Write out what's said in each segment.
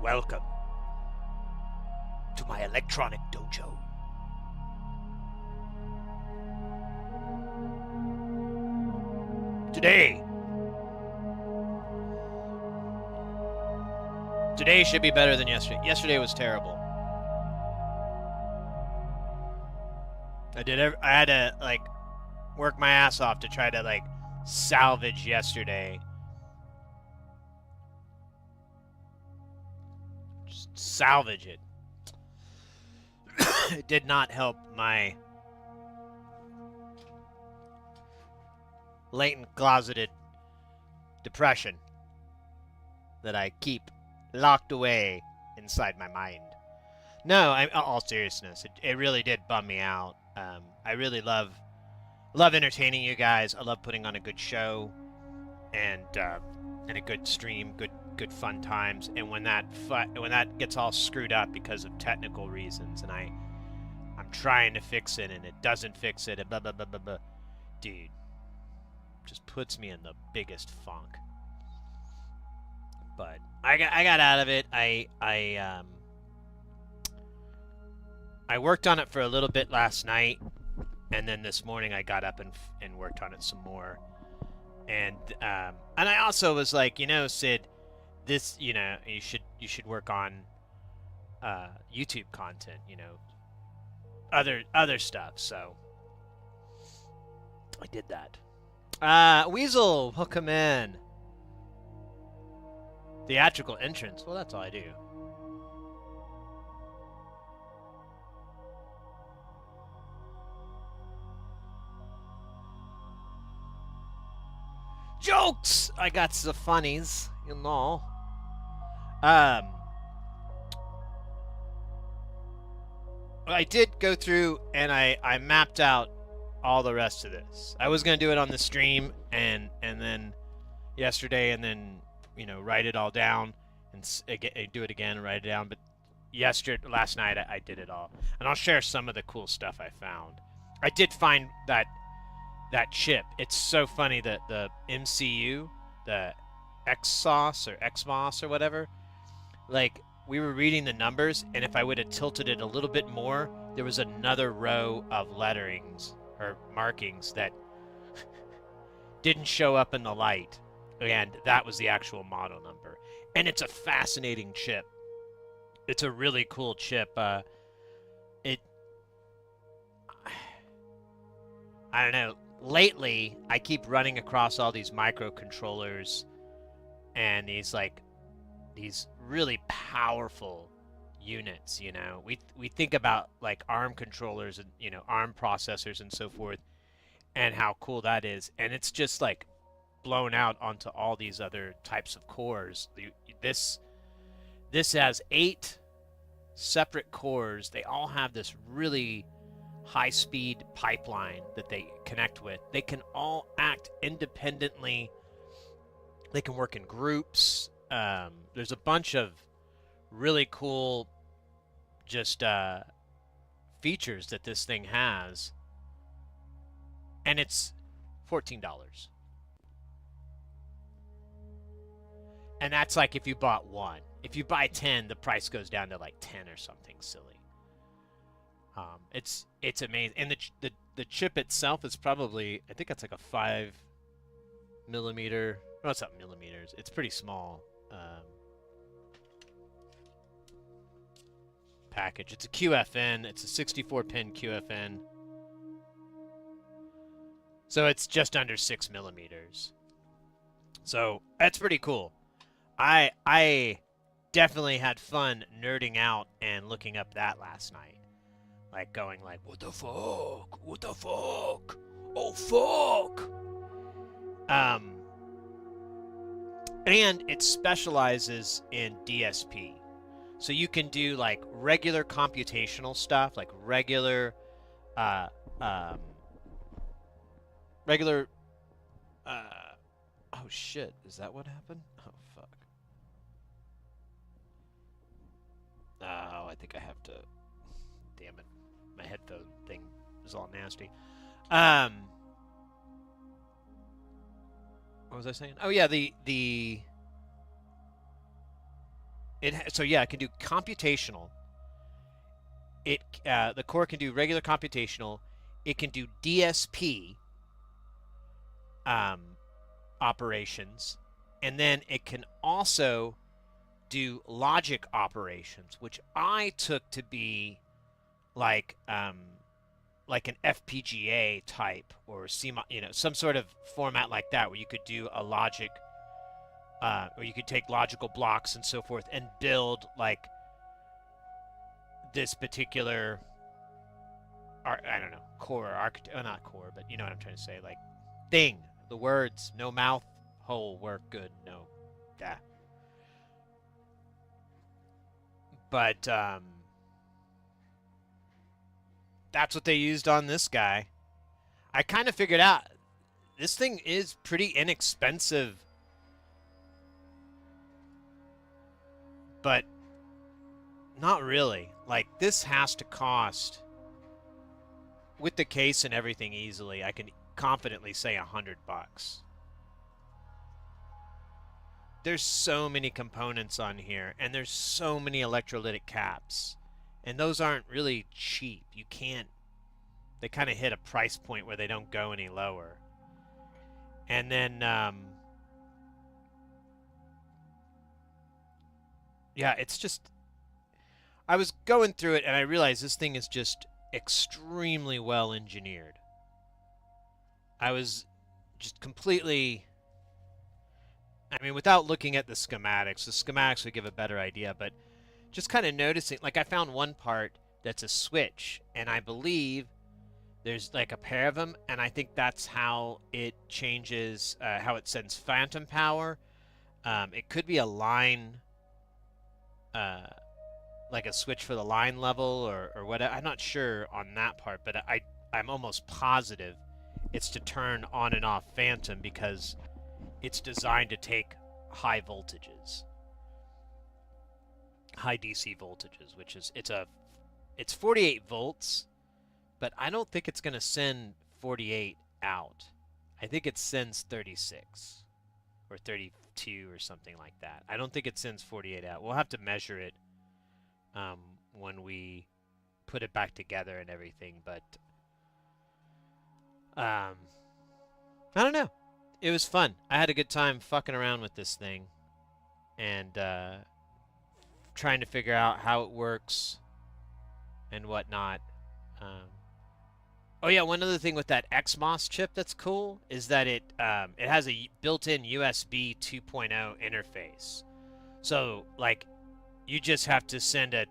Welcome to my electronic dojo. Today should be better than yesterday. Yesterday was terrible. I had to work my ass off to try to salvage yesterday. Just salvage it. It did not help my latent closeted depression that I keep locked away inside my mind. No, all seriousness, it really did bum me out. I really love entertaining you guys. I love putting on a good show and a good stream, good fun times. And when that gets all screwed up because of technical reasons, and I'm trying to fix it and it doesn't fix it, and blah blah blah blah blah, dude, just puts me in the biggest funk. But I got out of it. I worked on it for a little bit last night, and then this morning I got up and worked on it some more. And I also was like, Sid, this, you should work on YouTube content, other stuff. So I did that. Weasel, welcome in. Theatrical entrance. Well, that's all I do. Jokes! I got the funnies, I did go through and I mapped out all the rest of this. I was going to do it on the stream and then yesterday and then, write it all down and do it again and write it down. But last night I did it all. And I'll share some of the cool stuff I found. I did find that chip. It's so funny that the MCU, the XMOS or whatever, we were reading the numbers, and if I would have tilted it a little bit more, there was another row of letterings or markings that didn't show up in the light, and that was the actual model number. And it's a fascinating chip. It's a really cool chip. I don't know. Lately, I keep running across all these microcontrollers and these really powerful units. We think about ARM controllers and ARM processors and so forth, and how cool that is. And it's just blown out onto all these other types of cores. This has 8 separate cores. They all have this really high-speed pipeline that they connect with. They can all act independently. They can work in groups. There's a bunch of really cool features that this thing has, and it's $14. And that's if you bought one. If you buy 10, the price goes down to 10 or something silly. It's amazing, and the chip itself is probably, I think it's a 5 millimeter. No, it's not millimeters. It's pretty small package. It's a QFN. It's a 64-pin QFN. So it's just under 6 millimeters. So that's pretty cool. I definitely had fun nerding out and looking up that last night. Going what the fuck? What the fuck? Oh, fuck! And it specializes in DSP. So you can do regular computational stuff, regular oh shit, is that what happened? Oh fuck. Oh, I think I have to, damn it. My headphone thing is all nasty. What was I saying? Oh yeah, the So yeah, it can do computational. The core can do regular computational. It can do DSP um, operations, and then it can also do logic operations, which I took to be like like an FPGA type or CMOS, some sort of format like that, where you could do a logic, or you could take logical blocks and so forth and build like this particular, I don't know, core architect, not core, but you know what I'm trying to say, like thing. The words, no mouth hole work good, no, yeah. But that's what they used on this guy. I kind of figured out this thing is pretty inexpensive, but not really. Like, this has to cost, with the case and everything easily, I can confidently say $100. There's so many components on here, and there's so many electrolytic caps, and those aren't really cheap. You can't, they kind of hit a price point where they don't go any lower. And then, yeah, it's just, I was going through it and I realized this thing is just extremely well engineered. I was just completely, I mean, without looking at the schematics would give a better idea, but just kind of noticing, like I found one part that's a switch, and I believe there's like a pair of them, and I think that's how it changes, how it sends phantom power. It could be a line, like a switch for the line level or whatever. I'm not sure on that part, but I'm almost positive it's to turn on and off phantom because it's designed to take high voltages, high DC voltages, which is it's 48 volts, but I don't think it's going to send 48 out. I think it sends 36 or 32 or something like that. I don't think it sends 48 out. We'll have to measure it when we put it back together and everything, but I don't know. It was fun. I had a good time fucking around with this thing and trying to figure out how it works and whatnot. Oh yeah, one other thing with that XMOS chip that's cool is that it has a built-in USB 2.0 interface. So like, you just have to send a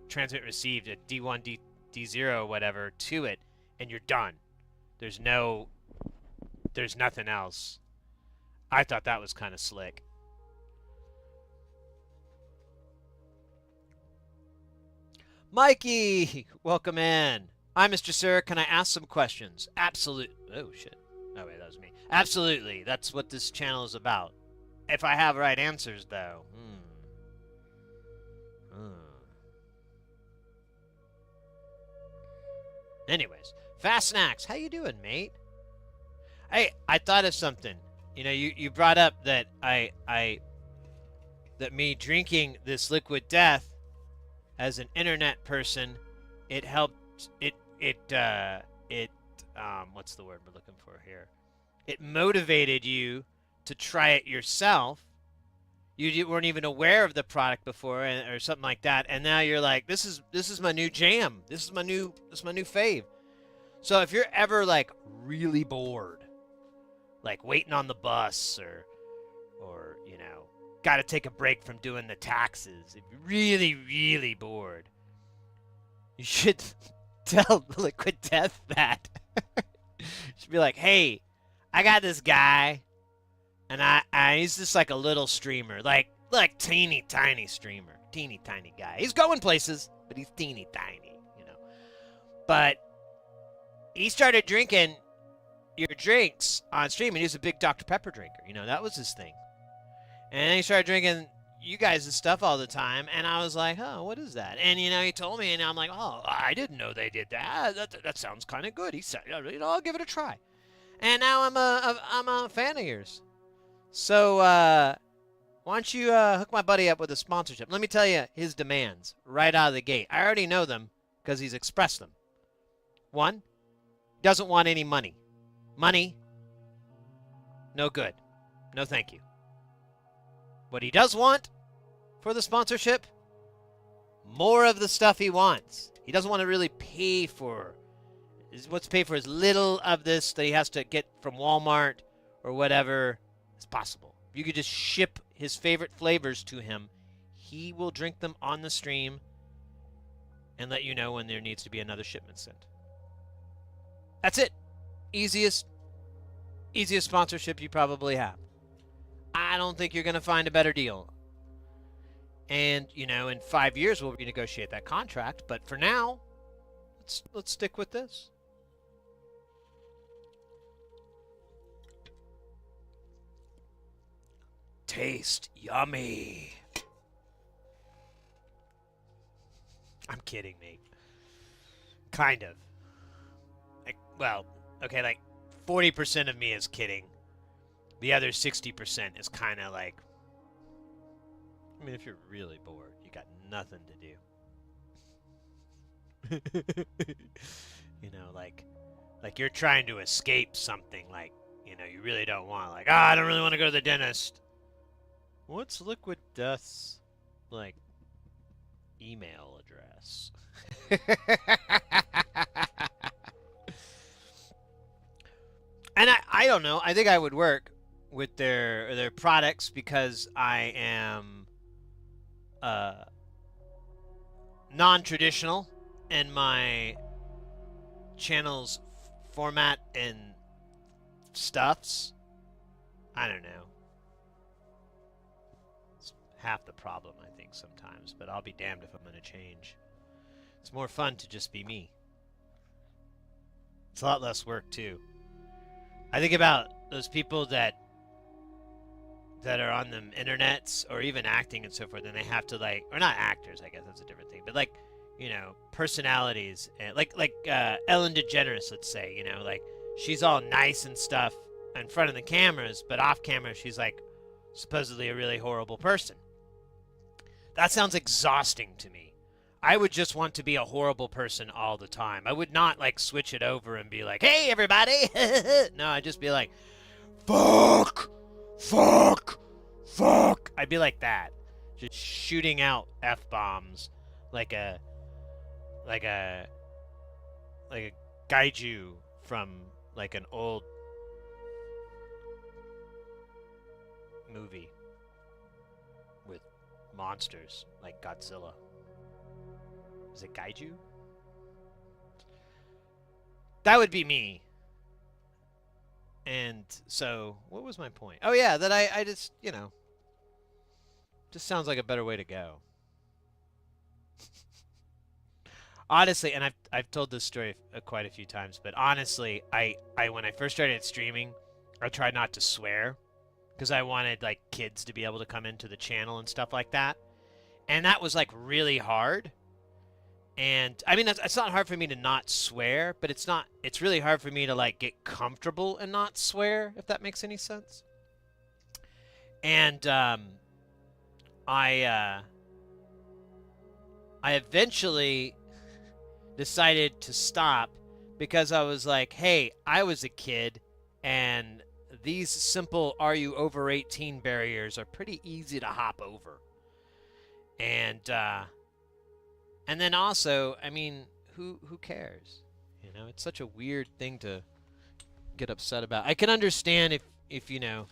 transmit received, a D1, D0, whatever, to it, and you're done. There's nothing else. I thought that was kind of slick. Mikey, welcome in. Hi, Mr. Sir. Can I ask some questions? Absolutely. Oh, shit. Oh, wait, that was me. Absolutely. That's what this channel is about. If I have right answers, though. Anyways, Fast Snacks, how you doing, mate? Hey, I thought of something. You know, you brought up that that me drinking this liquid death as an internet person, it helped what's the word we're looking for here? It motivated you to try it yourself. You weren't even aware of the product before, or something like that, and now you're like, this is my new jam. This is my new fave. So if you're ever like really bored, like waiting on the bus, or you know, got to take a break from doing the taxes, if you're really bored, you should tell Liquid Death that. You should be like, hey, I got this guy. And he's just like a little streamer, like teeny tiny streamer, teeny tiny guy. He's going places, but he's teeny tiny, you know. But he started drinking your drinks on stream, and he was a big Dr. Pepper drinker, you know. That was his thing. And then he started drinking you guys' stuff all the time, and I was like, oh, what is that? And you know, he told me, and I'm like, oh, I didn't know they did that. That sounds kind of good. He said, you know, I'll give it a try. And now I'm a fan of yours. So, Why don't you hook my buddy up with a sponsorship? Let me tell you his demands right out of the gate. I already know them because he's expressed them. One, he doesn't want any money. Money, no good. No thank you. What he does want for the sponsorship, more of the stuff he wants. He doesn't want to really pay for, what's pay for as little of this that he has to get from Walmart or whatever as possible. If you could just ship his favorite flavors to him, he will drink them on the stream and let you know when there needs to be another shipment sent. That's it. Easiest sponsorship you probably have. I don't think you're going to find a better deal. And, you know, in 5 years we'll renegotiate that contract, but for now, let's stick with this. Taste yummy. I'm kidding, mate. Kind of. Like, well, okay, like 40% of me is kidding. The other 60% is kind of like, I mean, if you're really bored, you got nothing to do. You know, like you're trying to escape something, like, you know, you really don't want, like, I don't really want to go to the dentist. What's Liquid Death's, like, email address? And I don't know. I think I would work with their products because I am non-traditional in my channel's format and stuffs. I don't know. It's half the problem, I think, sometimes, but I'll be damned if I'm going to change. It's more fun to just be me. It's a lot less work, too. I think about those people that are on the internets or even acting and so forth, and they have to, like, or not actors, I guess that's a different thing, but, like, you know, personalities, and like Ellen DeGeneres, let's say, you know, like, she's all nice and stuff in front of the cameras, but off camera she's, like, supposedly a really horrible person. That sounds exhausting to me. I would just want to be a horrible person all the time. I would not, like, switch it over and be like, hey, everybody! No, I'd just be like, fuck! Fuck! Fuck! I'd be like that. Just shooting out F-bombs like a gaiju from, like, an old movie with monsters like Godzilla. Is it gaiju? That would be me. And so, what was my point? Oh yeah, that I just, you know, just sounds like a better way to go. Honestly, and I've told this story quite a few times, but honestly, I when I first started streaming, I tried not to swear because I wanted, like, kids to be able to come into the channel and stuff like that. And that was, like, really hard. And I mean, it's not hard for me to not swear, but it's really hard for me to, like, get comfortable and not swear, if that makes any sense. And I eventually decided to stop because I was like, hey, I was a kid and these simple "are you over 18" barriers are pretty easy to hop over. And then also, I mean, who cares? You know, it's such a weird thing to get upset about. I can understand if you know,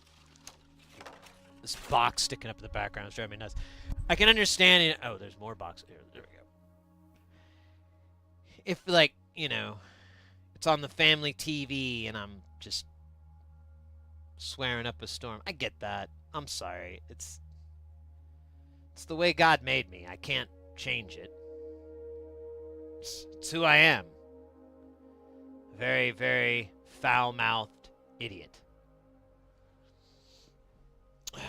this box sticking up in the background is driving me nuts. I can understand it. Oh, there's more boxes here. There we go. If, like, you know, it's on the family TV and I'm just swearing up a storm. I get that. I'm sorry. It's the way God made me. I can't change it. It's who I am. Very, very foul-mouthed idiot. It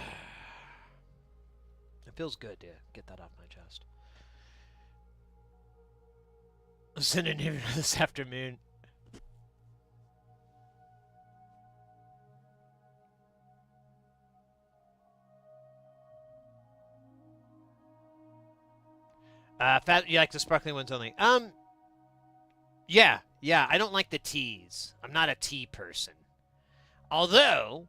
feels good to get that off my chest. I was sending an email this afternoon. You like the sparkling ones only? Yeah, yeah. I don't like the teas. I'm not a tea person. Although,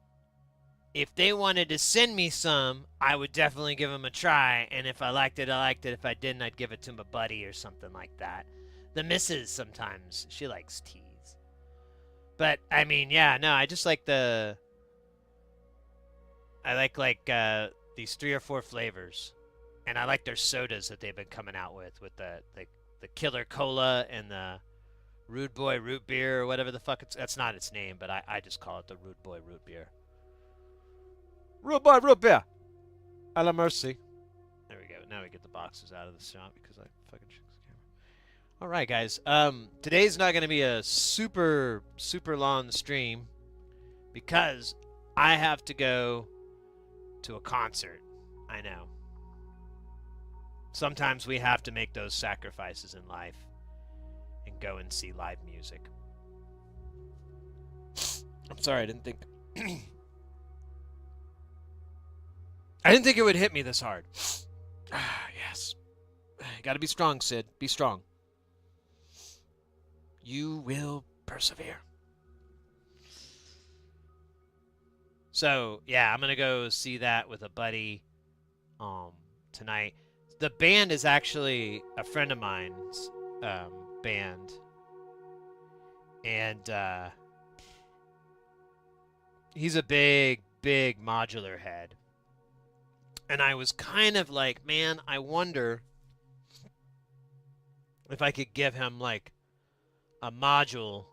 if they wanted to send me some, I would definitely give them a try. And if I liked it, I liked it. If I didn't, I'd give it to my buddy or something like that. The missus sometimes she likes teas. But I mean, yeah, no, I just like the. I like these 3 or 4 flavors, and I like their sodas that they've been coming out with the Killer Cola and the Rude Boy Root Beer or whatever the fuck it's. That's not its name, but I just call it the Rude Boy Root Beer. Rude Boy Root Beer, a la mercy. There we go. Now we get the boxes out of the shop because I fucking checked the camera. All right, guys. Today's not going to be a super long stream because I have to go to a concert. I know. Sometimes we have to make those sacrifices in life and go and see live music. I'm sorry, I didn't think I didn't think it would hit me this hard. Yes. Gotta be strong, Sid. Be strong. You will persevere. So, yeah, I'm gonna go see that with a buddy tonight. The band is actually a friend of mine's band. And he's a big modular head. And I was kind of like, man, I wonder if I could give him like a module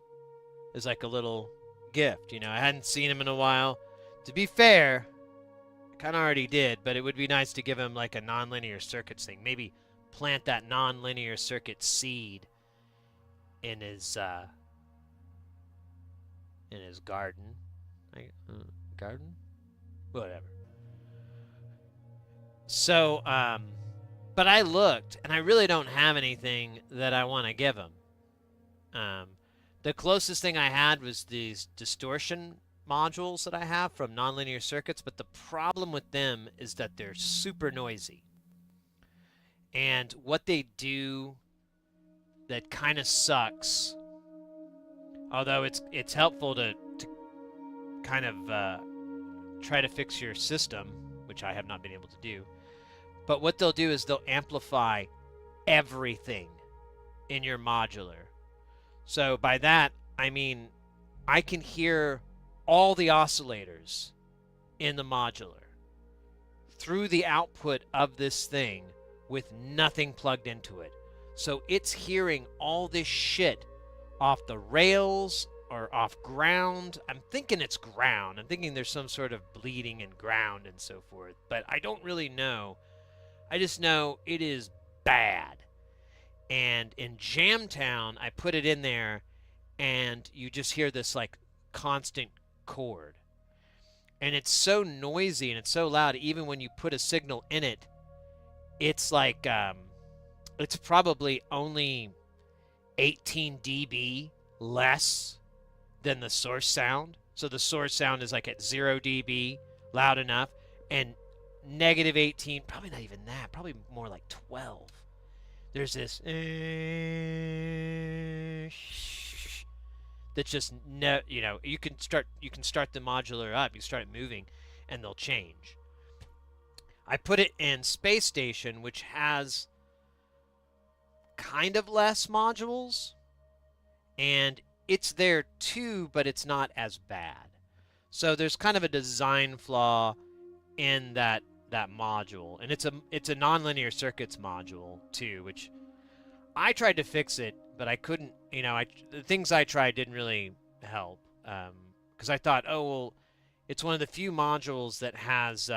as like a little gift. You know, I hadn't seen him in a while. To be fair, I kind of already did, but it would be nice to give him like a nonlinear circuits thing. Maybe plant that nonlinear circuit seed in his garden. Garden? Whatever. So, but I looked, and I really don't have anything that I want to give him. The closest thing I had was these distortion modules that I have from nonlinear circuits, but the problem with them is that they're super noisy. And what they do that kind of sucks, although it's helpful to kind of try to fix your system, which I have not been able to do. But what they'll do is they'll amplify everything in your modular. So by that, I mean I can hear all the oscillators in the modular through the output of this thing with nothing plugged into it. So it's hearing all this shit off the rails or off ground. I'm thinking it's ground. I'm thinking there's some sort of bleeding in ground and so forth. But I don't really know. I just know it is bad. And in Jamtown, I put it in there, and you just hear this like constant chord. And it's so noisy and it's so loud, even when you put a signal in it, it's like, it's probably only 18 dB less than the source sound. So the source sound is like at 0 dB, loud enough, and negative 18, probably not even that, probably more like 12. There's this that's just you know, you can start the modular up, you start it moving, and they'll change. I put it in Space Station, which has kind of less modules, and it's there too, but it's not as bad. So there's kind of a design flaw in that module, and it's a nonlinear circuits module too, which I tried to fix it, but I couldn't. You know, the things I tried didn't really help, because I thought, oh well, it's one of the few modules that has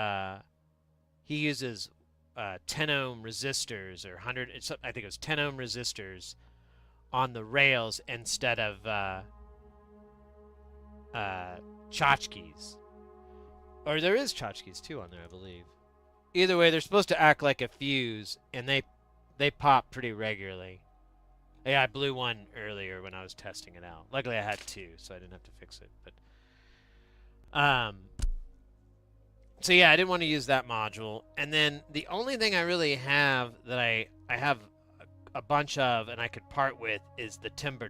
he uses 10 ohm resistors or 100. I think it was 10 ohm resistors on the rails instead of tchotchkes. Or there is tchotchkes too on there, I believe. Either way, they're supposed to act like a fuse, and they pop pretty regularly. Yeah, I blew one earlier when I was testing it out. Luckily, I had 2, so I didn't have to fix it. But so yeah, I didn't want to use that module. And then the only thing I really have that I have a bunch of and I could part with is the timber.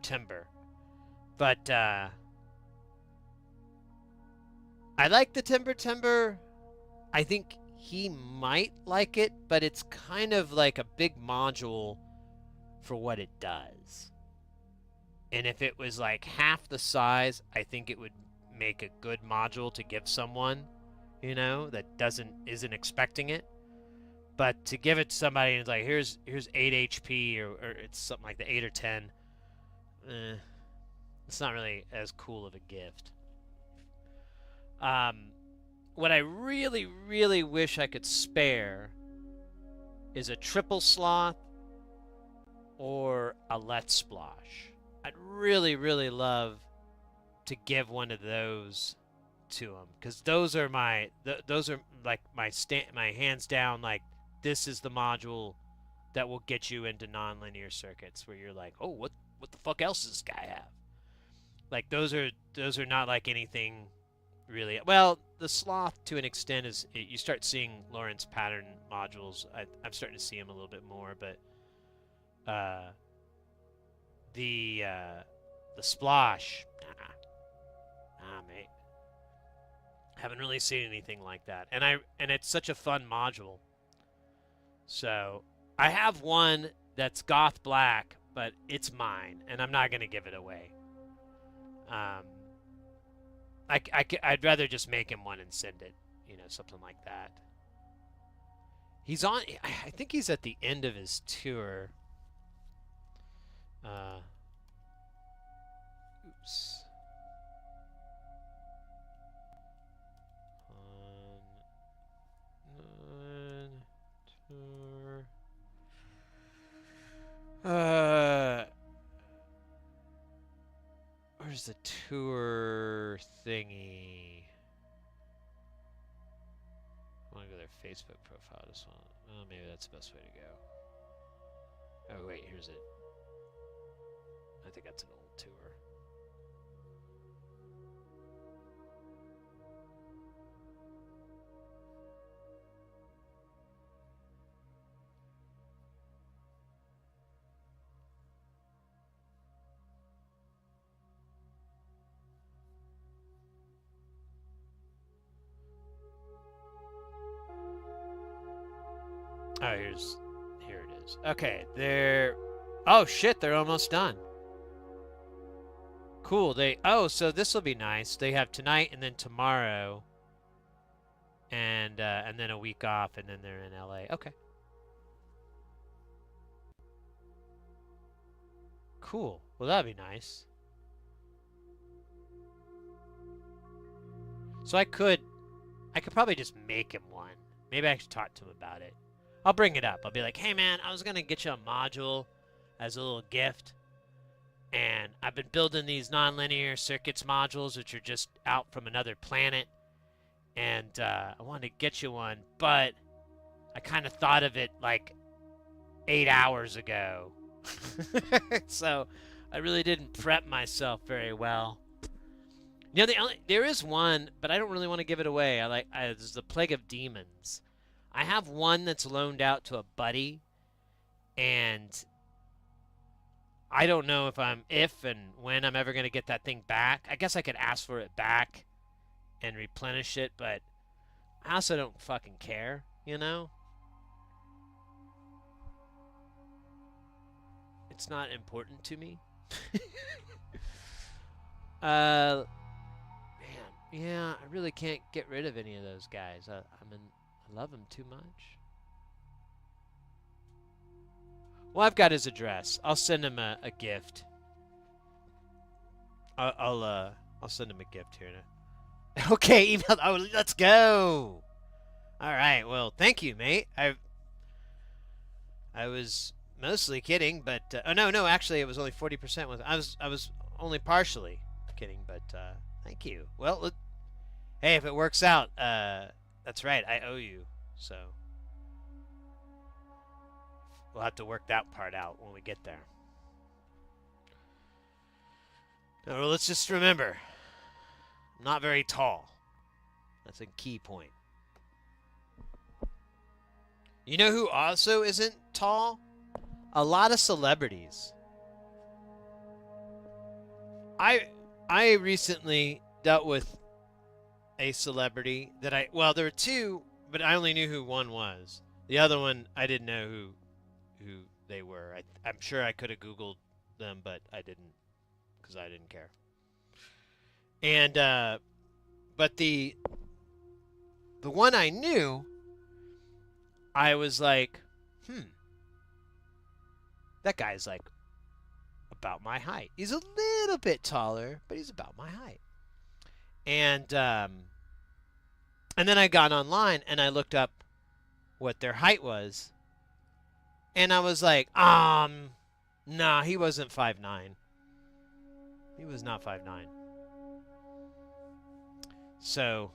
But I like the timber. I think he might like it, but it's kind of like a big module for what it does. And if it was like half the size, I think it would make a good module to give someone, you know, that isn't expecting it. But to give it to somebody and it's like here's 8 HP or it's something like the 8 or 10, it's not really as cool of a gift. What I really, really wish I could spare is a triple sloth or a let's splash. I'd really, really love to give one of those to him because those are like my hands down, like this is the module that will get you into nonlinear circuits where you're like, oh, what the fuck else does this guy have? Like those are not like anything really. Well, the sloth to an extent is you start seeing Lorentz pattern modules. I'm starting to see them a little bit more, but the splash, nah, mate. Haven't really seen anything like that, and it's such a fun module. So I have one that's goth black, but it's mine, and I'm not gonna give it away. I'd rather just make him one and send it, you know, something like that. He's on. I think he's at the end of his tour. Oops. Tour. Where's the tour thingy? I want to go to their Facebook profile. This one. Oh, maybe that's the best way to go. Oh, wait, here's it. I think that's an old tour. Oh, here it is. Okay, oh shit, they're almost done. Cool. So this will be nice. They have tonight and then tomorrow, and then a week off, and then they're in LA. Okay. Cool. Well, that'd be nice. So I could probably just make him one. Maybe I should talk to him about it. I'll bring it up. I'll be like, hey man, I was gonna get you a module as a little gift, and I've been building these nonlinear circuits modules, which are just out from another planet, and I wanted to get you one, but I kind of thought of it like 8 hours ago, so I really didn't prep myself very well. You know, there is one, but I don't really want to give it away. There's the Plague of Demons. I have one that's loaned out to a buddy, and I don't know if and when I'm ever going to get that thing back. I guess I could ask for it back and replenish it, but I also don't fucking care, you know? It's not important to me. Man, yeah, I really can't get rid of any of those guys. I love him too much. Well, I've got his address. I'll send him a gift. I'll send him a gift here now. Okay, email. Oh, let's go. All right. Well, thank you, mate. I was mostly kidding, but oh no, actually, it was only 40%. I was only partially kidding, but thank you. Well, hey, if it works out, that's right. I owe you, so we'll have to work that part out when we get there. Now, let's just remember, I'm not very tall. That's a key point. You know who also isn't tall? a lot of celebrities. I recently dealt with a celebrity that there were two, but I only knew who one was. The other one, I didn't know who they were. I'm sure I could have Googled them, but I didn't because I didn't care. And but the one I knew, I was like, that guy's like about my height. He's a little bit taller, but he's about my height. And then I got online and I looked up what their height was. And I was like, nah, he wasn't 5'9". He was not 5'9". So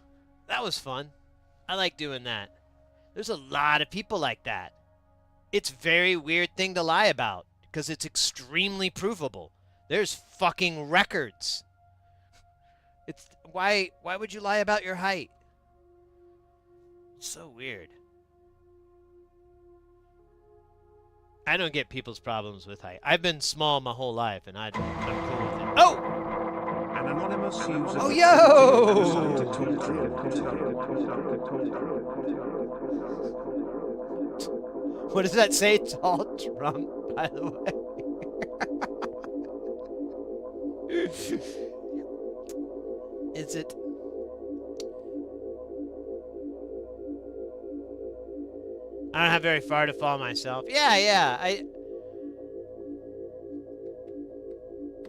that was fun. I like doing that. There's a lot of people like that. It's a very weird thing to lie about because it's extremely provable. There's fucking records. It's why would you lie about your height? It's so weird. I don't get people's problems with height. I've been small my whole life, and I'm cool with it. Oh! An anonymous user. Oh, yo! What does that say? Tall Trump, by the way. Is it? I don't have very far to fall myself. Yeah.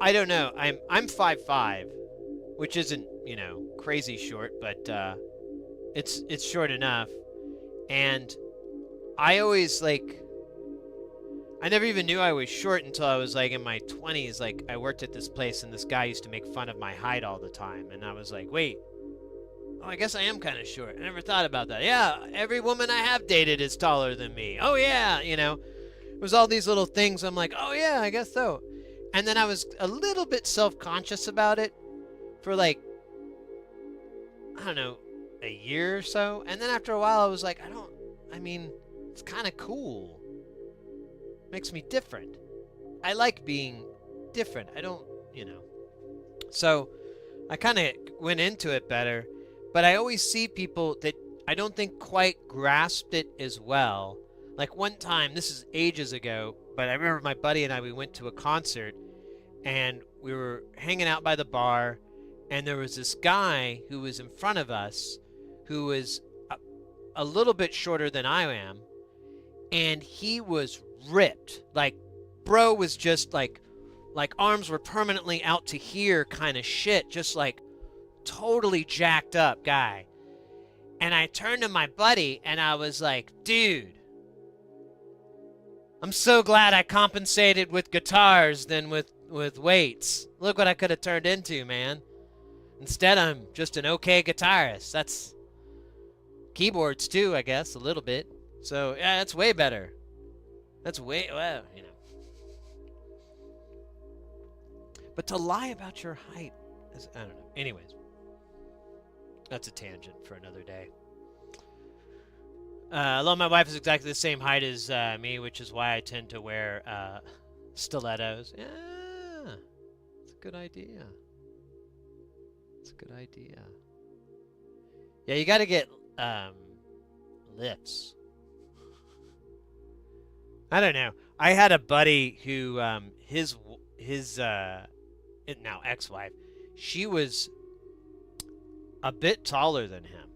I don't know. I'm 5'5", which isn't, crazy short, but it's short enough. And I always I never even knew I was short until I was in my 20s. I worked at this place and this guy used to make fun of my height all the time, and I was like, wait. Oh, I guess I am kind of short. I never thought about that. Yeah, every woman I have dated is taller than me. Oh, yeah, It was all these little things. I'm like, oh, yeah, I guess so. And then I was a little bit self-conscious about it for I don't know, a year or so. And then after a while, I was like, it's kind of cool. Makes me different. I like being different. I don't, So I kind of went into it better. But I always see people that I don't think quite grasped it as well. Like one time, this is ages ago, but I remember my buddy and I, we went to a concert and we were hanging out by the bar, and there was this guy who was in front of us who was a little bit shorter than I am, and he was ripped. Bro was just like arms were permanently out to here kind of shit, just totally jacked up guy. And I turned to my buddy and I was like, dude, I'm so glad I compensated with guitars than with weights. Look what I could have turned into, man. Instead, I'm just an okay guitarist. That's keyboards too, I guess, a little bit. So yeah, that's way better. That's way, well, But to lie about your height is, I don't know. Anyways. That's a tangent for another day. Although my wife is exactly the same height as me, which is why I tend to wear stilettos. Yeah, it's a good idea. It's a good idea. Yeah, you got to get lifts. I don't know. I had a buddy who his now ex-wife, she was a bit taller than him,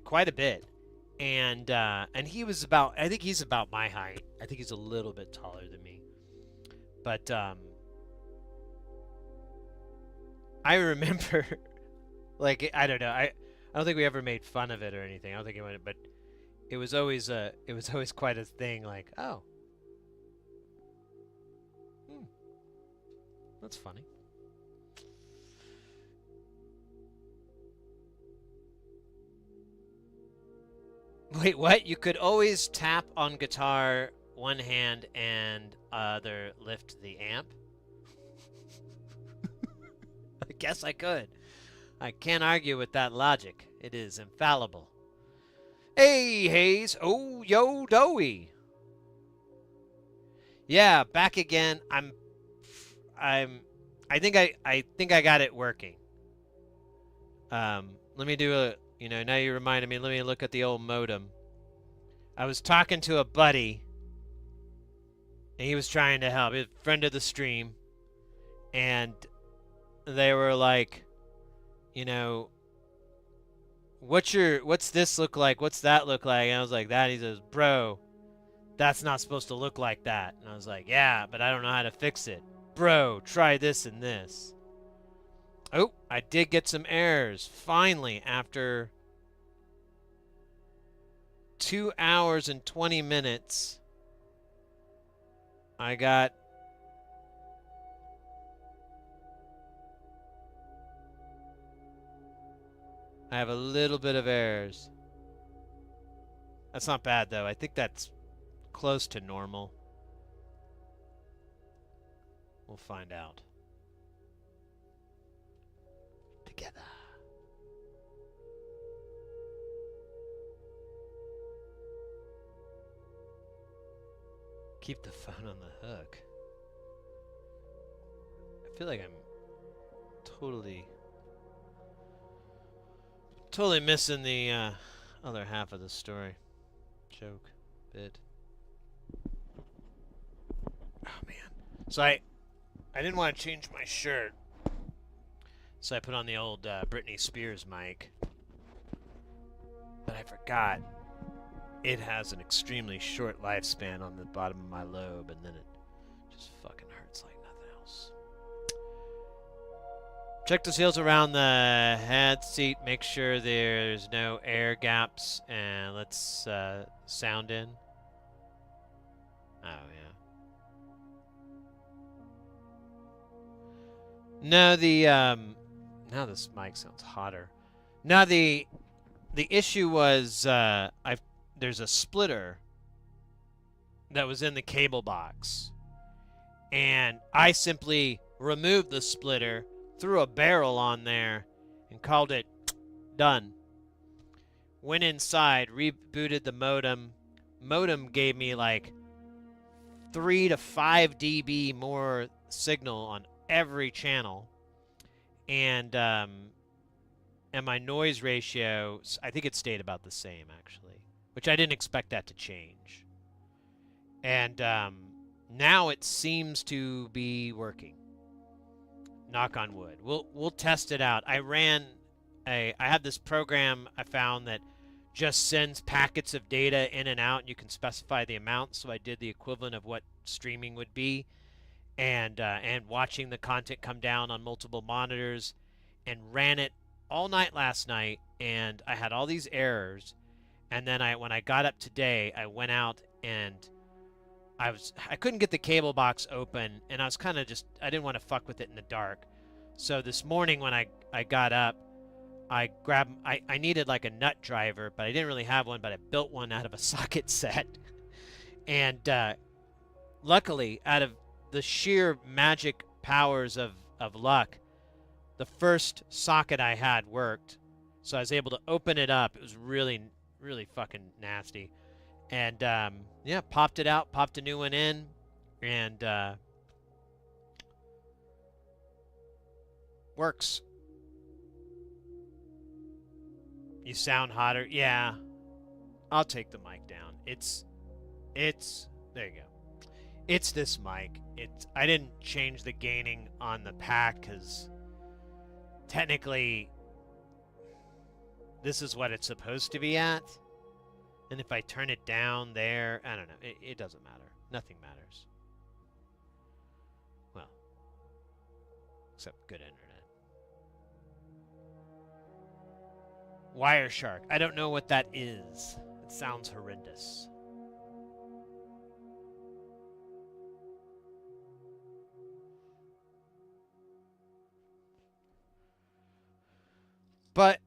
quite a bit, and he was I think he's about my height. I think he's a little bit taller than me, but I remember, I don't know, I don't think we ever made fun of it or anything. I don't think it went, but it was always quite a thing. Oh, that's funny. Wait, what? You could always tap on guitar one hand and other lift the amp? I guess I could. I can't argue with that logic. It is infallible. Hey, Hayes. Oh, yo, doughy. Yeah, back again. I'm I think I got it working. Let me do a, now you reminded me, let me look at the old modem. I was talking to a buddy and he was trying to help. He's a friend of the stream, and they were like, you know, what's this look like? What's that look like? And I was like, that. He says, bro, that's not supposed to look like that. And I was like, yeah, but I don't know how to fix it. Bro, try this and this. Oh, I did get some errors. Finally, after 2 hours and 20 minutes, I have a little bit of errors. That's not bad, though. I think that's close to normal. We'll find out together. Keep the phone on the hook. I feel like I'm totally missing the other half of the story. Joke bit. Oh man. So I didn't want to change my shirt, so I put on the old Britney Spears mic. But I forgot it has an extremely short lifespan on the bottom of my lobe, and then it just fucking hurts like nothing else. Check the seals around the head seat. Make sure there's no air gaps, and let's sound in. Oh yeah. No, now this mic sounds hotter. Now the issue was there's a splitter that was in the cable box, and I simply removed the splitter, threw a barrel on there, and called it done. Went inside, rebooted the modem. Modem gave me like 3 to 5 dB more signal on every channel, and my noise ratio, I think it stayed about the same actually, which I didn't expect that to change. And now it seems to be working. Knock on wood. We'll test it out. I have this program I found that just sends packets of data in and out, and you can specify the amount. So I did the equivalent of what streaming would be, and watching the content come down on multiple monitors, and ran it all night last night, and I had all these errors. And then when I got up today, I went out and I couldn't get the cable box open, and I was kind of I didn't want to fuck with it in the dark. So this morning when I got up, I needed like a nut driver, but I didn't really have one, but I built one out of a socket set. And luckily, out of the sheer magic powers of luck, the first socket I had worked. So I was able to open it up. It was really, really fucking nasty. And yeah, popped it out, popped a new one in, and works. You sound hotter. Yeah, I'll take the mic down. It's there you go. It's this mic. I didn't change the gaining on the pack because technically this is what it's supposed to be at. And if I turn it down there, I don't know. It doesn't matter. Nothing matters. Well, except good internet. Wireshark. I don't know what that is. It sounds horrendous. But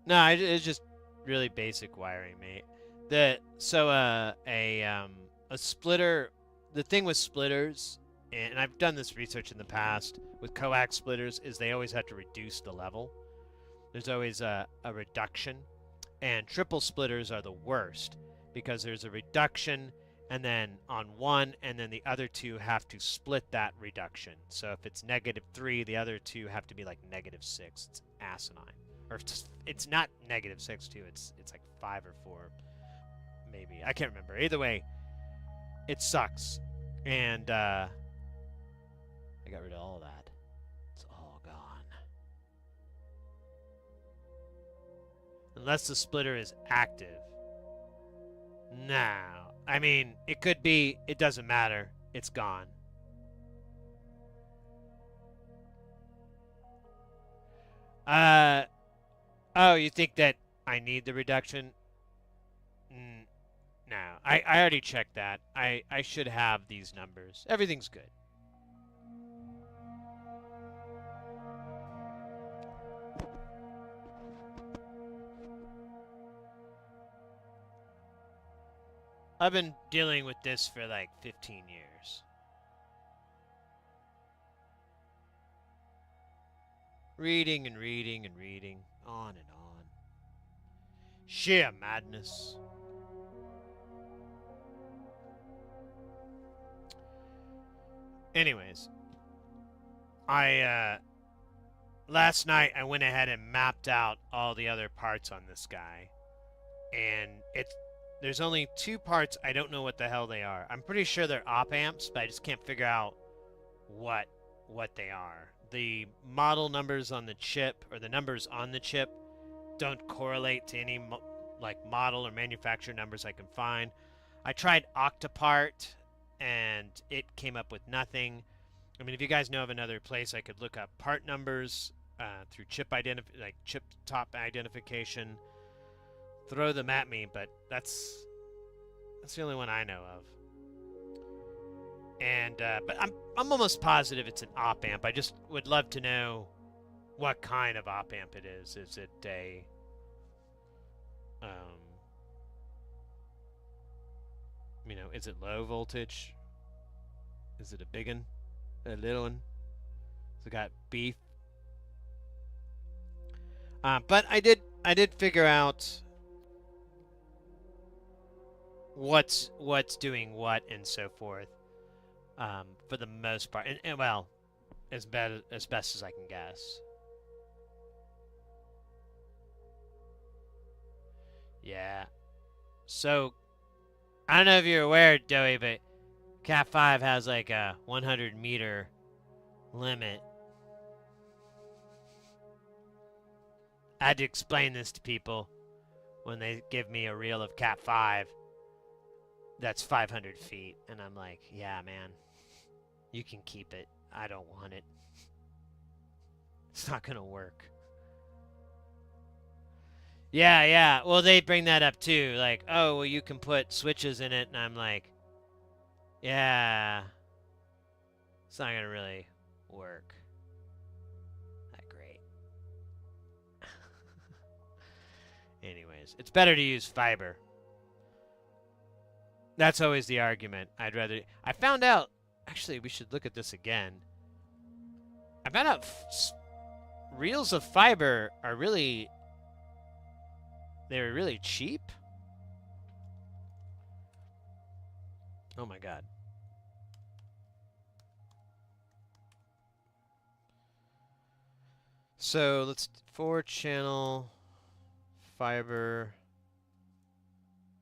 no, it's just really basic wiring, mate. A splitter. The thing with splitters, and I've done this research in the past with coax splitters, is they always have to reduce the level. There's always a reduction. And triple splitters are the worst because there's a reduction and then on one, and then the other two have to split that reduction. So if it's -3, the other two have to be like -6. It's asinine. Or it's not -6 too. It's like 5 or 4, maybe. I can't remember. Either way, it sucks. And I got rid of all that. It's all gone. Unless the splitter is active. No. I mean, it could be. It doesn't matter. It's gone. Oh, you think that I need the reduction? No. I already checked that. I should have these numbers. Everything's good. I've been dealing with this for like 15 years. Reading and reading and reading. On and on. Sheer madness. Anyways. Last night I went ahead and mapped out all the other parts on this guy. And there's only 2 parts I don't know what the hell they are. I'm pretty sure they're op amps, but I just can't figure out what they are. The model numbers on the chip, or the numbers on the chip, don't correlate to any like model or manufacturer numbers I can find. I tried Octopart and it came up with nothing. I mean, if you guys know of another place I could look up part numbers through chip top identification, throw them at me, but that's the only one I know of. And but I'm almost positive it's an op amp. I just would love to know what kind of op amp it is. Is it a is it low voltage? Is it a big one? A little one? Has it got beef? But I did figure out what's doing what and so forth, for the most part, and well, as best as I can guess. Yeah. So I don't know if you're aware, Joey, but Cat 5 has like a 100-meter limit. I had to explain this to people when they give me a reel of Cat 5 that's 500 feet. And I'm like, yeah, man, you can keep it. I don't want it. It's not going to work. Yeah. Well, they bring that up too. Like, oh, well, you can put switches in it. And I'm like, yeah, it's not going to really work that great. Anyways, it's better to use fiber. That's always the argument. I found out, actually, we should look at this again. I found out reels of fiber are really, they're really cheap. Oh my god. So let's 4-channel fiber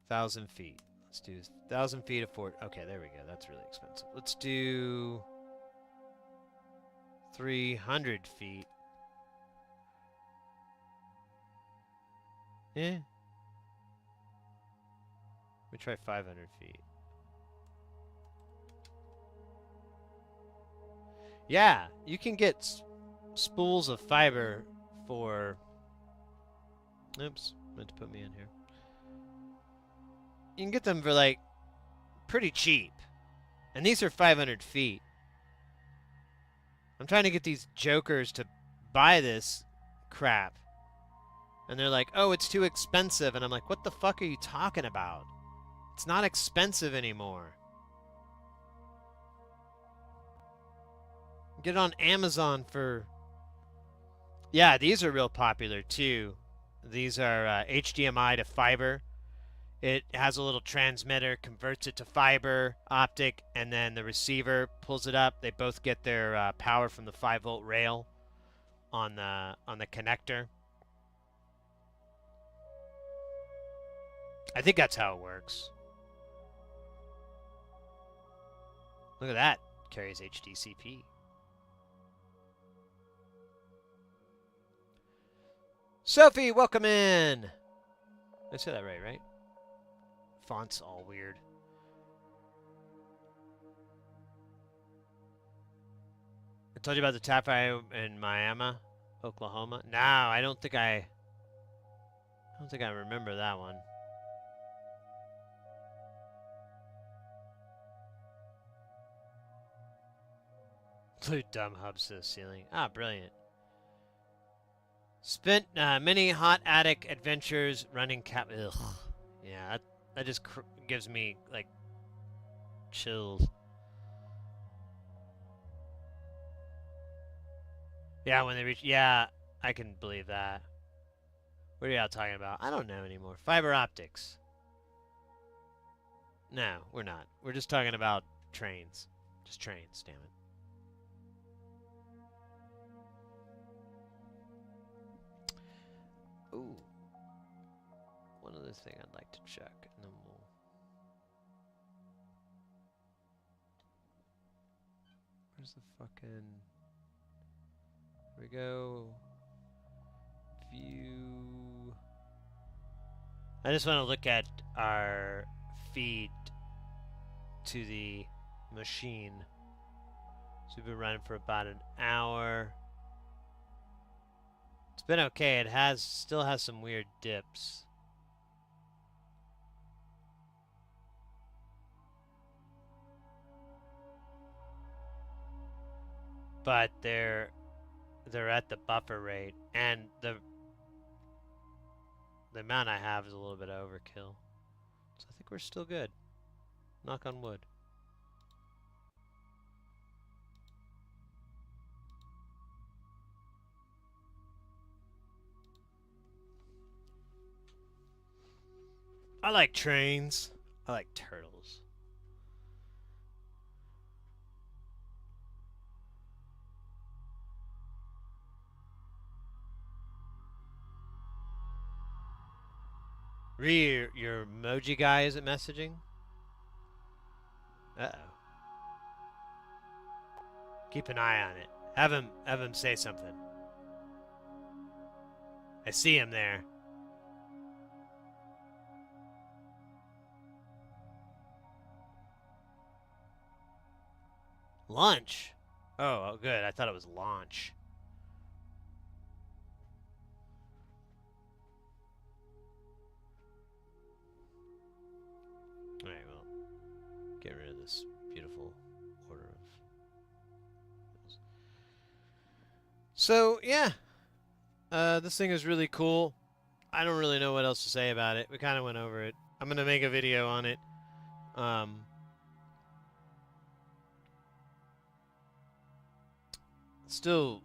1,000 feet. Let's do 1,000 feet of 4. Okay, there we go. That's really expensive. Let's do 300 feet. Yeah. We try 500 feet. Yeah, you can get spools of fiber for... Oops, meant to put me in here. You can get them for, like, pretty cheap. And these are 500 feet. I'm trying to get these jokers to buy this crap. And they're like, oh, it's too expensive. And I'm like, what the fuck are you talking about? It's not expensive anymore. Get it on Amazon for Yeah, these are real popular too. These are HDMI to fiber. It has a little transmitter, converts it to fiber optic, and then the receiver pulls it up. They both get their power from the 5-volt rail on the connector. I think that's how it works. Look at that. Carries HDCP. Sophie, welcome in. I said that right? Font's all weird. I told you about the tap fire in Miami, Oklahoma. No, I don't think I remember that one. Blue dumb hubs to the ceiling. Ah, brilliant. Spent many hot attic adventures running cap. Ugh. Yeah, that just gives me like chills. Yeah, when they reach. Yeah, I can believe that. What are y'all talking about? I don't know anymore. Fiber optics. No, we're not. We're just talking about trains. Just trains, damn it. Ooh. One other thing I'd like to check, and then we'll. Where's the fucking. Here we go. View. I just want to look at our feed to the machine. So we've been running for about an hour. It's been okay. It still has some weird dips. But they're at the buffer rate, and the amount I have is a little bit overkill. So I think we're still good. Knock on wood. I like trains. I like turtles. Your emoji guy isn't messaging? Uh-oh. Keep an eye on it. Have him say something. I see him there. Lunch? Oh, good. I thought it was launch. Alright, well. Get rid of this beautiful order of... So, yeah. This thing is really cool. I don't really know what else to say about it. We kind of went over it. I'm going to make a video on it. Still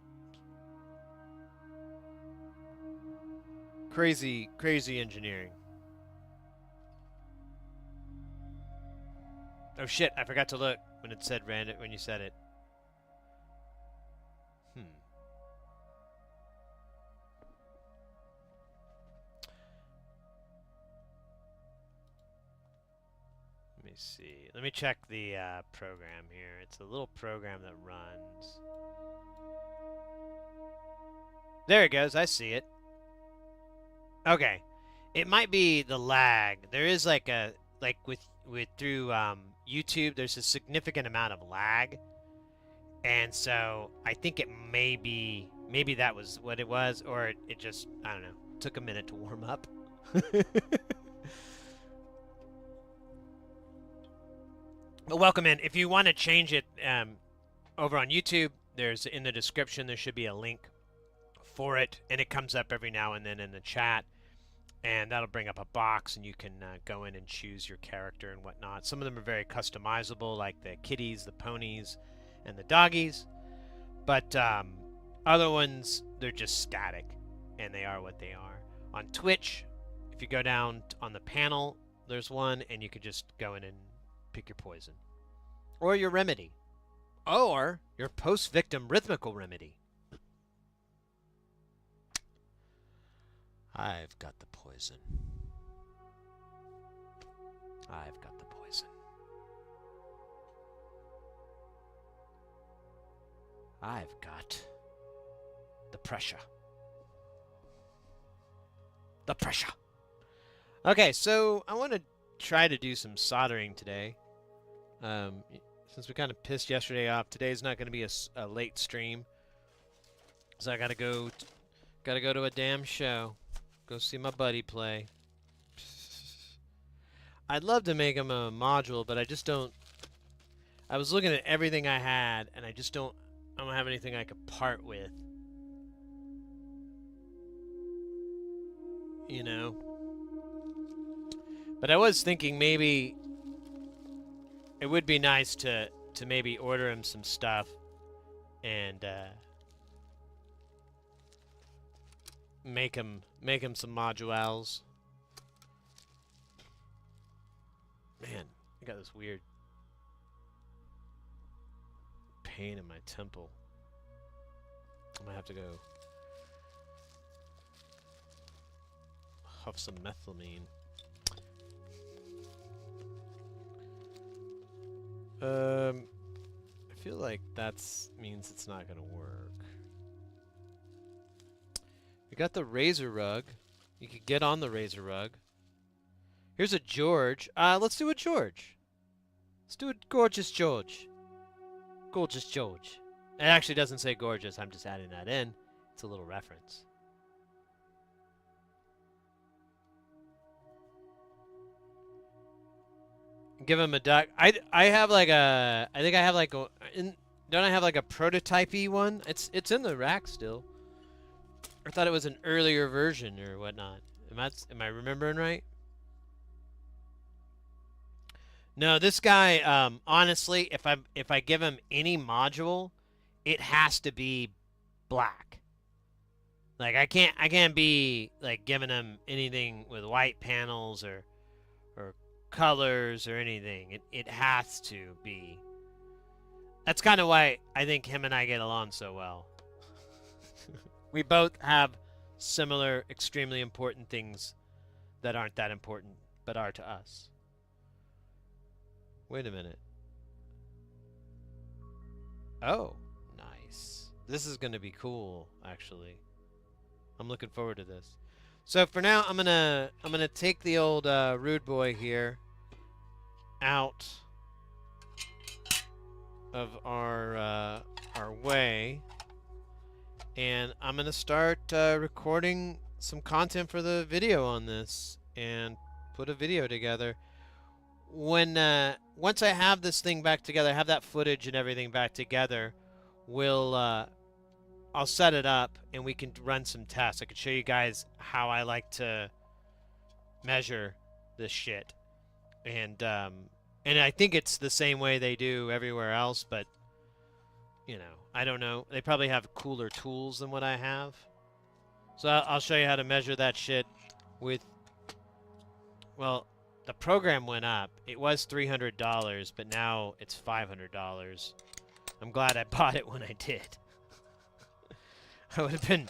crazy engineering. Oh shit, I forgot to look when it said random when you said it. Let me see. Let me check the program here. It's a little program that runs. There it goes. I see it. Okay. It might be the lag. There is like with through YouTube, there's a significant amount of lag. And so I think it maybe that was what it was, or it just, I don't know, took a minute to warm up. But welcome in. If you want to change it over on YouTube, there's in the description, there should be a link for it, and it comes up every now and then in the chat, and that'll bring up a box, and you can go in and choose your character and whatnot. Some of them are very customizable, like the kitties, the ponies, and the doggies. But Other ones, they're just static, and they are what they are. On Twitch, if you go down on the panel, there's one, and you can just go in and pick your poison. Or your remedy. Or your post-victim rhythmical remedy. I've got the poison. I've got the poison. I've got the pressure. The pressure. Okay, so I want to try to do some soldering today. Since we kind of pissed yesterday off, today's not going to be a late stream. So I gotta go to a damn show. Go see my buddy play. I'd love to make him a module, but I just don't. I was looking at everything I had, and I don't have anything I could part with. You know? But I was thinking maybe it would be nice to maybe order him some stuff and make him some modules. Man, I got this weird pain in my temple. I'm gonna have to go huff some methylamine. I feel like that means it's not gonna work. We got the razor rug. You could get on the razor rug. Here's a George. Let's do a George. Let's do a gorgeous George. Gorgeous George. It actually doesn't say gorgeous. I'm just adding that in. It's a little reference. Give him a duck. I have like a. I think I have like a. Don't I have like a prototype-y one? It's in the rack still. I thought it was an earlier version or whatnot. Am I remembering right? No, this guy. Honestly, if I give him any module, it has to be black. Like I can't be like giving him anything with white panels or colors or anything. It has to be. That's kind of why I think him and I get along so well. We both have similar, extremely important things that aren't that important, but are to us. Wait a minute. Oh, nice. This is going to be cool, actually. I'm looking forward to this. So for now, I'm gonna take the old rude boy here out of our way, and I'm gonna start recording some content for the video on this and put a video together. When once I have this thing back together, have that footage and everything back together, I'll set it up and we can run some tests. I can show you guys how I like to measure this shit. And I think it's the same way they do everywhere else, but, you know, I don't know. They probably have cooler tools than what I have. So I'll show you how to measure that shit with, well, the program went up. It was $300, but now it's $500. I'm glad I bought it when I did. I would have been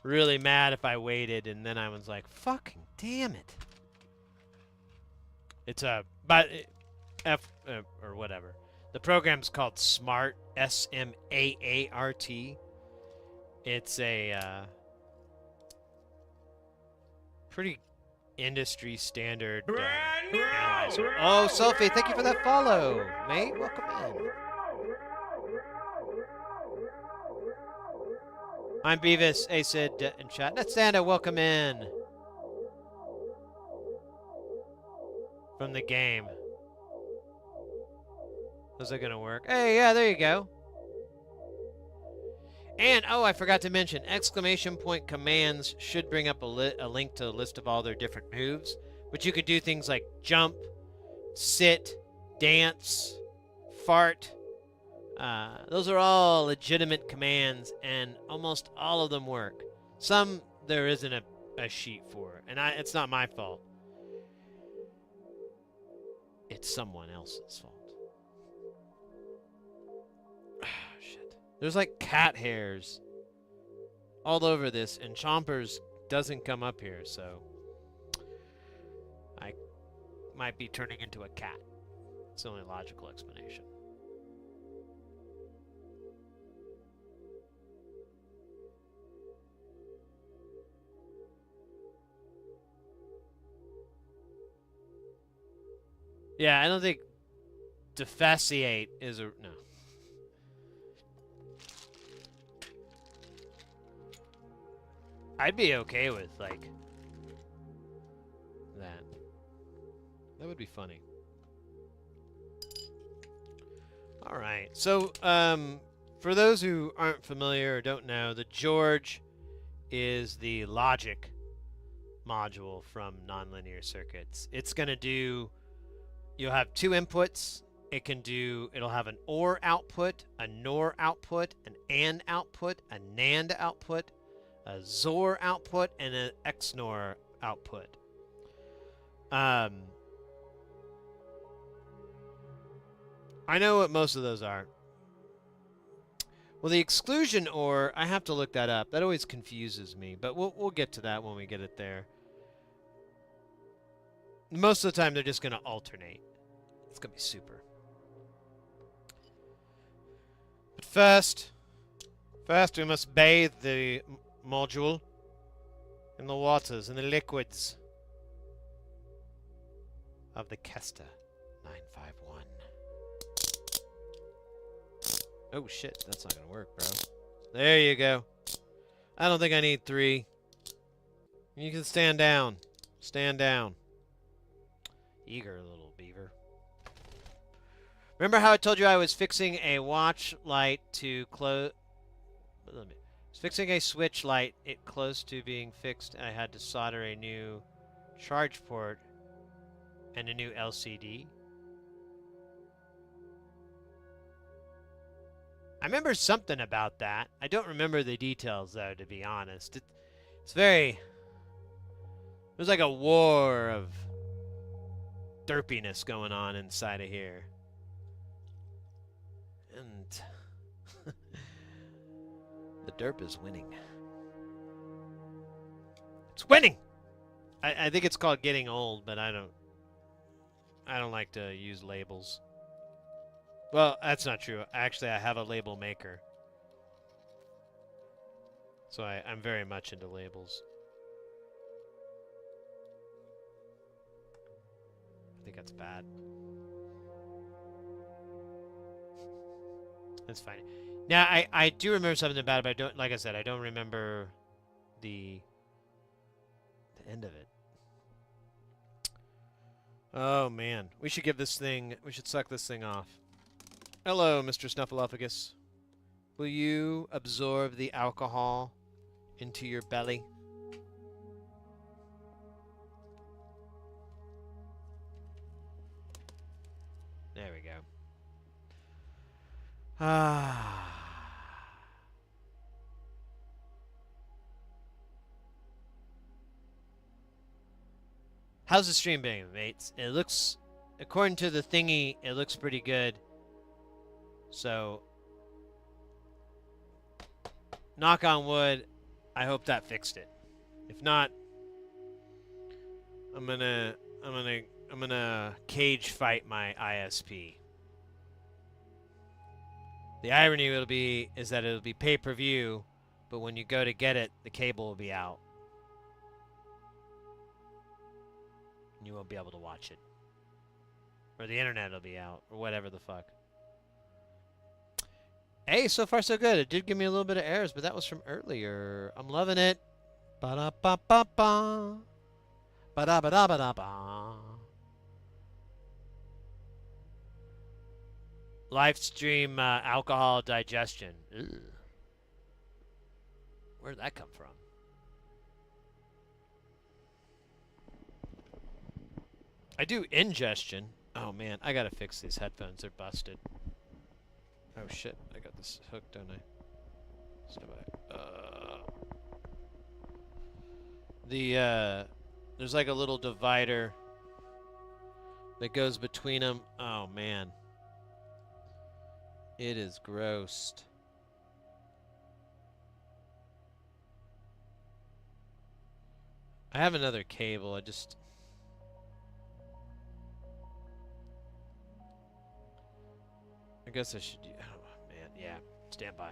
really mad if I waited, and then I was like, fucking damn it. It's but or whatever. The program's called Smart, S-M-A-A-R-T. It's a pretty industry standard analyzer. Oh, Sophie, thank you for that follow, mate. Welcome in. I'm Beavis, Acid, in chat. Netstanda, welcome in. From the game. How's that gonna work? Hey, yeah, there you go. And, oh, I forgot to mention, exclamation point commands should bring up a link to a list of all their different moves. But you could do things like jump, sit, dance, fart, Those are all legitimate commands, and almost all of them work. Some there isn't a sheet for, and it's not my fault. It's someone else's fault. Shit. There's like cat hairs all over this, and Chompers doesn't come up here, so I might be turning into a cat. It's the only logical explanation. Yeah, I don't think defasciate is a no. I'd be okay with like that. That would be funny. All right. So, for those who aren't familiar or don't know, the George is the logic module from nonlinear circuits. It's going to do, you'll have two inputs. It'll have an OR output, a NOR output, an AND output, a NAND output, a XOR output, and an XNOR output. I know what most of those are. Well, the exclusion OR, I have to look that up. That always confuses me, but we'll get to that when we get it there. Most of the time, they're just going to alternate. It's going to be super. But first, we must bathe the module in the waters, in the liquids of the Kester 951. Oh shit, that's not gonna work, bro. There you go. I don't think I need 3. You can stand down. Stand down. Eager little beaver. Remember how I told you I was fixing a watch light to close... Fixing a switch light, it close to being fixed, and I had to solder a new charge port and a new LCD. I remember something about that. I don't remember the details, though, to be honest. It's very... It was like a war of derpiness going on inside of here. And... the derp is winning. It's winning! I think it's called getting old, but I don't like to use labels. Well, that's not true. Actually, I have a label maker. So I'm very much into labels. I think that's bad. That's fine. Now, I do remember something about it, but I don't, like I said, I don't remember the end of it. Oh, man. We should suck this thing off. Hello, Mr. Snuffleupagus. Will you absorb the alcohol into your belly? There we go. Ah. How's the stream being, mates? It looks, according to the thingy, it looks pretty good. So, knock on wood, I hope that fixed it. If not, I'm gonna cage fight my ISP. The irony is that it'll be pay-per-view, but when you go to get it, the cable will be out. And you won't be able to watch it. Or the internet will be out, or whatever the fuck. Hey, so far so good. It did give me a little bit of errors, but that was from earlier. I'm loving it. Ba-da-ba-ba-ba. Ba-da-ba-da-ba-da-ba. Live stream alcohol digestion. Ugh. Where'd that come from? I do ingestion. Oh man, I gotta fix these headphones. They're busted. Oh shit, I got this hook, don't I? Stand by. There's like a little divider that goes between them. Oh man. It is gross. I have another cable, I guess I should. Oh man, yeah. Stand by.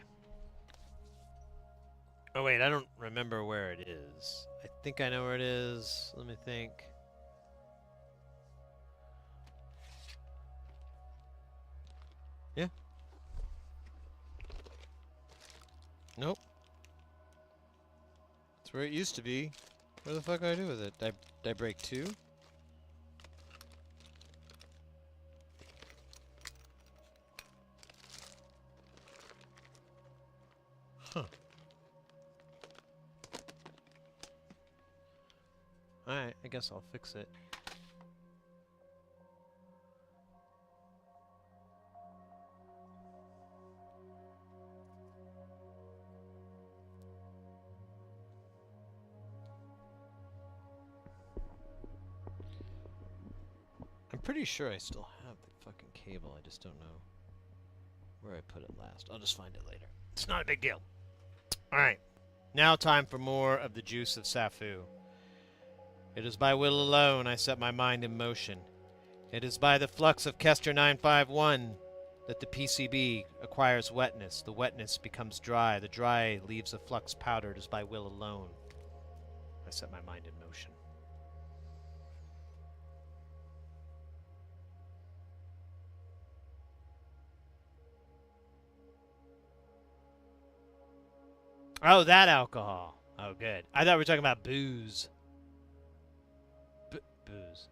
Oh wait, I don't remember where it is. I think I know where it is. Let me think. Yeah. Nope. That's where it used to be. Where the fuck did I do with it? Did I break two? Huh. Alright, I guess I'll fix it. I'm pretty sure I still have the fucking cable, I just don't know where I put it last. I'll just find it later. It's not a big deal. Alright, now time for more of the juice of Safu. It is by will alone I set my mind in motion. It is by the flux of Kester 951 that the PCB acquires wetness. The wetness becomes dry. The dry leaves a flux powder. It is by will alone I set my mind in motion. Oh, that alcohol. Oh, good. I thought we were talking about booze. Booze.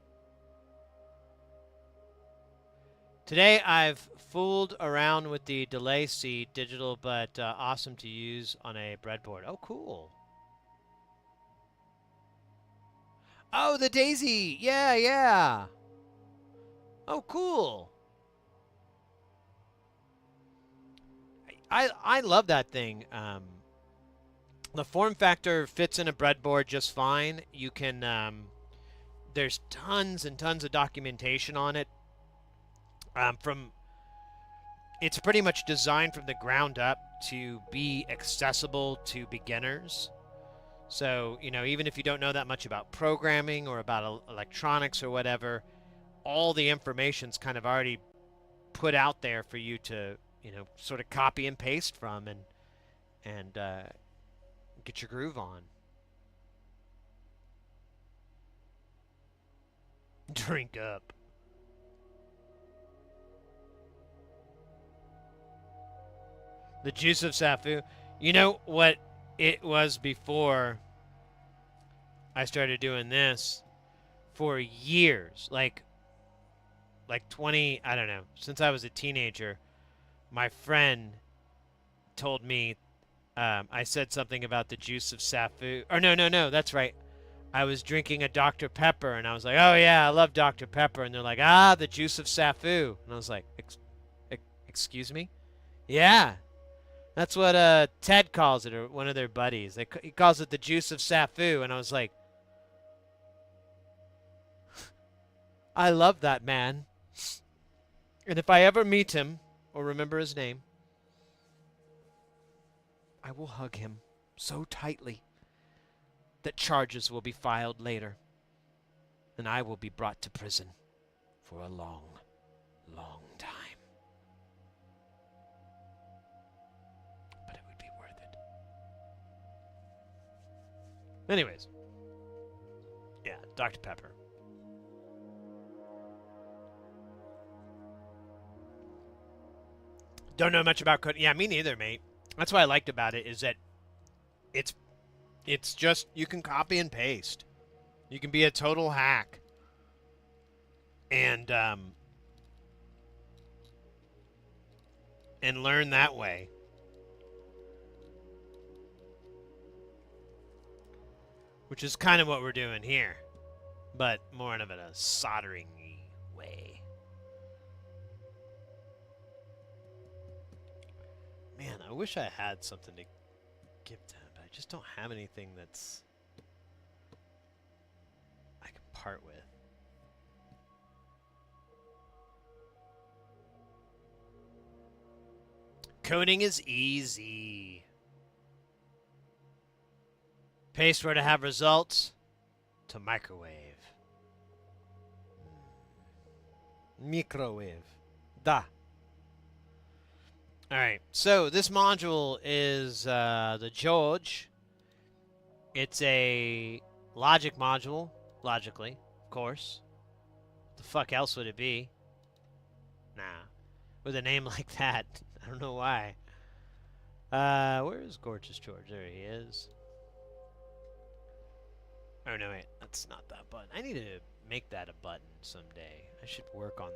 Today I've fooled around with the delay seat, digital but awesome to use on a breadboard. Oh, cool. Oh, the daisy. Yeah, yeah. Oh, cool. I love that thing. The form factor fits in a breadboard just fine. You can there's tons and tons of documentation on it. It's pretty much designed from the ground up to be accessible to beginners. So, you know, even if you don't know that much about programming or about electronics or whatever, all the information's kind of already put out there for you to, you know, sort of copy and paste from and get your groove on. Drink up. The juice of Safu. You know what it was before I started doing this? For years, like 20, I don't know, since I was a teenager, my friend told me I said something about the juice of Safu. Or no, that's right. I was drinking a Dr. Pepper, and I was like, oh yeah, I love Dr. Pepper. And they're like, ah, the juice of Safu. And I was like, excuse me? Yeah, that's what Ted calls it, or one of their buddies. He calls it the juice of Safu. And I was like, I love that man. And if I ever meet him, or remember his name, I will hug him so tightly that charges will be filed later, and I will be brought to prison for a long, long time. But it would be worth it. Anyways. Yeah, Dr. Pepper. Don't know much about coding. Yeah, me neither, mate. That's what I liked about it, is that it's just, you can copy and paste. You can be a total hack. And learn that way. Which is kind of what we're doing here. But more of a soldering way. I wish I had something to give to him, but I just don't have anything that's I can part with. Coding is easy. Paste where to have results to microwave. Microwave. Da. Alright, so this module is the George. It's a logic module, logically, of course. What the fuck else would it be? Nah. With a name like that. I don't know why. Where is Gorgeous George? There he is. Oh, no, wait. That's not that button. I need to make that a button someday. I should work on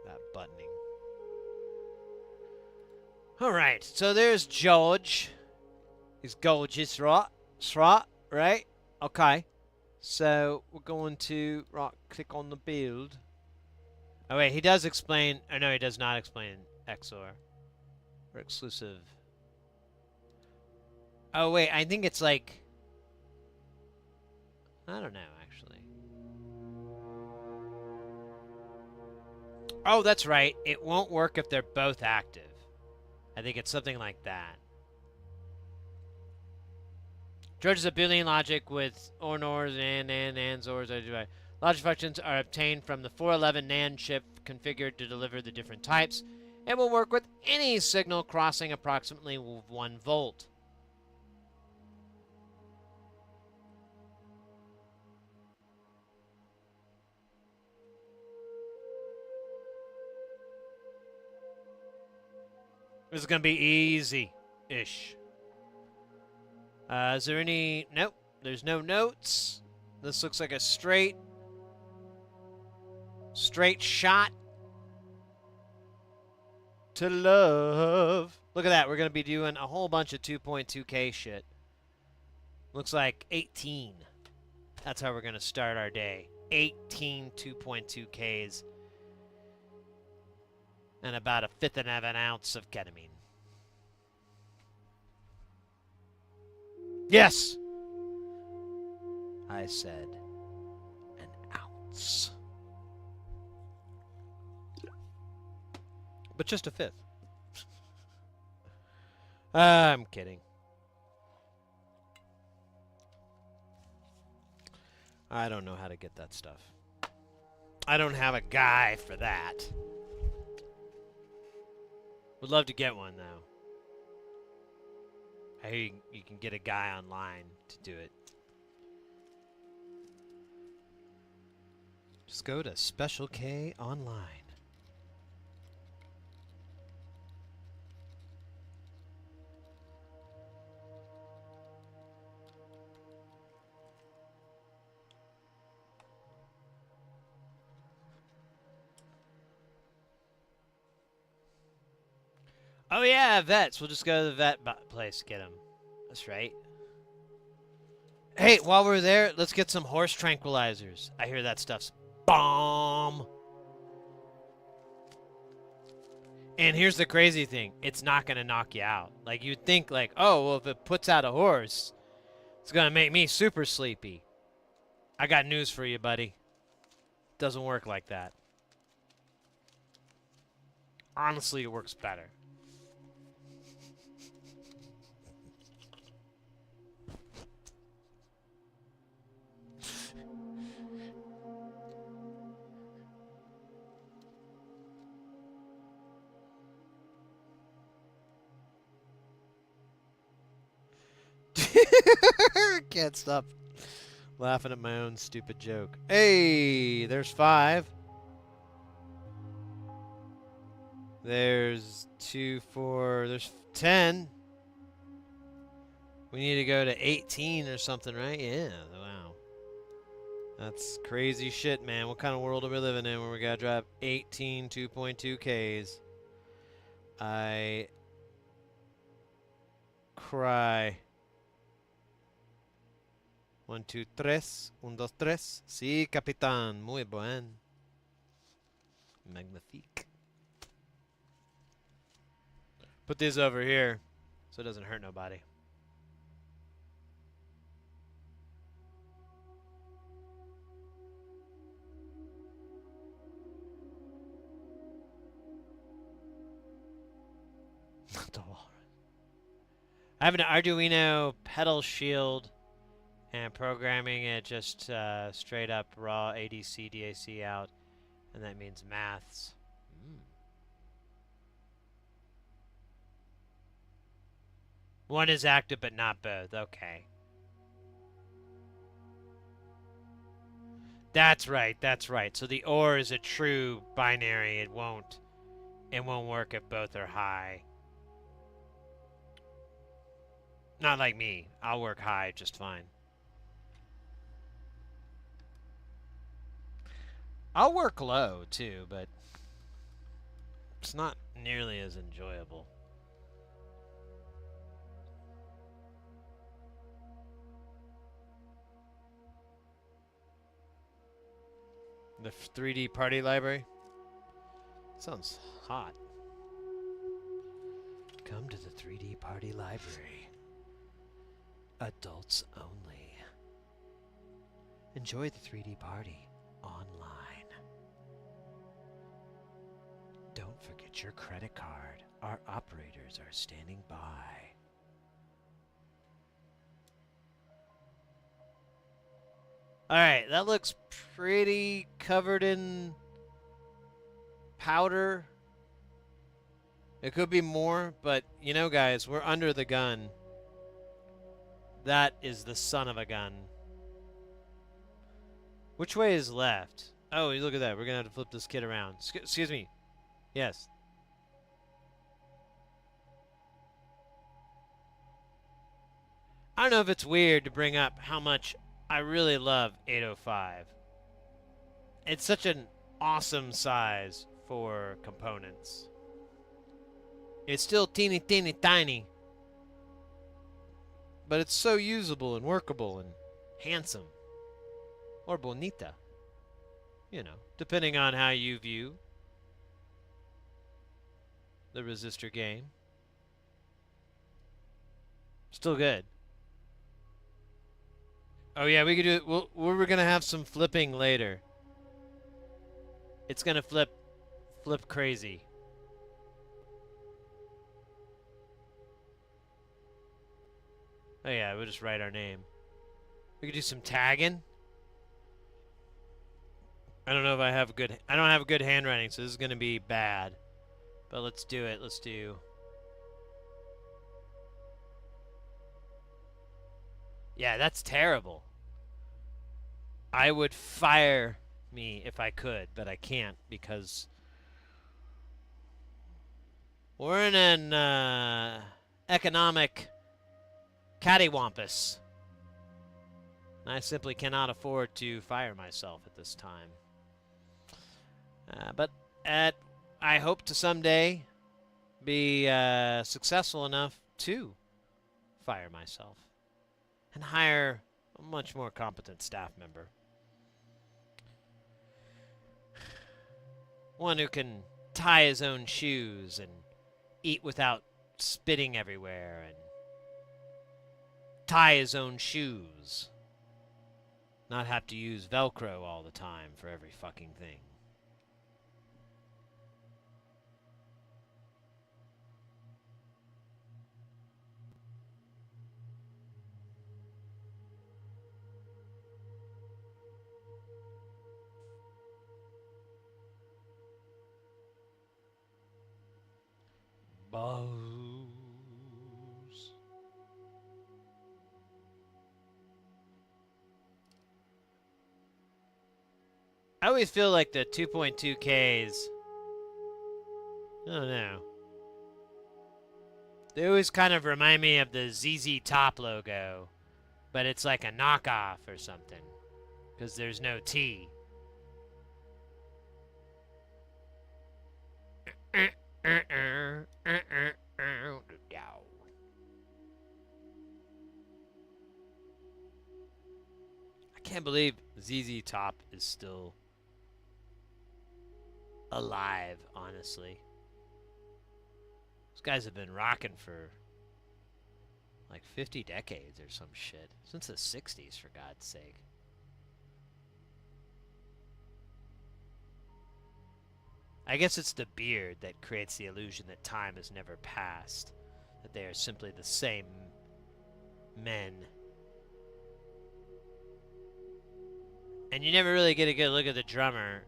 that buttoning. Alright, so there's George. He's gorgeous, right? Right? Okay. So, we're going to click on the build. Oh, wait, he does explain... Oh, no, he does not explain XOR. Or exclusive. Oh, wait, I think it's like... I don't know, actually. Oh, that's right. It won't work if they're both active. I think it's something like that. George is a Boolean logic with or, nors, and, ands, ors. Logic functions are obtained from the 411 NAND chip configured to deliver the different types and will work with any signal crossing approximately 1 volt. This is going to be easy-ish. Is there any... Nope. There's no notes. This looks like a straight shot to love. Look at that. We're going to be doing a whole bunch of 2.2K shit. Looks like 18. That's how we're going to start our day. 18 2.2Ks. And about 1/5 of an ounce of ketamine. Yes! I said an ounce. But just 1/5. I'm kidding. I don't know how to get that stuff. I don't have a guy for that. Would love to get one, though. I hear you can get a guy online to do it. Just go to Special K Online. Oh yeah, vets. We'll just go to the vet place to get them. That's right. Hey, while we're there, let's get some horse tranquilizers. I hear that stuff's bomb. And here's the crazy thing. It's not going to knock you out. Like, you'd think, like, oh, well, if it puts out a horse, it's going to make me super sleepy. I got news for you, buddy. Doesn't work like that. Honestly, it works better. Can't stop laughing at my own stupid joke. Hey, there's 5. There's 2, 4, there's 10. We need to go to 18 or something, right? Yeah, wow. That's crazy shit, man. What kind of world are we living in where we gotta drive 18 2.2Ks? I cry. 1, 2, 3. 1, 2, 3. Sí, capitán. Muy buen. Magnifique. Put these over here so it doesn't hurt nobody. The walrus. I have an Arduino pedal shield and programming it just straight up raw ADC DAC out, and that means maths. One is active but not both. Okay. That's right. That's right. So the OR is a true binary. It won't work if both are high. Not like me. I'll work high just fine. I'll work low too, but it's not nearly as enjoyable. The 3D party library? Sounds hot. Come to the 3D party library. Adults only. Enjoy the 3D party online. Don't forget your credit card. Our operators are standing by. Alright, that looks pretty covered in powder. It could be more, but you know, guys, we're under the gun. That is the son of a gun. Which way is left? Oh, look at that. We're going to have to flip this kid around. Excuse me. Yes. I don't know if it's weird to bring up how much I really love 805. It's such an awesome size for components. It's still teeny tiny, but it's so usable and workable and handsome. Or bonita. You know, depending on how you view the resistor game. Still good. Oh yeah, we could do it. We're gonna have some flipping later. It's gonna flip crazy. Oh yeah, we'll just write our name. We could do some tagging. I don't know if I don't have a good handwriting, so this is gonna be bad. But let's do it. Let's do. Yeah, that's terrible. I would fire me if I could, but I can't because we're in an economic cattywampus. I simply cannot afford to fire myself at this time. But I hope to someday be successful enough to fire myself and hire a much more competent staff member. One who can tie his own shoes and eat without spitting everywhere and tie his own shoes. Not have to use Velcro all the time for every fucking thing. Bows. I always feel like the 2.2Ks, I don't know. They always kind of remind me of the ZZ Top logo, but it's like a knockoff or something, because there's no T. I can't believe ZZ Top is still alive, honestly. Those guys have been rocking for like 50 decades or some shit. Since the 60s, for God's sake. I guess it's the beard that creates the illusion that time has never passed. That they are simply the same men. And you never really get a good look at the drummer.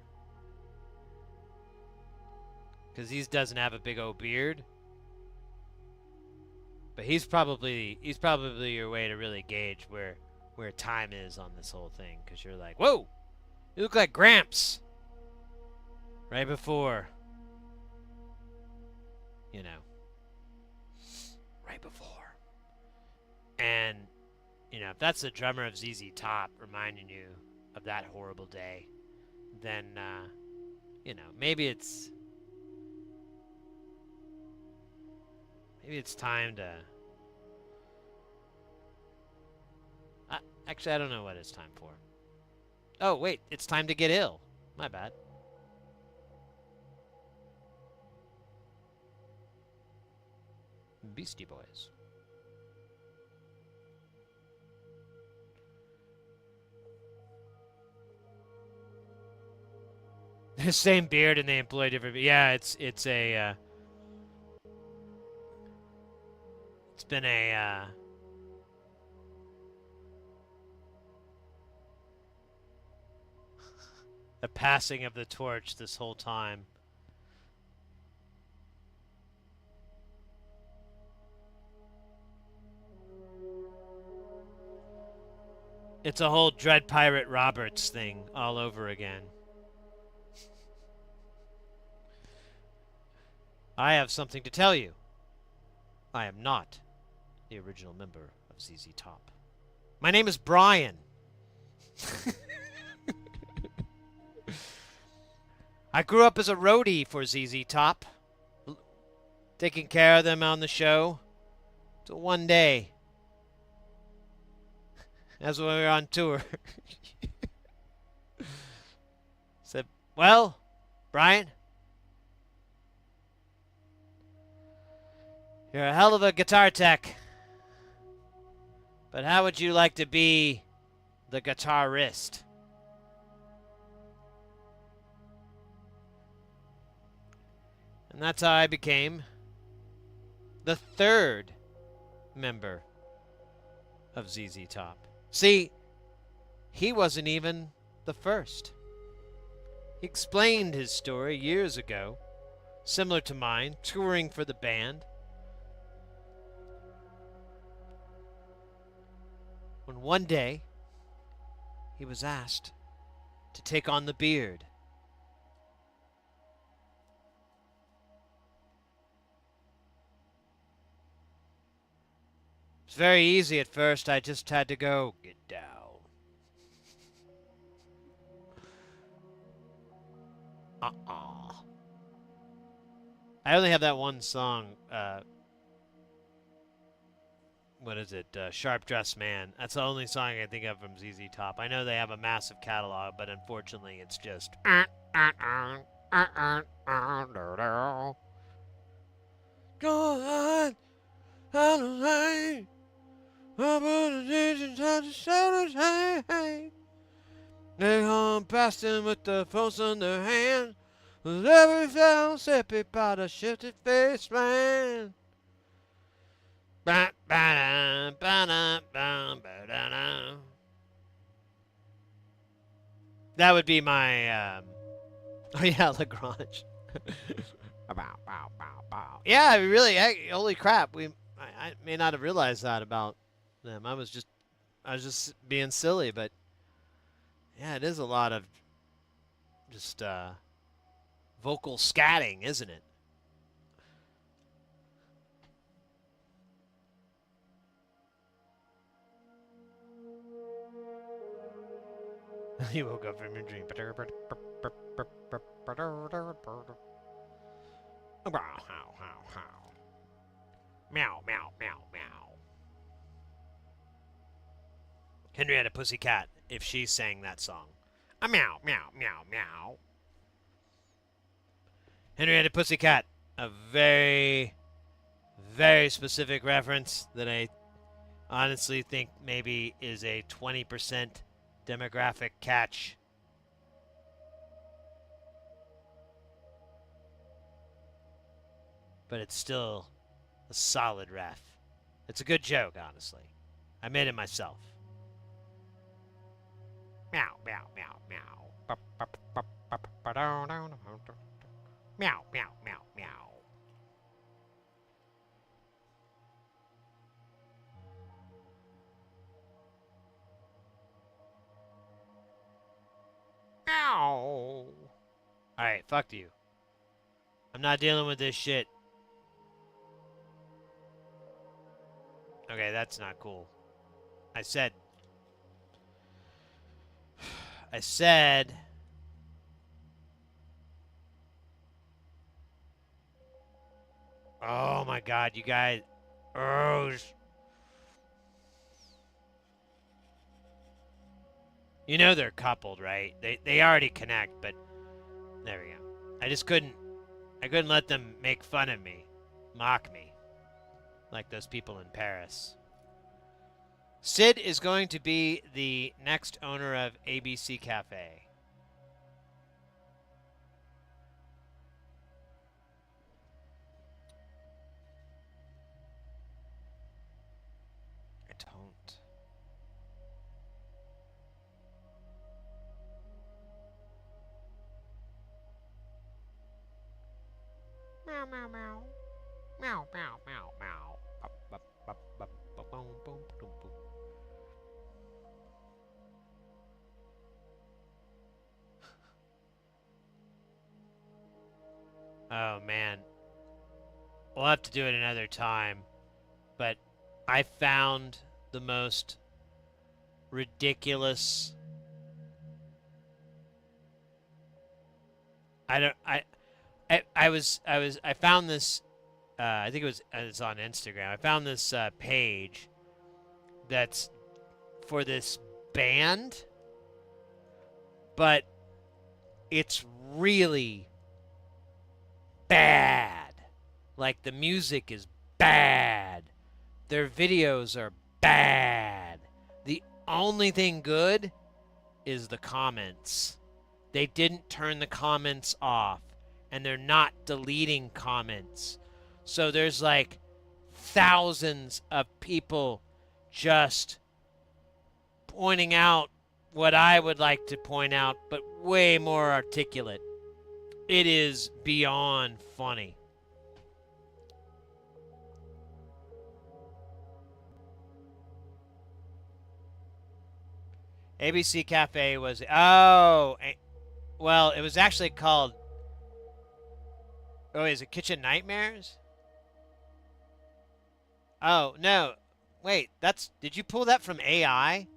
Because he doesn't have a big old beard. But he's probably your way to really gauge where time is on this whole thing. Because you're like, whoa! You look like Gramps! Right before. You know. Right before. And, you know, if that's the drummer of ZZ Top reminding you of that horrible day, then, you know, maybe it's time to... Actually, I don't know what it's time for. Oh, wait, it's time to get ill. My bad. Beastie Boys. The same beard and they employ different... Yeah, it's been a passing of the torch this whole time. It's a whole Dread Pirate Roberts thing all over again. I have something to tell you. I am not the original member of ZZ Top. My name is Brian. I grew up as a roadie for ZZ Top, taking care of them on the show. Till one day, as we were on tour, said, well, Brian, you're a hell of a guitar tech, but how would you like to be the guitarist? And that's how I became the third member of ZZ Top. See, he wasn't even the first. He explained his story years ago, similar to mine, touring for the band. When one day, he was asked to take on the beard. It's very easy at first. I just had to go, get down. I only have that one song. What is it? Sharp Dressed Man. That's the only song I can think of from ZZ Top. I know they have a massive catalog, but unfortunately it's just... Go on, they come past him with the phones in their hand. With every sound separated by the shifty faced man. That would be my, oh yeah, Lagrange. Yeah, really, holy crap. I may not have realized that about them. I was just being silly, but yeah, it is a lot of just vocal scatting, isn't it? He woke up from a dream. Meow, meow, meow, meow. Henrietta Pussycat, if she sang that song. A meow, meow, meow, meow. Henrietta Pussycat, a very, very specific reference that I Honestly, think maybe is a 20% demographic catch. But it's still a solid ref. It's a good joke, honestly. I made it myself. Meow, meow, meow, meow. Meow, meow, meow, meow. Meow. Alright, fuck you. I'm not dealing with this shit. Okay, that's not cool. I said. I said. Oh my god, you guys. Oh. You know they're coupled, right? They already connect, but there we go. I couldn't let them make fun of me, mock me, like those people in Paris. Sid is going to be the next owner of ABC Cafe. I don't. Meow, meow, meow. Meow, meow, meow, meow. Bop, bop, bop, bop, bop, boom, boom, boom, boom. Oh, man. We'll have to do it another time. But I found the most ridiculous. I don't. I found this. I think it's on Instagram. I found this page that's for this band, but it's really bad. Like the music is bad. Their videos are bad. The only thing good is the comments. They didn't turn the comments off, and they're not deleting comments. So there's like thousands of people just pointing out what I would like to point out, but way more articulate. It is beyond funny. ABC Cafe was well, it was actually called. Oh, is it Kitchen Nightmares? Oh no, wait, that's. Did you pull that from AI?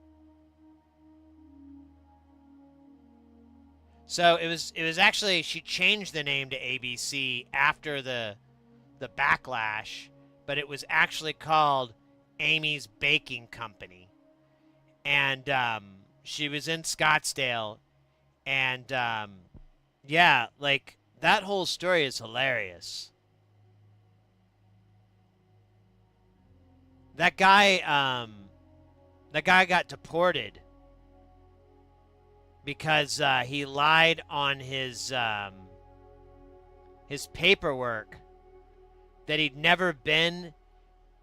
So it was actually she changed the name to ABC after the backlash, but it was actually called Amy's Baking Company, and she was in Scottsdale, and yeah, like that whole story is hilarious. That guy, that guy got deported because he lied on his paperwork that he'd never been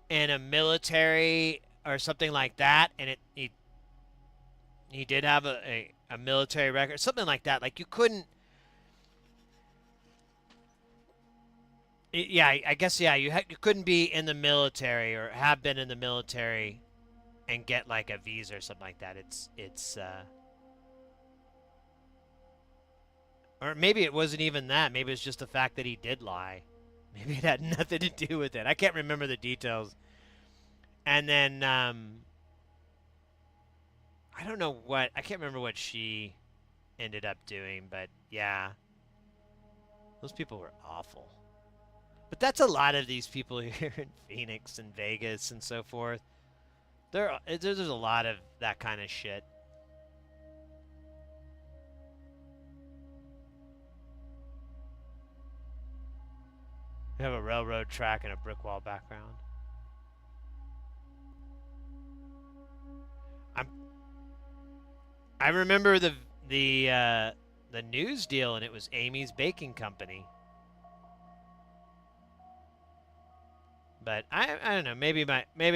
in a military or something like that, and he did have a military record, something like that. Like you couldn't. Yeah, I guess yeah. You couldn't be in the military or have been in the military and get like a visa or something like that. It's or maybe it wasn't even that. Maybe it's just the fact that he did lie. Maybe it had nothing to do with it. I can't remember the details. And then I don't know what I can't remember what she ended up doing, but yeah, those people were awful. But that's a lot of these people here in Phoenix and Vegas and so forth. There's a lot of that kind of shit. We have a railroad track and a brick wall background. I remember the news deal, and it was Amy's Baking Company. But I don't know. Maybe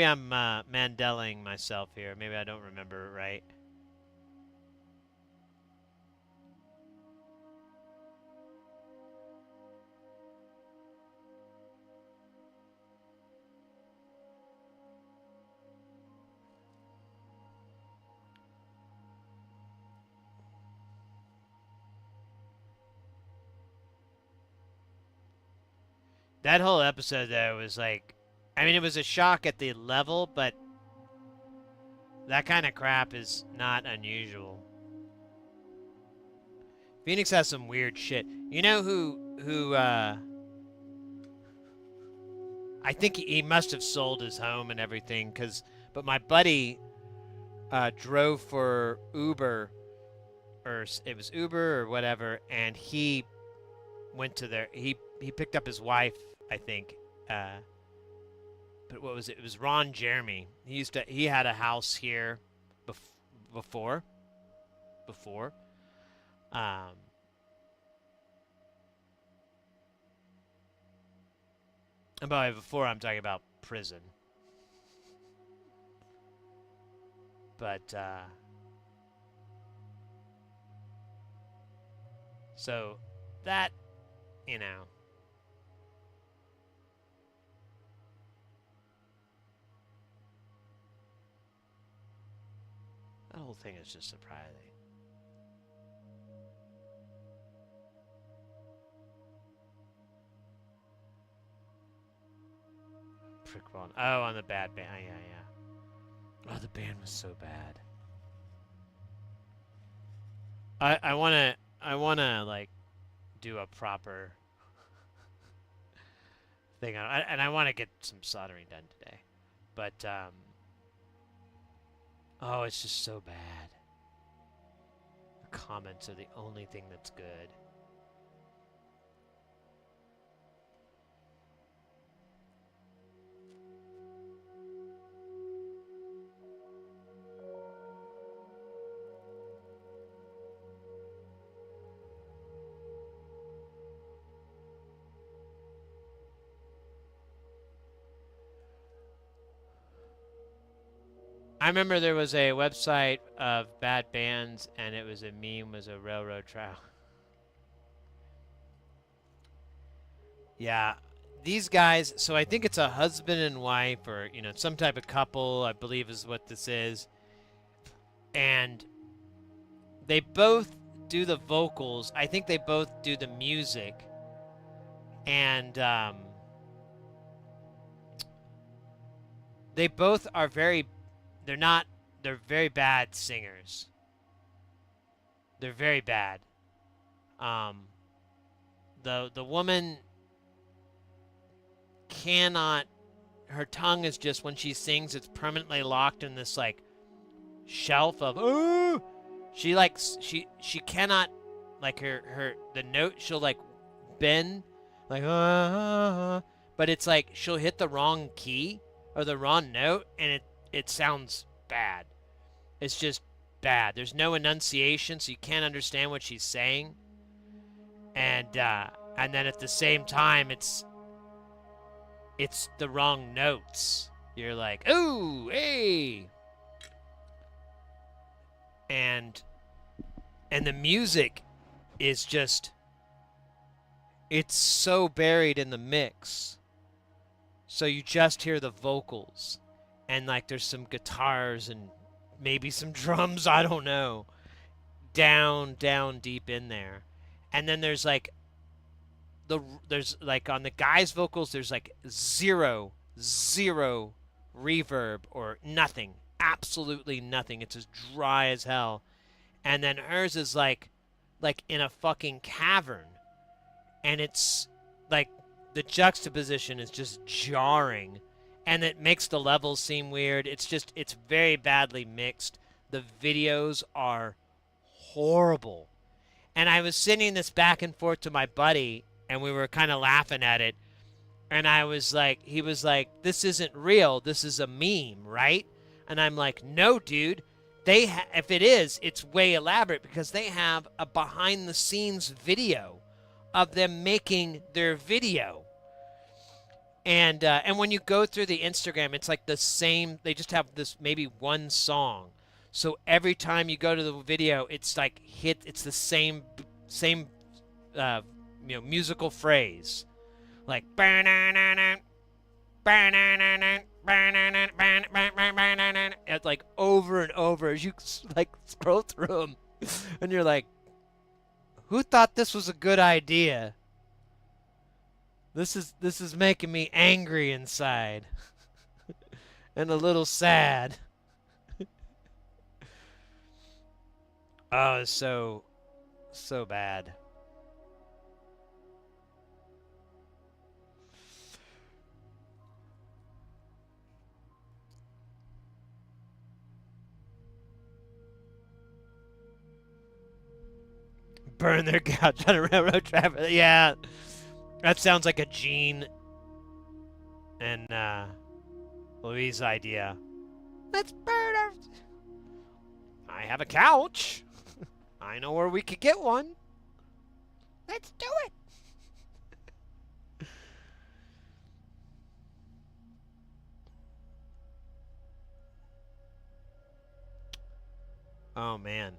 I'm Mandeling myself here. Maybe I don't remember it right. That whole episode though was like, I mean, it was a shock at the level, but that kind of crap is not unusual. Phoenix has some weird shit. You know who I think he must have sold his home and everything but my buddy drove for Uber, or it was Uber or whatever, and he went to their he picked up his wife, I think. But what was it? It was Ron Jeremy. He had a house here before. Um, and by before, I'm talking about prison. But so that, you know. That whole thing is just surprising. Prick one. Oh, on the bad band. Oh, yeah. Oh, the band was so bad. I wanna like do a proper thing on, and I want to get some soldering done today, but oh, it's just so bad. The comments are the only thing that's good. I remember there was a website of bad bands, and it was a meme, was a railroad track. Yeah, these guys. So I think it's a husband and wife, or some type of couple. I believe is what this is, and they both do the vocals. I think they both do the music, and they both are very. They're not. They're very bad singers. They're very bad. The woman cannot. Her tongue is just, when she sings, it's permanently locked in this like shelf of oh. She cannot, like, her the note, she'll like bend like but it's like she'll hit the wrong key or the wrong note, and it sounds bad. It's just bad. There's no enunciation, so you can't understand what she's saying. And then at the same time, it's the wrong notes. You're like, ooh, hey. And the music is just, it's so buried in the mix. So you just hear the vocals. And like there's some guitars and maybe some drums, I don't know, down deep in there. And then there's like on the guy's vocals, there's like zero reverb or nothing, absolutely nothing. It's as dry as hell. And then hers is like in a fucking cavern, and it's like the juxtaposition is just jarring. And it makes the levels seem weird. It's very badly mixed. The videos are horrible. And I was sending this back and forth to my buddy, and we were kind of laughing at it. And he was like, this isn't real. This is a meme, right? And I'm like, no, dude. if it is, it's way elaborate because they have a behind the scenes video of them making their video. And when you go through the Instagram, it's like the same. They just have this maybe one song. So every time you go to the video, it's like it's the same uh, musical phrase, like it's like over and over as you like scroll through them, and you're like, who thought this was a good idea? This is making me angry inside and a little sad. Oh, it's so bad. Burn their couch on a railroad track. Yeah, that sounds like a Gene and Louise idea. Let's burn our... I have a couch. I know where we could get one. Let's do it. Oh, man.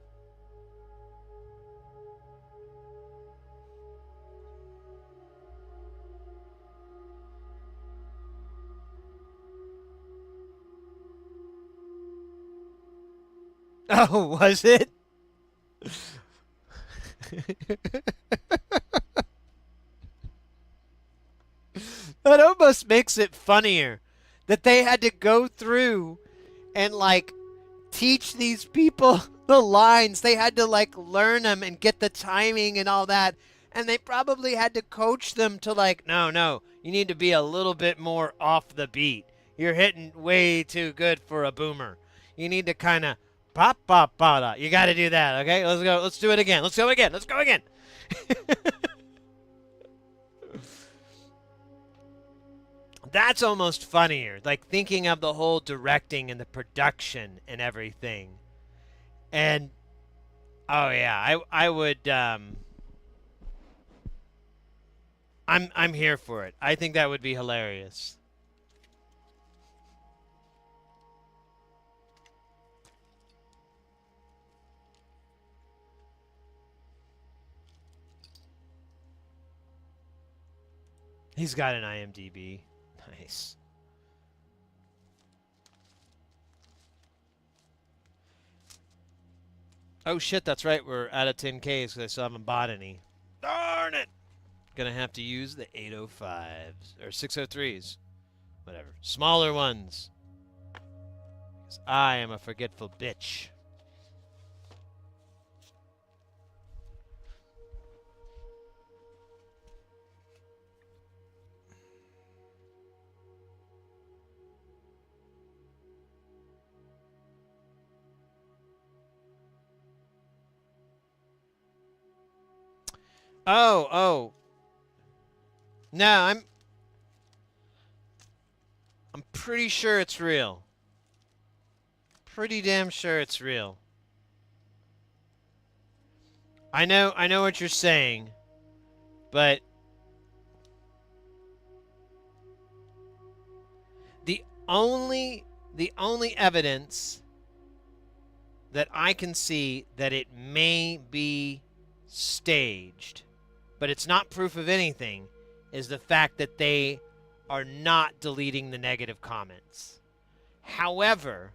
Oh, was it? That almost makes it funnier that they had to go through and like teach these people the lines. They had to like learn them and get the timing and all that. And they probably had to coach them to like, no, you need to be a little bit more off the beat. You're hitting way too good for a boomer. You need to kind of pop, pop, pop. You got to do that, okay? Let's go. Let's do it again. Let's go again. Let's go again. That's almost funnier. Like thinking of the whole directing and the production and everything. And oh yeah, I would I'm here for it. I think that would be hilarious. He's got an IMDb. Nice. Oh shit, that's right. We're out of 10Ks because I still haven't bought any. Darn it! Gonna have to use the 805s or 603s. Whatever. Smaller ones. Because I am a forgetful bitch. Oh. No, I'm pretty sure it's real. Pretty damn sure it's real. I know what you're saying, but the only evidence that I can see that it may be staged, but it's not proof of anything, is the fact that they are not deleting the negative comments. However,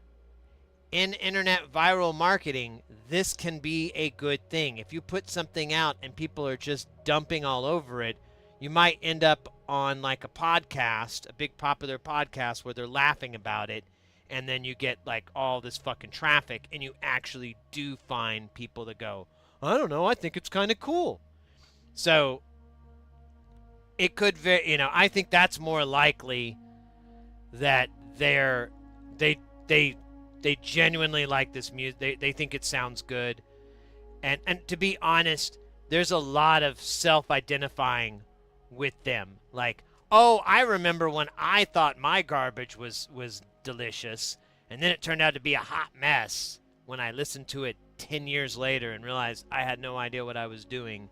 in internet viral marketing, this can be a good thing. If you put something out and people are just dumping all over it, you might end up on like a podcast, a big popular podcast where they're laughing about it, and then you get like all this fucking traffic, and you actually do find people that go, I don't know, I think it's kind of cool. So it could I think that's more likely that they genuinely like this music. They think it sounds good. And to be honest, there's a lot of self-identifying with them. Like, oh, I remember when I thought my garbage was delicious, and then it turned out to be a hot mess. when I listened to it 10 years later and realized I had no idea what I was doing.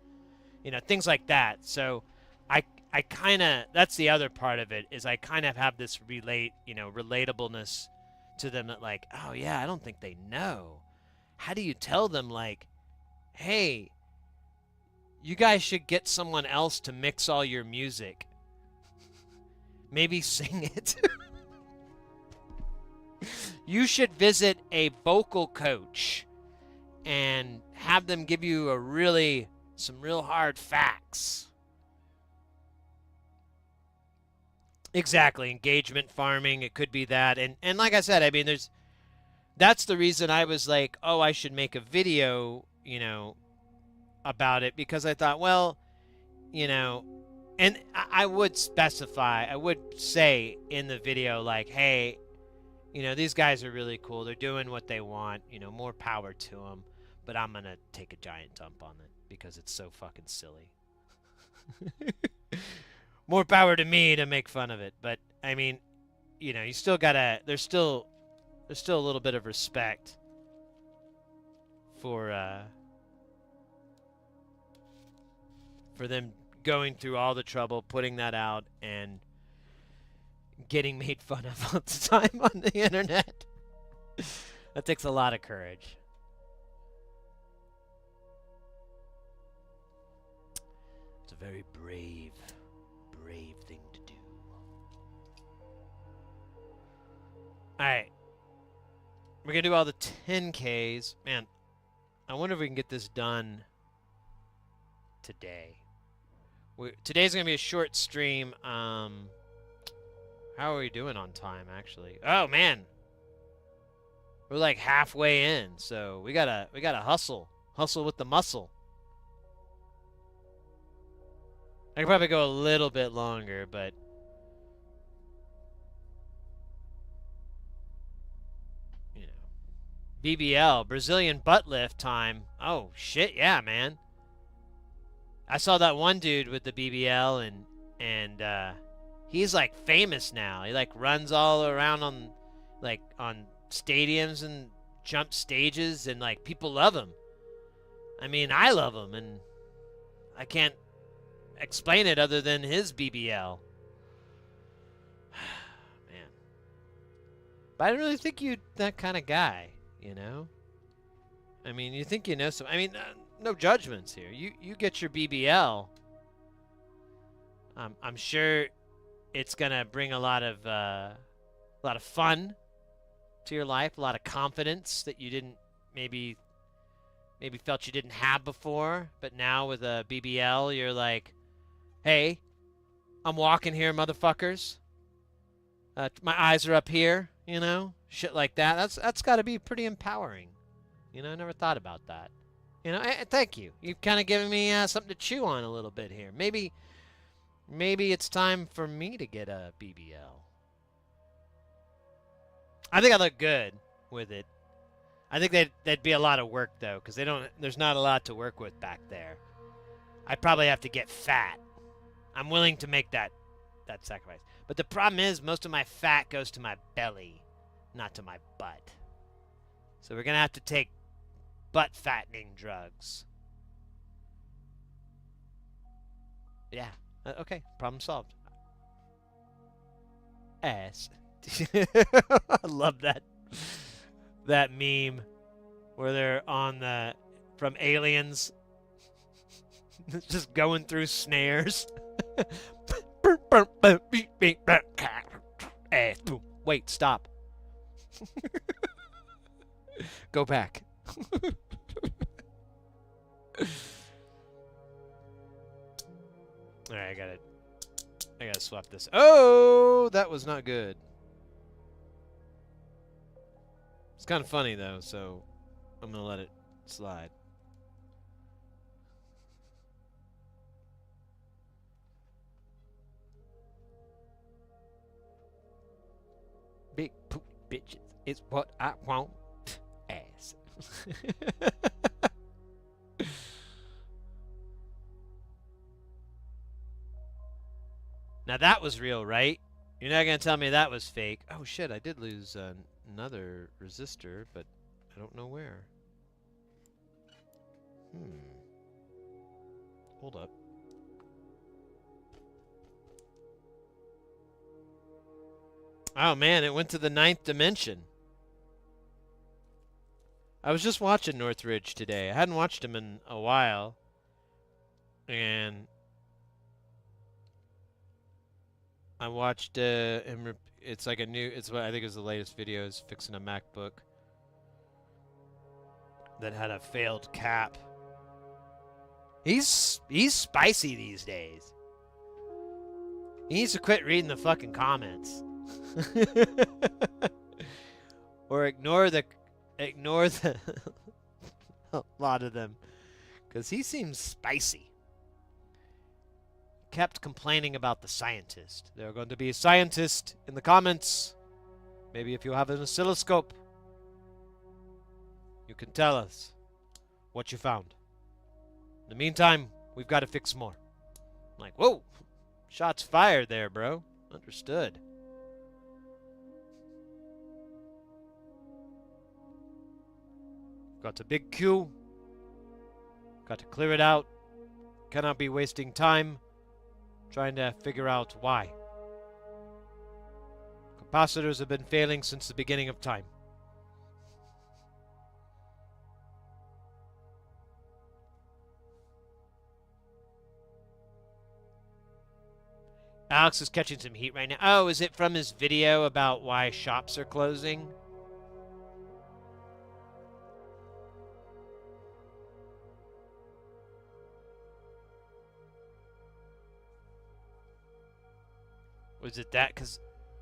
You know, things like that. So I kind of, that's the other part of it, is I kind of have this relatableness to them, that like, oh yeah, I don't think they know. How do you tell them, like, hey, you guys should get someone else to mix all your music. Maybe sing it. You should visit a vocal coach and have them give you some real hard facts. Exactly, engagement farming, it could be that. And like I said, I mean, that's the reason I was like, oh, I should make a video, about it, because I thought, well, you know, and I would specify, I would say in the video, like, hey, these guys are really cool. They're doing what they want, more power to them. But I'm going to take a giant dump on it because it's so fucking silly. More power to me to make fun of it. But, I mean, you still got to, there's still a little bit of respect for them going through all the trouble, putting that out, and getting made fun of all the time on the internet. That takes a lot of courage. It's a very brave thing to do. Alright. We're going to do all the 10Ks. Man, I wonder if we can get this done today. Today's going to be a short stream. How are we doing on time, actually? Oh, man. We're like halfway in, so we gotta hustle. Hustle with the muscle. I could probably go a little bit longer, but BBL, Brazilian butt lift time. Oh shit, yeah, man. I saw that one dude with the BBL, and he's like famous now. He like runs all around on stadiums and jump stages, and like people love him. I mean, I love him, and I can't explain it other than his BBL. Man. But I don't really think you're that kind of guy, I mean, you think you know some. I mean, no judgments here. You get your BBL. I'm sure it's gonna bring a lot of fun to your life, a lot of confidence that you didn't maybe felt you didn't have before, but now with a BBL, you're like, hey, I'm walking here, motherfuckers. My eyes are up here, shit like that. That's got to be pretty empowering. I never thought about that. Thank you. You've kind of given me something to chew on a little bit here. Maybe it's time for me to get a BBL. I think I look good with it. I think that'd be a lot of work though, because there's not a lot to work with back there. I'd probably have to get fat. I'm willing to make that sacrifice. But the problem is, most of my fat goes to my belly, not to my butt. So we're going to have to take butt fattening drugs. Yeah. Okay. Problem solved. Ass. I love that meme where they're on from Aliens, just going through snares. Wait, stop. Go back. All right, I gotta swap this. Oh, that was not good. It's kind of funny though, so I'm gonna let it slide. Big poop bitches is what I want. Ass. Now that was real, right? You're not gonna tell me that was fake. Oh shit, I did lose another resistor, but I don't know where. Hold up. Oh man, it went to the 9th dimension. I was just watching Northridge today. I hadn't watched him in a while. And I watched him. It's like a new. It's what I think is the latest video. Is fixing a MacBook that had a failed cap. He's spicy these days. He needs to quit reading the fucking comments, or ignore the a lot of them, because he seems spicy. Kept complaining about the scientist. There are going to be a scientist in the comments. Maybe if you have an oscilloscope, you can tell us what you found. In the meantime, we've got to fix more. I'm like, whoa, shots fired there, bro. Understood. Got a big queue. Got to clear it out. Cannot be wasting time trying to figure out why. Capacitors have been failing since the beginning of time. Alex is catching some heat right now. Oh, is it from his video about why shops are closing? Was it that? Because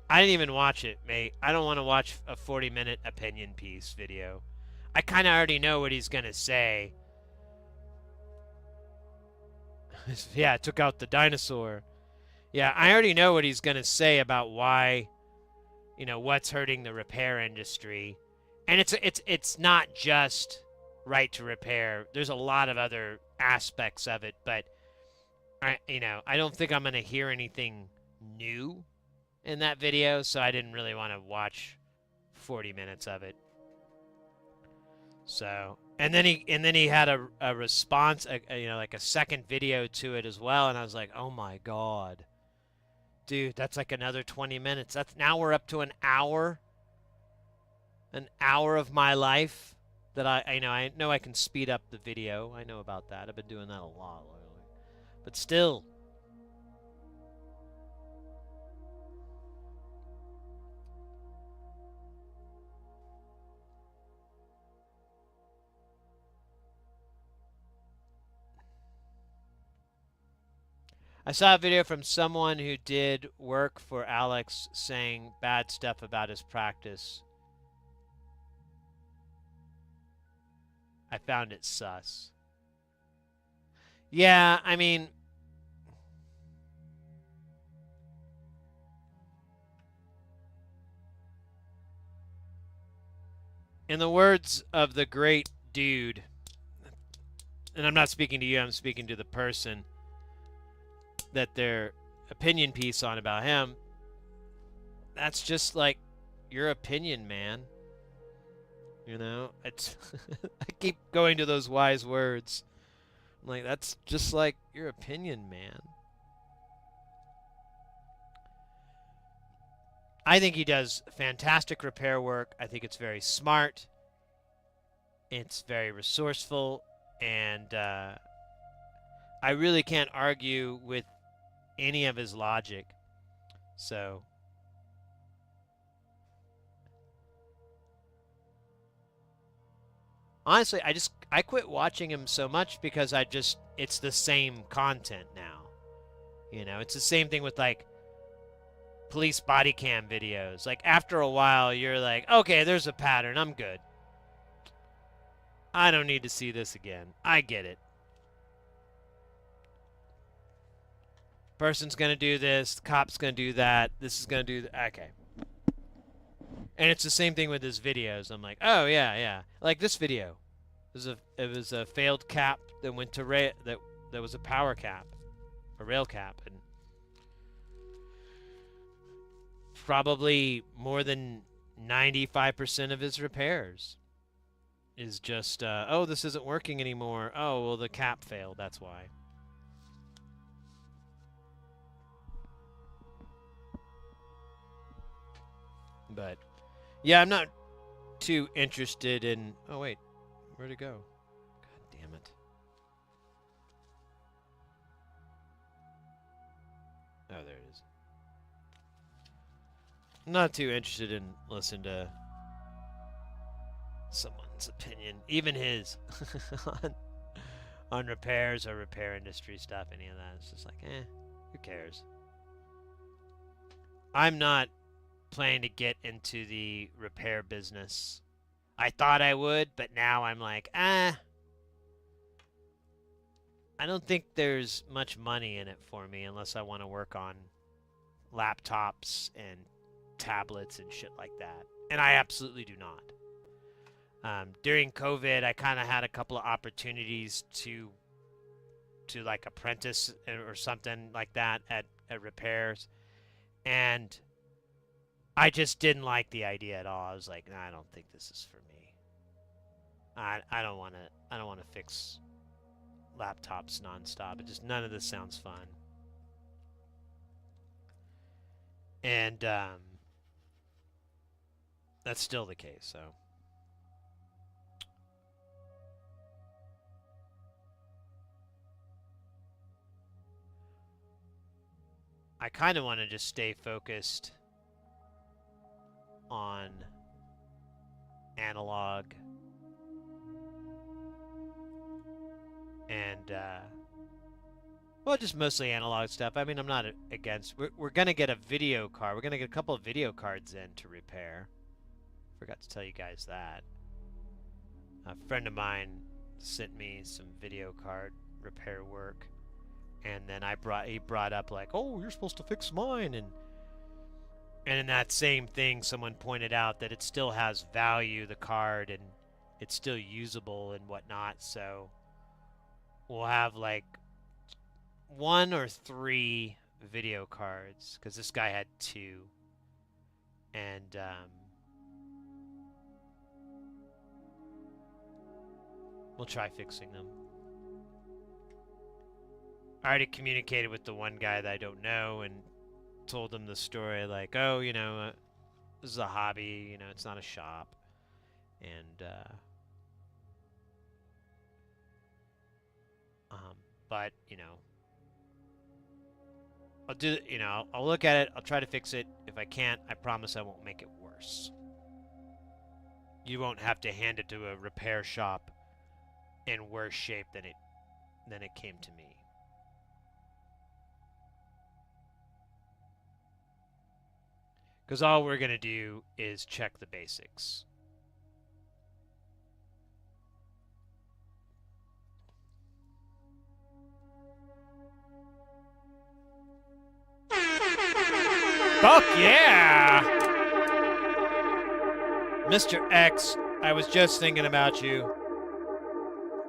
I didn't even watch it, mate. I don't want to watch a 40-minute opinion piece video. I kind of already know what he's going to say. Yeah, it took out the dinosaur. Yeah, I already know what he's going to say about why, you know, what's hurting the repair industry. And it's not just right to repair. There's a lot of other aspects of it, but I don't think I'm going to hear anything new in that video, so I didn't really want to watch 40 minutes of it. So, and then he had a response, like a second video to it as well, and I was like, "Oh my god. Dude, that's like another 20 minutes. Now we're up to an hour. An hour of my life that I know I can speed up the video. I know about that. I've been doing that a lot lately. But still, I saw a video from someone who did work for Alex saying bad stuff about his practice. I found it sus. Yeah, I mean, in the words of the great dude, and I'm not speaking to you, I'm speaking to the person that their opinion piece on about him, that's just like your opinion, man. You know, it's I keep going to those wise words. I'm like, that's just like your opinion, man. I think he does fantastic repair work. I think it's very smart. It's very resourceful, and I really can't argue with any of his logic. So honestly, I quit watching him so much because it's the same content now. You know, it's the same thing with like police body cam videos. Like after a while you're like, okay, there's a pattern. I'm good. I don't need to see this again. I get it. Person's gonna do this, the cop's gonna do that, this is gonna do okay. And it's the same thing with his videos. I'm like, oh yeah. Like this video. It was a failed cap that went to that was a power cap, a rail cap, and probably more than 95% of his repairs. is just, oh, this isn't working anymore. Oh, well, the cap failed. That's why. But yeah, I'm not too interested in. Oh wait, where'd it go? God damn it! Oh, there it is. I'm not too interested in listening to someone's opinion, even his, on, on repairs or repair industry stuff. Any of that? It's just like, who cares? I'm not planning to get into the repair business. I thought I would, but now I'm like, I don't think there's much money in it for me unless I want to work on laptops and tablets and shit like that. And I absolutely do not. During COVID, I kind of had a couple of opportunities to like apprentice or something like that at repairs, and I just didn't like the idea at all. I was like, nah, I don't think this is for me. I don't want to fix laptops nonstop. It just none of this sounds fun. And that's still the case. So I kind of want to just stay focused on analog and well, just mostly analog stuff. I mean, I'm not against. We're gonna get a video card. We're gonna get a couple of video cards in to repair. Forgot to tell you guys that. A friend of mine sent me some video card repair work, and then he brought up like, oh, you're supposed to fix mine, and in that same thing, someone pointed out that it still has value, the card, and it's still usable and whatnot. So we'll have like 1 or 3 video cards because this guy had 2, and we'll try fixing them. I already communicated with the one guy that I don't know and told him the story, like, oh, this is a hobby, it's not a shop, and but I'll do, I'll look at it, I'll try to fix it. If I can't, I promise I won't make it worse. You won't have to hand it to a repair shop in worse shape than it came to me. Because all we're going to do is check the basics. Fuck yeah! Mr. X, I was just thinking about you.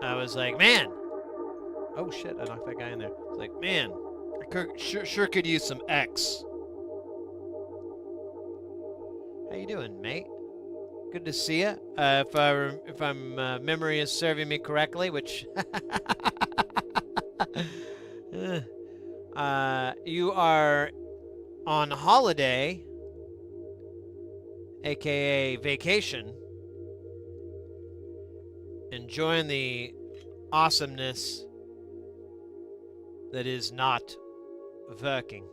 I was like, man. Oh shit, I knocked that guy in there. I was like, man, I sure could use some X. How you doing, mate? Good to see you. If memory is serving me correctly, which you are on holiday, aka vacation, enjoying the awesomeness that is not working.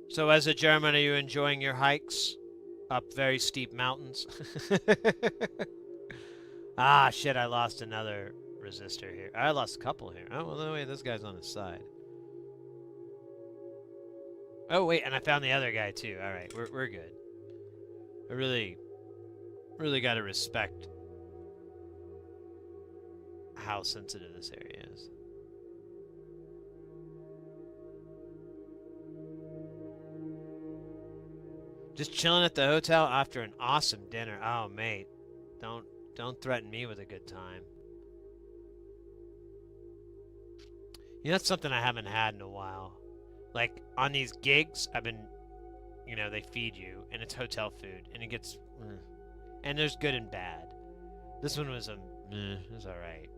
So as a German, are you enjoying your hikes up very steep mountains? Ah, shit, I lost another resistor here. I lost a couple here. Oh, well, no, wait, this guy's on his side. Oh, wait, and I found the other guy, too. All right, we're good. I really got to respect how sensitive this area is. Just chilling at the hotel after an awesome dinner. Oh, mate, don't threaten me with a good time. You know, that's something I haven't had in a while. Like on these gigs, I've been, you know, they feed you and it's hotel food and it gets, and there's good and bad. This one was it was all right.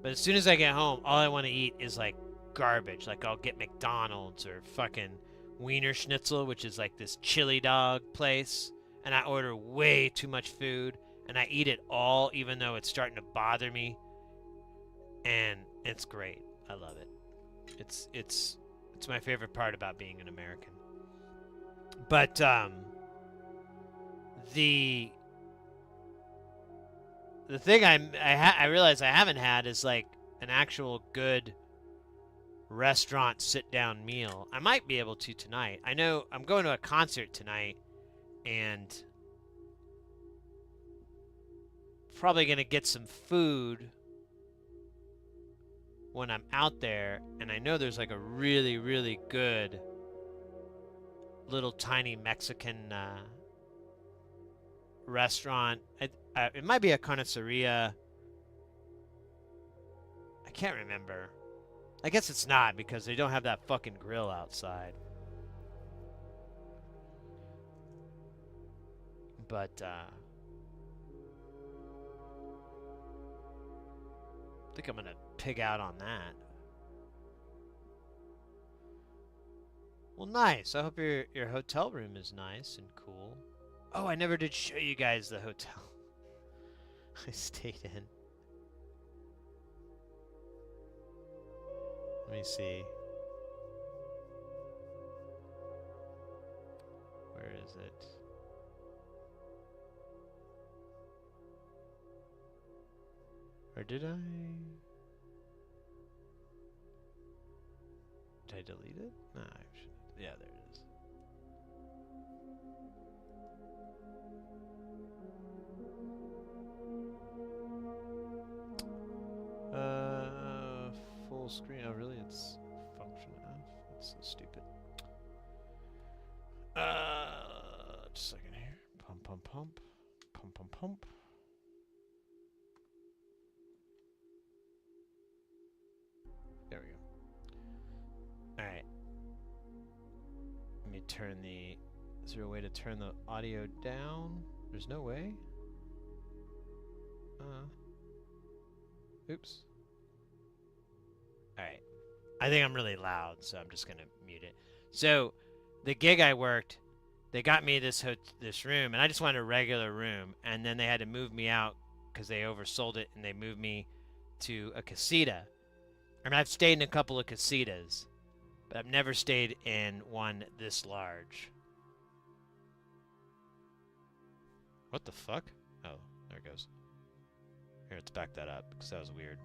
But as soon as I get home, all I want to eat is like garbage. Like I'll get McDonald's or fucking Wiener Schnitzel, which is like this chili dog place, and I order way too much food and I eat it all even though it's starting to bother me, and it's great. I love it. It's my favorite part about being an American. But the thing I realize I haven't had is like an actual good restaurant sit down meal. I might be able to tonight. I know I'm going to a concert tonight and probably going to get some food when I'm out there, and I know there's like a really, really good little tiny Mexican restaurant. It might be a carniceria. I can't remember. I guess it's not because they don't have that fucking grill outside. But I think I'm gonna pig out on that. Well, nice. I hope your hotel room is nice and cool. Oh, I never did show you guys the hotel I stayed in. Let me see. Where is it? Or did I? Did I delete it? No, I should. Yeah, there it is. Full screen. Oh, really? It's function F. That's so stupid. Just a second here. Pump, pump, pump, pump, pump, pump. There we go. All right. Let me turn the. Is there a way to turn the audio down? There's no way. Oops. All right. I think I'm really loud, so I'm just gonna mute it. So, the gig I worked, they got me this room, and I just wanted a regular room, and then they had to move me out because they oversold it, and they moved me to a casita. And I've stayed in a couple of casitas, but I've never stayed in one this large. What the fuck? Oh, there it goes. Here, let's back that up, because that was weird.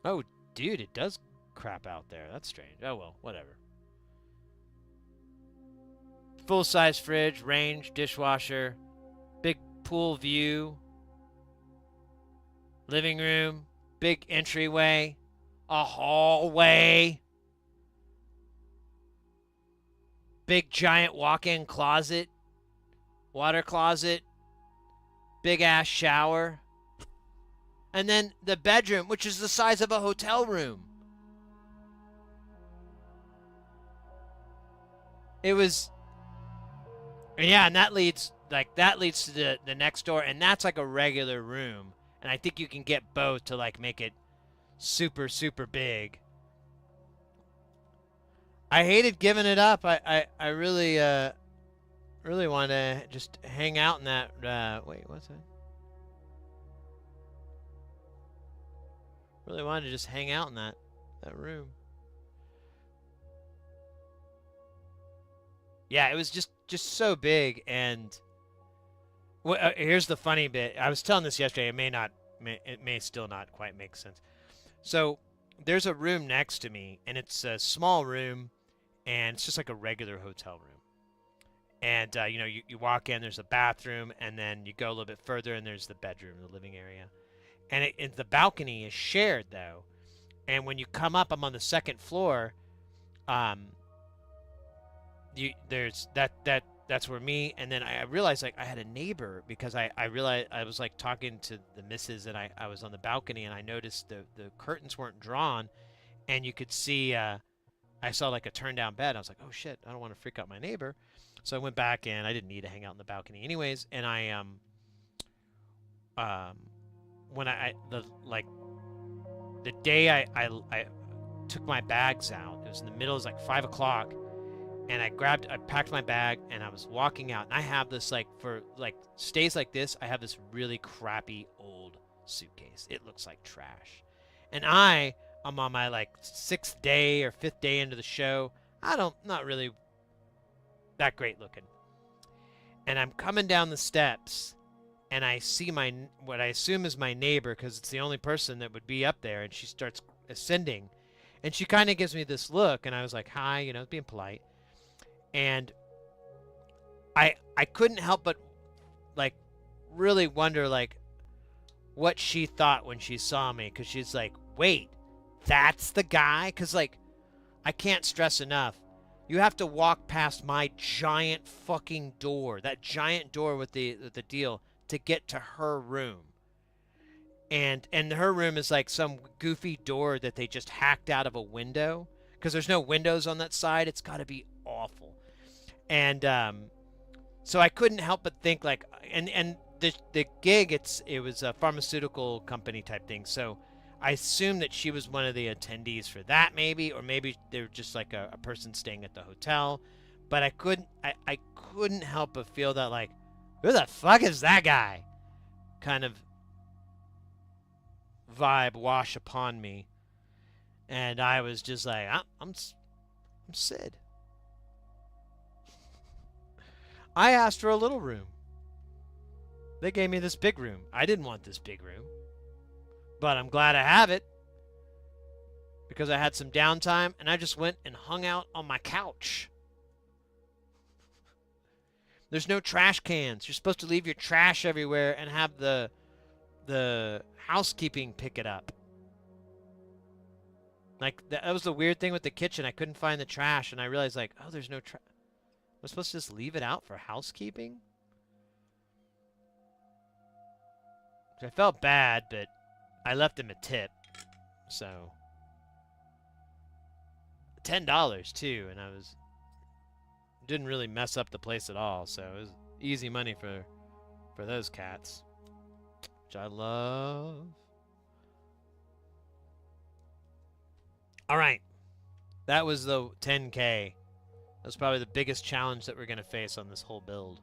Oh, dude, it does crap out there. That's strange. Oh, well, whatever. Full-size fridge, range, dishwasher, big pool view, living room, big entryway, a hallway, big giant walk-in closet, water closet, big-ass shower, and then the bedroom, which is the size of a hotel room. It was, yeah, and that leads to the next door, and that's like a regular room, and I think you can get both to like make it super, super big. I hated giving it up. I really really want to just hang out in that. Wait, what's that? Really wanted to just hang out in that room. Yeah, it was just so big, and here's the funny bit. I was telling this yesterday. It may still not quite make sense. So there's a room next to me, and it's a small room, and it's just like a regular hotel room. And you know, you walk in, there's a bathroom, and then you go a little bit further, and there's the bedroom, the living area. And the balcony is shared though, and when you come up, I'm on the second floor. There's that that's where me, and then I realized like I had a neighbor because I realized I was like talking to the missus, and I was on the balcony, and I noticed the curtains weren't drawn, and you could see I saw like a turned down bed. I was like, oh shit, I don't want to freak out my neighbor. So I went back in. I didn't need to hang out in the balcony anyways, and I um when I the like the day I took my bags out, it was in the middle, it was like 5 o'clock, and I packed my bag, and I was walking out, and I have this like for like stays like this, I have this really crappy old suitcase. It looks like trash, and I'm on my like 6th day or 5th day into the show. Not really that great looking, and I'm coming down the steps, and I see my what I assume is my neighbor because it's the only person that would be up there, and she starts ascending, and she kind of gives me this look, and I was like, hi, being polite, and I couldn't help but like really wonder like what she thought when she saw me, because she's like, wait, that's the guy? Because like I can't stress enough, you have to walk past my giant fucking door, that giant door with the deal, to get to her room. And her room is like some goofy door that they just hacked out of a window, because there's no windows on that side. It's got to be awful. And so I couldn't help but think like, and the gig, it was a pharmaceutical company type thing. So I assumed that she was one of the attendees for that, maybe, or maybe they were just like a person staying at the hotel. But I couldn't help but feel that like, who the fuck is that guy? Kind of vibe wash upon me, and I was just like, I'm Sid. I asked for a little room. They gave me this big room. I didn't want this big room, but I'm glad I have it because I had some downtime, and I just went and hung out on my couch. There's no trash cans. You're supposed to leave your trash everywhere and have the housekeeping pick it up. Like that was the weird thing with the kitchen. I couldn't find the trash, and I realized like, oh, there's no trash. I'm supposed to just leave it out for housekeeping? I felt bad, but I left him a tip. So $10 too, and didn't really mess up the place at all. So it was easy money for those cats, which I love. All right, that was the 10K. That was probably the biggest challenge that we're going to face on this whole build.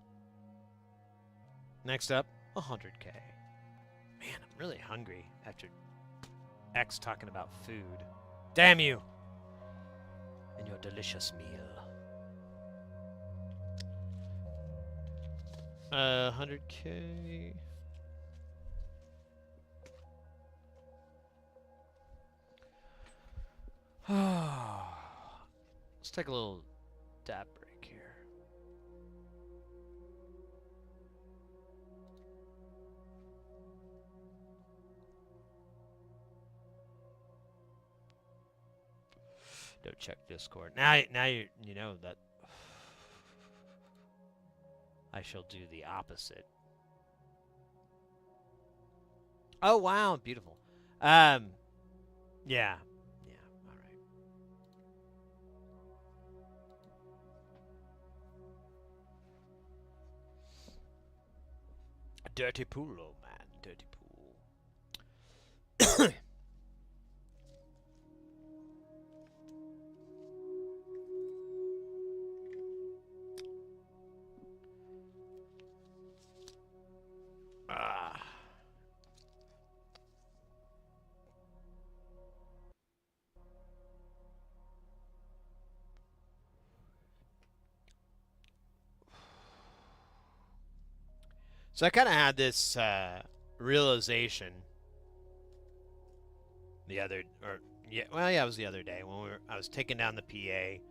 Next up, 100K. Man, I'm really hungry after X talking about food. Damn you! And your delicious meal. 100K. Let's take a little dab break here. Don't check Discord. Now you know that I shall do the opposite. Oh wow, beautiful. Yeah. Yeah, all right. A dirty pool, old man. Dirty pool. Ah. So I kind of had this realization the other, or yeah, well, yeah, it was the other day when I was taking down the PA.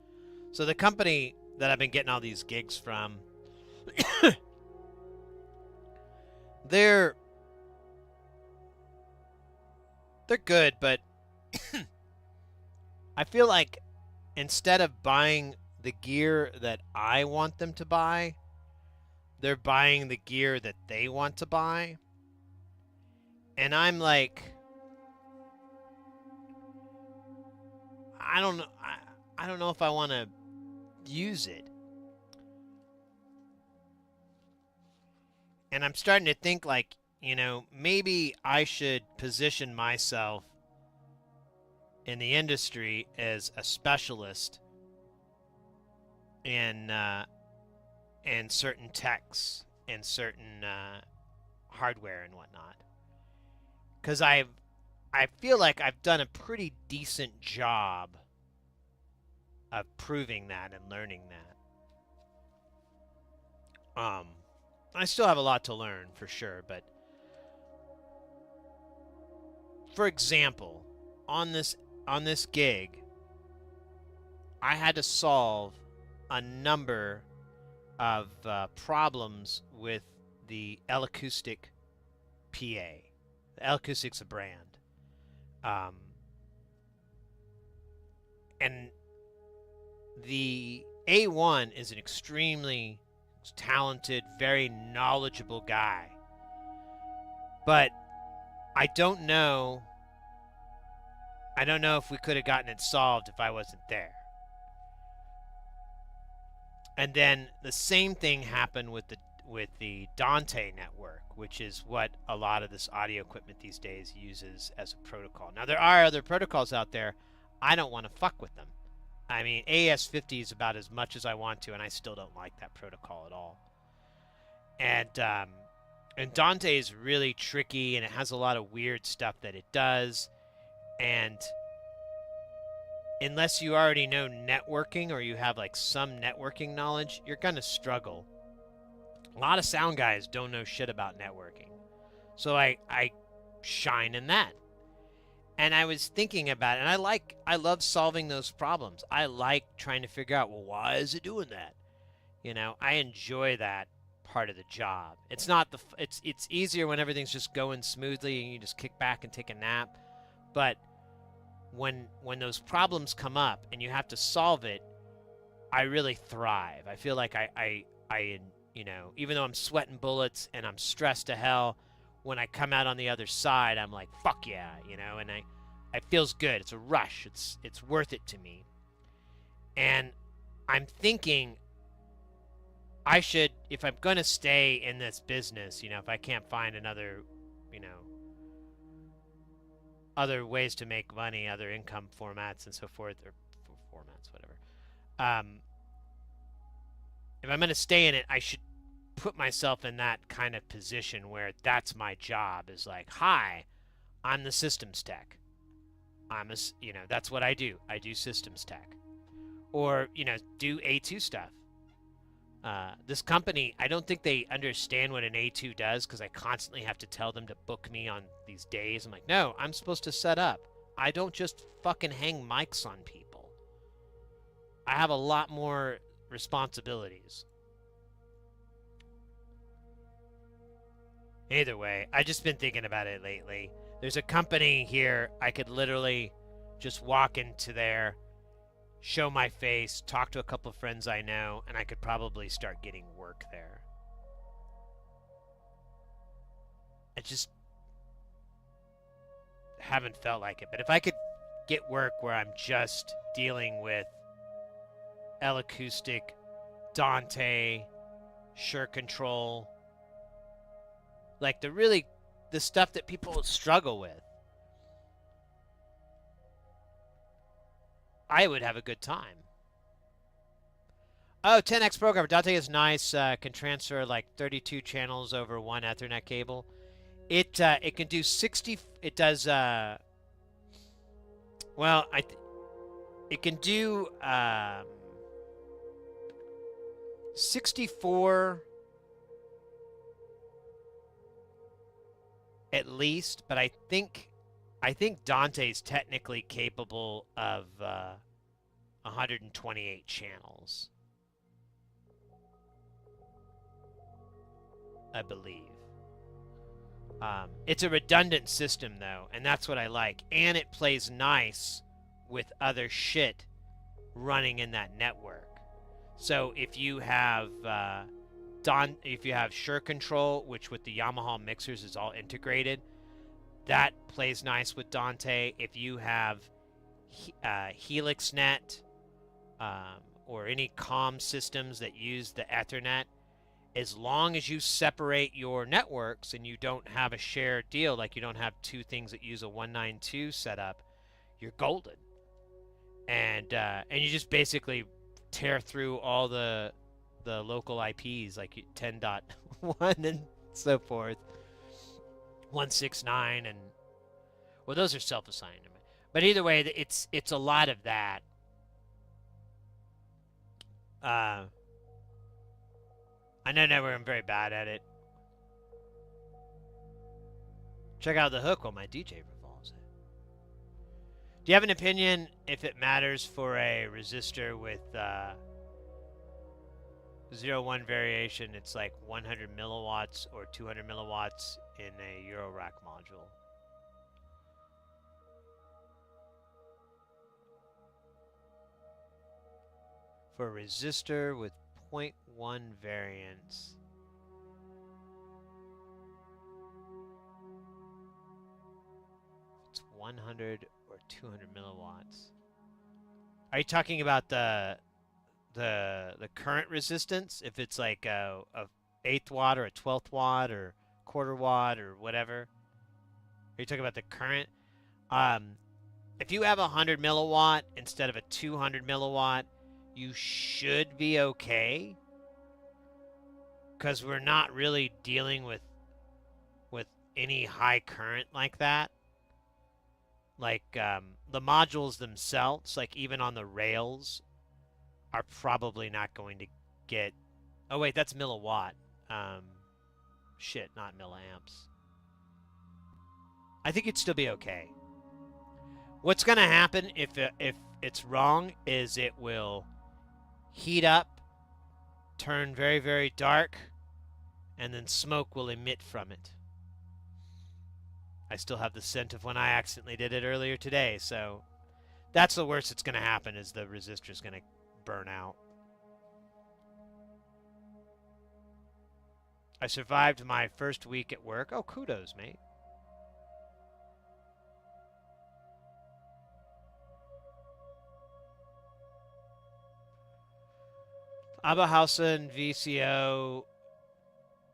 So the company that I've been getting all these gigs from, they're good, but I feel like instead of buying the gear that I want them to buy, they're buying the gear that they want to buy. And I'm like, I don't know. I don't know if I want to use it. And I'm starting to think like, maybe I should position myself in the industry as a specialist in certain techs and certain hardware and whatnot. Because I feel like I've done a pretty decent job of proving that and learning that. I still have a lot to learn for sure, but for example, on this gig, I had to solve a number of problems with the L-Acoustic PA. The L-Acoustic's a brand. And the A1 is an extremely talented, very knowledgeable guy. But I don't know if we could have gotten it solved if I wasn't there. And then the same thing happened with the Dante network, which is what a lot of this audio equipment these days uses as a protocol. Now there are other protocols out there. I don't want to fuck with them. I mean, AES-50 is about as much as I want to, and I still don't like that protocol at all. And Dante is really tricky, and it has a lot of weird stuff that it does. And unless you already know networking or you have like some networking knowledge, you're gonna struggle. A lot of sound guys don't know shit about networking, so I shine in that. And I was thinking about it, and I love solving those problems. I like trying to figure out, well, why is it doing that? I enjoy that part of the job. It's not it's easier when everything's just going smoothly and you just kick back and take a nap. But when those problems come up and you have to solve it, I really thrive. I feel like I even though I'm sweating bullets and I'm stressed to hell, when I come out on the other side, I'm like, fuck yeah, and it feels good. It's a rush. It's worth it to me. And I'm thinking I should, if I'm going to stay in this business, if I can't find other ways to make money, other income formats and so forth, or formats, whatever. If I'm going to stay in it, I should put myself in that kind of position where that's my job, is like, hi, I'm the systems tech. That's what I do. I do systems tech. Or, do A2 stuff. This company, I don't think they understand what an A2 does, because I constantly have to tell them to book me on these days. I'm like, no, I'm supposed to set up. I don't just fucking hang mics on people. I have a lot more responsibilities. Either way, I've just been thinking about it lately. There's a company here, I could literally just walk into there, show my face, talk to a couple of friends I know, and I could probably start getting work there. I just haven't felt like it. But if I could get work where I'm just dealing with L-Acoustic, Dante, Shure Control, like the stuff that people struggle with, I would have a good time. Oh, 10x programmer. Dante is nice. Can transfer like 32 channels over one Ethernet cable. It can do 60. It does. It can do 64 at least, but I think Dante's technically capable of 128 channels, I believe. It's a redundant system, though, and that's what I like. And it plays nice with other shit running in that network. So if you have if you have Shure Control, which with the Yamaha mixers is all integrated, that plays nice with Dante. If you have HelixNet or any comm systems that use the Ethernet, as long as you separate your networks and you don't have a shared deal, like you don't have two things that use a 192 setup, you're golden. And you just basically tear through all the local IPs like 10.1 and so forth, 169, and well, those are self-assigned. But either way, it's a lot of that. I know never I'm very bad at it. Check out the hook while my DJ revolves it. Do you have an opinion if it matters for a resistor with 0-1 variation? It's like 100 milliwatts or 200 milliwatts in a Eurorack module. For a resistor with 0.1 variance. It's 100 or 200 milliwatts. Are you talking about the current resistance? If it's like a 1/8 watt or a 1/12 watt or quarter watt or whatever? Are you talking about the current? If you have a 100 milliwatt instead of a 200 milliwatt, you should be okay, because we're not really dealing with any high current like that. Like the modules themselves, like even on the rails, are probably not going to get. Oh wait, that's milliwatt. Shit, not milliamps. I think it'd still be okay. What's going to happen if it's wrong is it will heat up, turn very, very dark, and then smoke will emit from it. I still have the scent of when I accidentally did it earlier today, so that's the worst that's going to happen, is the resistor is going to burn out. I survived my first week at work. Oh, kudos, mate. Abahausen VCO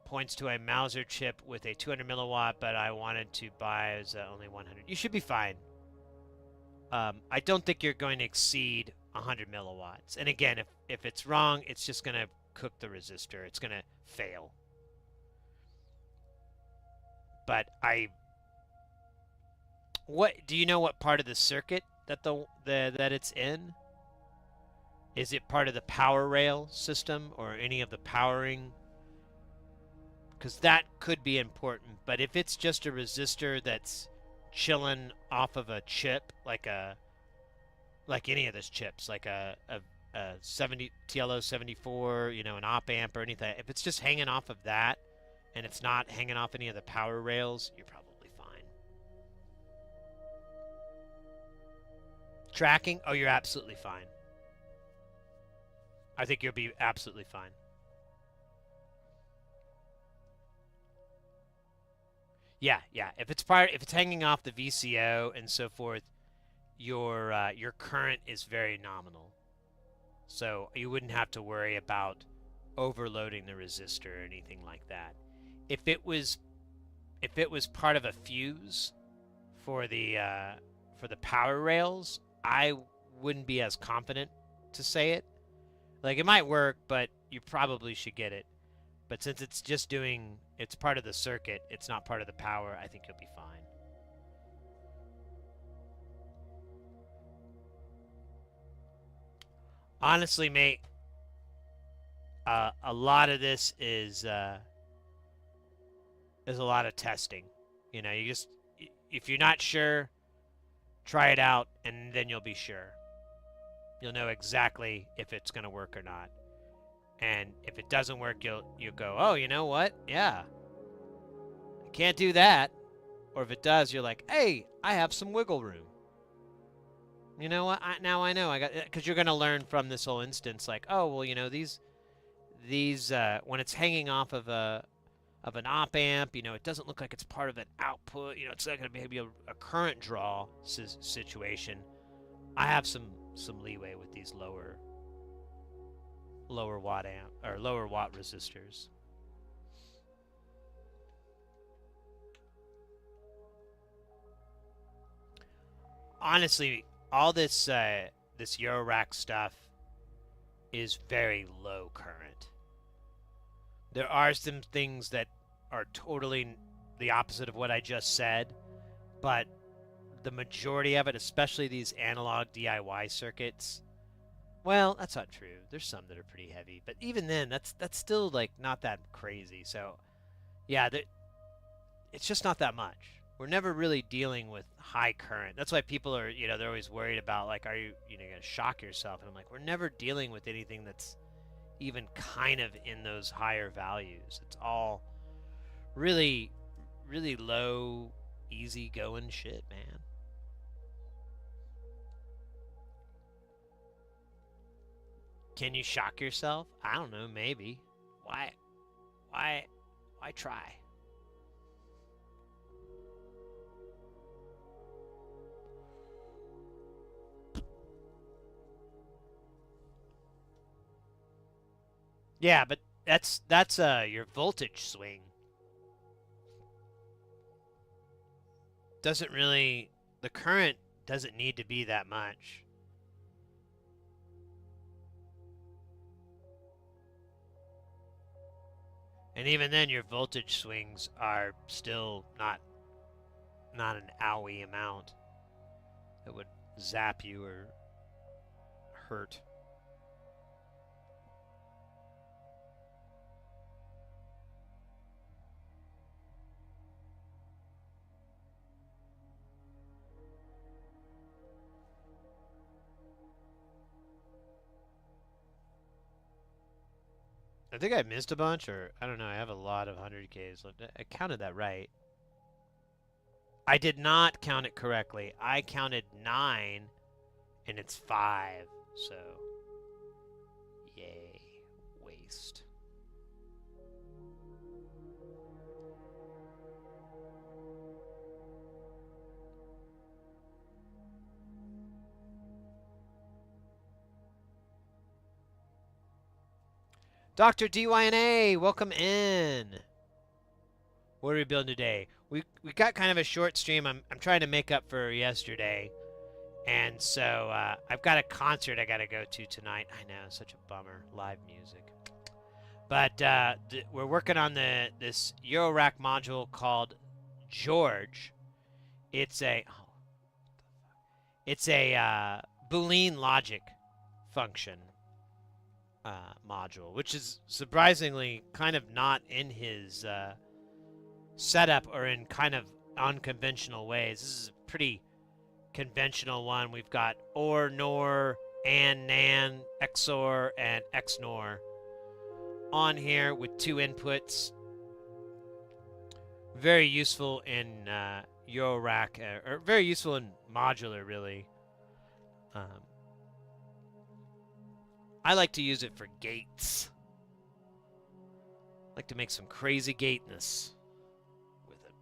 points to a Mauser chip with a 200 milliwatt, but I wanted to buy as only 100. You should be fine. I don't think you're going to exceed 100 milliwatts. And again, if it's wrong, it's just going to cook the resistor. It's going to fail. But what do you know? What part of the circuit that that it's in? Is it part of the power rail system or any of the powering? Because that could be important. But if it's just a resistor that's chilling off of a chip, like any of those chips, like a 70 TLO 74, an op amp or anything, if it's just hanging off of that and it's not hanging off any of the power rails, you're probably fine. Tracking? Oh, you're absolutely fine. I think you'll be absolutely fine. Yeah. If it's hanging off the VCO and so forth, your current is very nominal, so you wouldn't have to worry about overloading the resistor or anything like that. If it was part of a fuse for the power rails, I wouldn't be as confident to say it. Like, it might work, but you probably should get it. But since it's part of the circuit, it's not part of the power, I think you'll be fine. Honestly, mate, a lot of this is a lot of testing. If you're not sure, try it out, and then you'll be sure. You'll know exactly if it's going to work or not. And if it doesn't work, you'll go, oh, you know what? Yeah, I can't do that. Or if it does, you're like, hey, I have some wiggle room. You know what? Now I know. Because you're going to learn from this whole instance, like, oh, well, these these when it's hanging off of an op amp, it doesn't look like it's part of an output. It's not going to be a current draw situation. I have some leeway with these lower watt amp or lower watt resistors. Honestly, all this Eurorack stuff is very low current. There are some things that are totally the opposite of what I just said, but the majority of it, especially these analog DIY circuits, well, that's not true. There's some that are pretty heavy, but even then, that's still like not that crazy. So, yeah, it's just not that much. We're never really dealing with high current. That's why people are, they're always worried about like, are you, going to shock yourself? And I'm like, we're never dealing with anything that's even kind of in those higher values. It's all really, really low, easy going shit, man. Can you shock yourself? I don't know, maybe. Why try? Yeah, but that's your voltage swing. Doesn't really, the current doesn't need to be that much. And even then, your voltage swings are still not an owie amount that would zap you or hurt. I think I missed a bunch, or I don't know. I have a lot of 100Ks. I counted that right. I did not count it correctly. I counted 9, and it's 5. So, yay, waste. Dr. DYNA, welcome in. What are we building today? We got kind of a short stream. I'm trying to make up for yesterday. And so I've got a concert I got to go to tonight. I know, such a bummer. Live music. But we're working on this Eurorack module called George. It's a Boolean logic function module, which is surprisingly kind of not in his setup or in kind of unconventional ways. This is a pretty conventional one. We've got OR, NOR, AND, NAND, XOR, and XNOR on here with 2 inputs. Very useful in Eurorack, or very useful in modular, really. I like to use it for gates. I like to make some crazy gateness with it.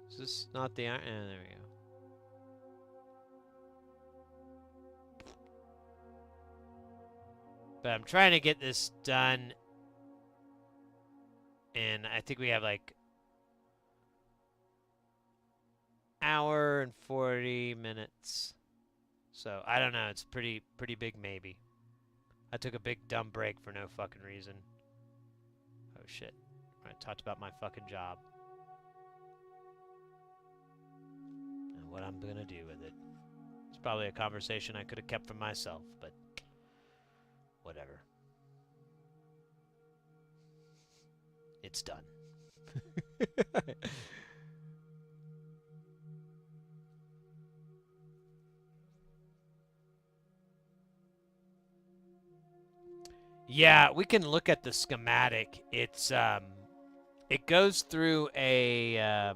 Is this not the iron? There we go. But I'm trying to get this done. And I think we have like hour and 40 minutes. So I don't know. It's pretty big maybe. I took a big dumb break for no fucking reason. Oh shit. I talked about my fucking job. And what I'm gonna do with it. It's probably a conversation I could have kept for myself, but whatever. It's done. Yeah, we can look at the schematic. It's it goes through a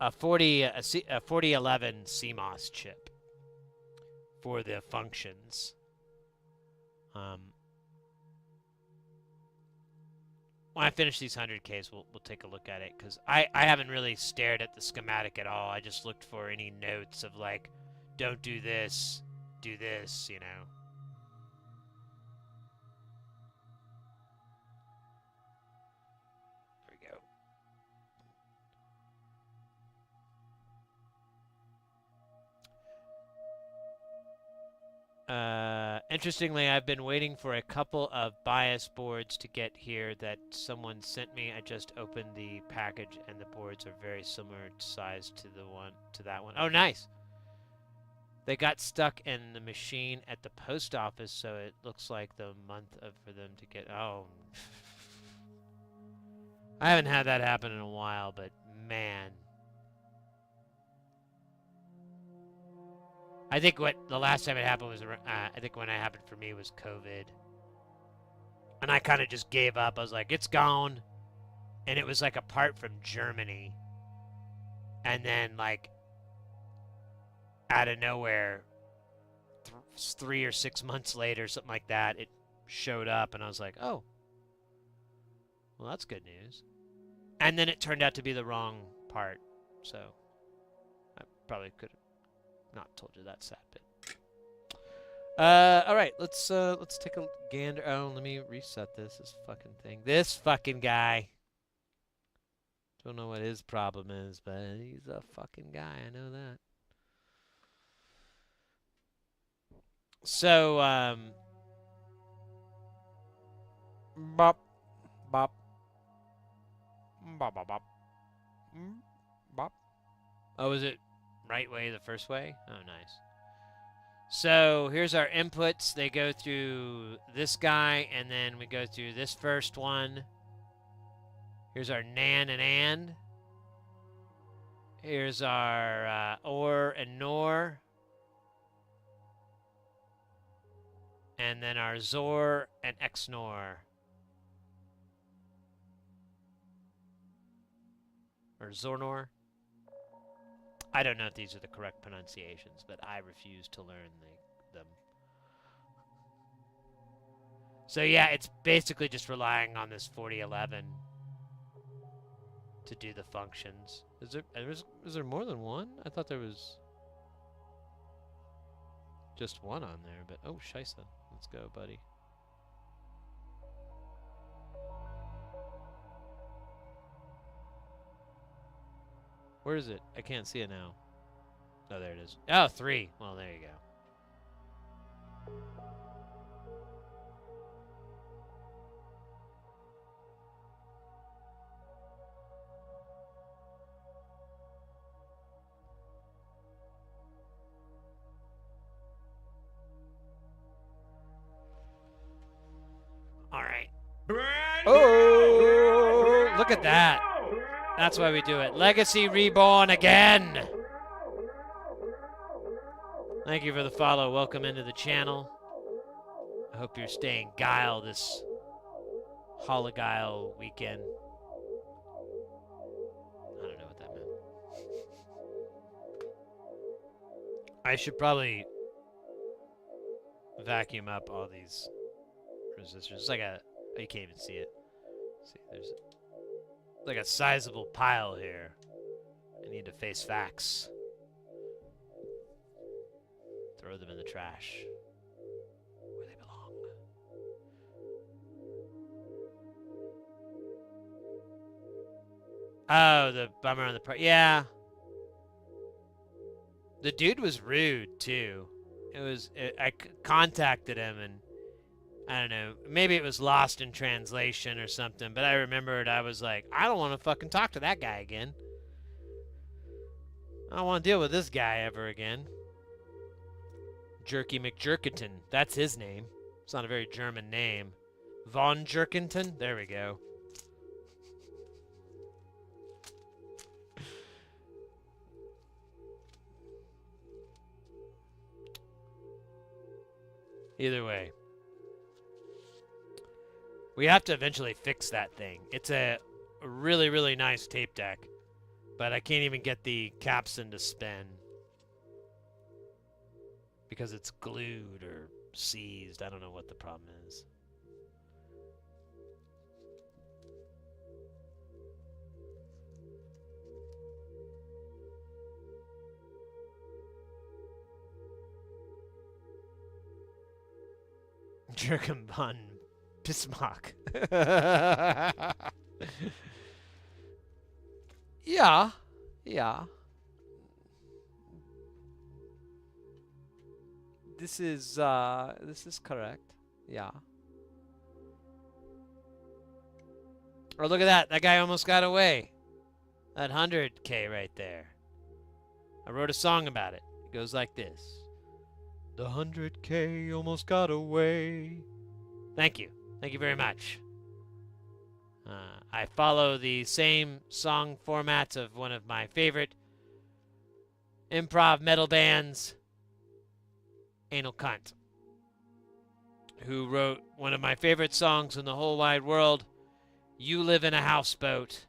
a 4011 CMOS chip for the functions. When I finish these 100Ks, we'll take a look at it, because I haven't really stared at the schematic at all. I just looked for any notes of like, don't do this, do this, you know. There we go. Interestingly, I've been waiting for a couple of bias boards to get here that someone sent me. I just opened the package and the boards are very similar size to that one. Oh, nice. They got stuck in the machine at the post office, so it looks like the month for them to get. Oh, I haven't had that happen in a while, but man. I think the last time it happened was, I think when it happened for me was COVID. And I kind of just gave up. I was like, it's gone. And it was like a part from Germany. And then like out of nowhere, 3 or 6 months later, something like that, it showed up and I was like, oh, well, that's good news. And then it turned out to be the wrong part. So I probably could have not told you that sad bit. All right, let's take a gander. Oh, let me reset this fucking thing. This fucking guy. Don't know what his problem is, but he's a fucking guy. I know that. So, bop, bop, bop, bop, bop, bop. Oh, is it right way the first way? Oh, nice. So here's our inputs. They go through this guy, and then we go through this first one. Here's our NAND and AND. Here's our OR and NOR. And then our XOR and XNOR. Or XORNOR. I don't know if these are the correct pronunciations, but I refuse to learn them. So yeah, it's basically just relying on this 4011 to do the functions. Is there more than one? I thought there was just one on there, but oh, scheisse. Let's go, buddy. Where is it? I can't see it now. Oh, there it is. Oh, 3. Well, there you go. All right. Oh, look at that. That's why we do it. Legacy reborn again. Thank you for the follow. Welcome into the channel. I hope you're staying guile this Hologuile weekend. I don't know what that meant. I should probably vacuum up all these resistors. It's like a... Oh, you can't even see it. See, there's like a sizable pile here. I need to face facts. Throw them in the trash where they belong. Oh, the bummer on the part. Yeah. The dude was rude too. I contacted him and I don't know, maybe it was lost in translation or something, but I remembered I was like, I don't want to fucking talk to that guy again. I don't want to deal with this guy ever again. Jerky McJerkington, that's his name. It's not a very German name. Von Jerkington? There we go. Either way. We have to eventually fix that thing. It's a really, really nice tape deck. But I can't even get the capstan to spin because it's glued or seized. I don't know what the problem is. Jürgen von Bismarck. Yeah. Yeah. This is correct. Yeah. Oh, look at that. That guy almost got away. That 100K right there. I wrote a song about it. It goes like this. The 100K almost got away. Thank you. Thank you very much. I follow the same song formats of one of my favorite improv metal bands, Anal Cunt, who wrote one of my favorite songs in the whole wide world, You Live in a Houseboat,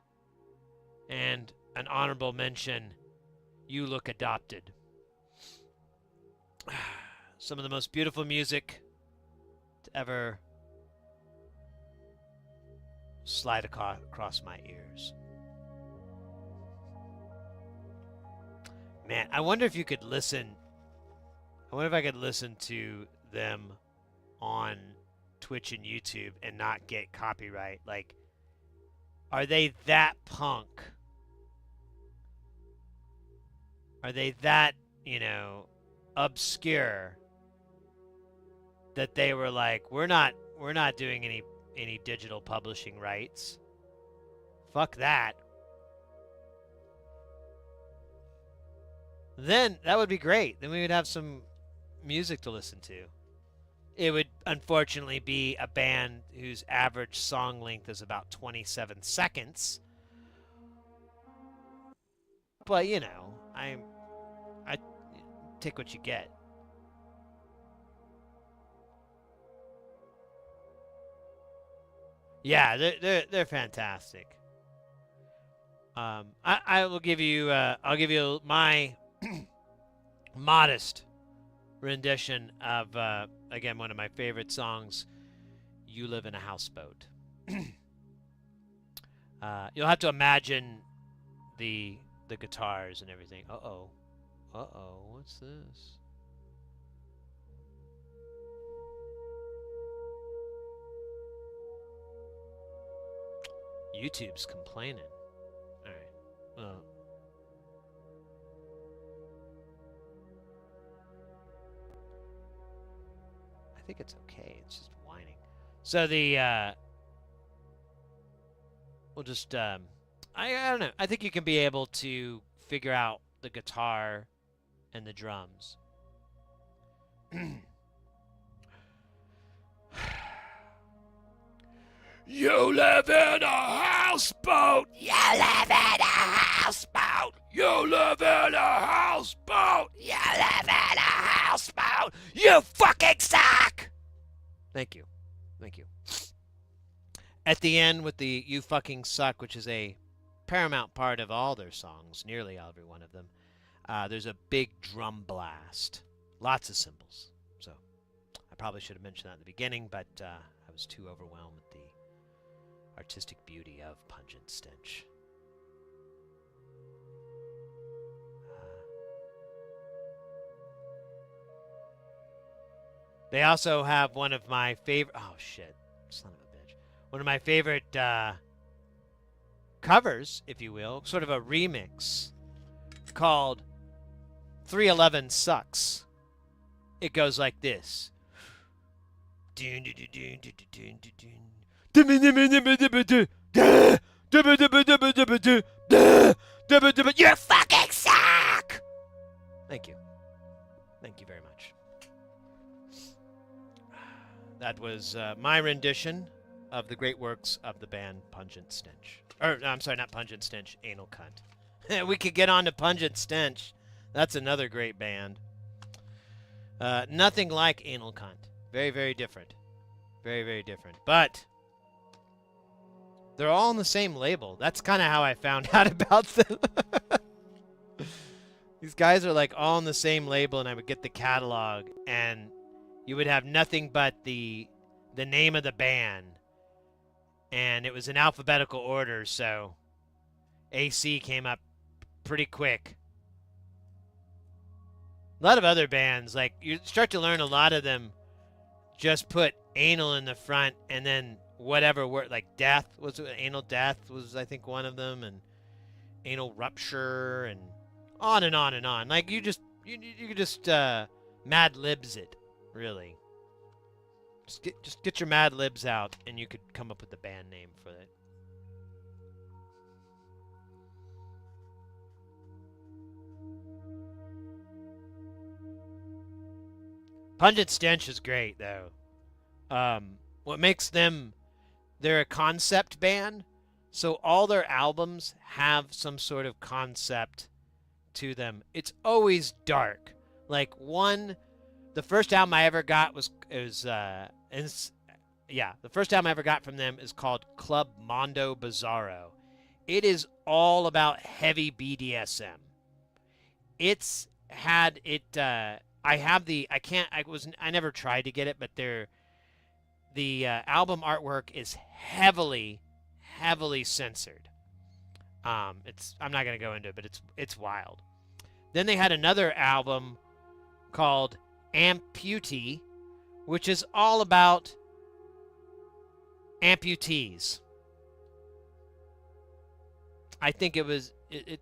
and an honorable mention, You Look Adopted. Some of the most beautiful music to ever slide across my ears. Man, I wonder if you could listen. I wonder if I could listen to them on Twitch and YouTube and not get copyright. Like, are they that punk? Are they that, obscure that they were like, we're not doing any digital publishing rights. Fuck that. Then that would be great. Then we would have some music to listen to. It would unfortunately be a band whose average song length is about 27 seconds. But I take what you get. Yeah, they're fantastic. I will give you I'll give you my modest rendition of again one of my favorite songs, You Live in a Houseboat. You'll have to imagine the guitars and everything. Uh-oh, what's this? YouTube's complaining. All right. Well, I think it's okay. It's just whining. So we'll just I don't know. I think you can be able to figure out the guitar and the drums. You live in a houseboat. You live in a houseboat. You live in a houseboat. You live in a houseboat. You fucking suck. Thank you. Thank you. At the end with the You Fucking Suck, which is a paramount part of all their songs, nearly every one of them, there's a big drum blast. Lots of cymbals. So I probably should have mentioned that in the beginning, but I was too overwhelmed with the artistic beauty of Pungent Stench. They also have one of my favorite... Oh, shit. Son of a bitch. One of my favorite covers, if you will. Sort of a remix called 311 Sucks. It goes like this. You fucking suck! Thank you. Thank you very much. That was my rendition of the great works of the band Pungent Stench. I'm sorry, not Pungent Stench, Anal Cunt. We could get on to Pungent Stench. That's another great band. Nothing like Anal Cunt. Very, very different. Very, very different. But They're all on the same label. That's kind of how I found out about them. These guys are like all on the same label, and I would get the catalog, and you would have nothing but the name of the band, and it was in alphabetical order, so AC came up pretty quick. A lot of other bands, like you start to learn a lot of them just put anal in the front, and then whatever word, like death was anal death was I think one of them, and anal rupture, and on and on and on. Like you could just Mad Libs it, really. Just get your Mad Libs out, and you could come up with a band name for it. Pungent Stench is great though. What makes them, they're a concept band, so all their albums have some sort of concept to them. It's always dark. Like the first album I ever got the first album I ever got from them is called Club Mondo Bizarro. It is all about heavy BDSM. It's had it. I never tried to get it, but the album artwork is heavily censored. I'm not gonna go into it, but it's wild. Then they had another album called Amputee, which is all about amputees. I think it's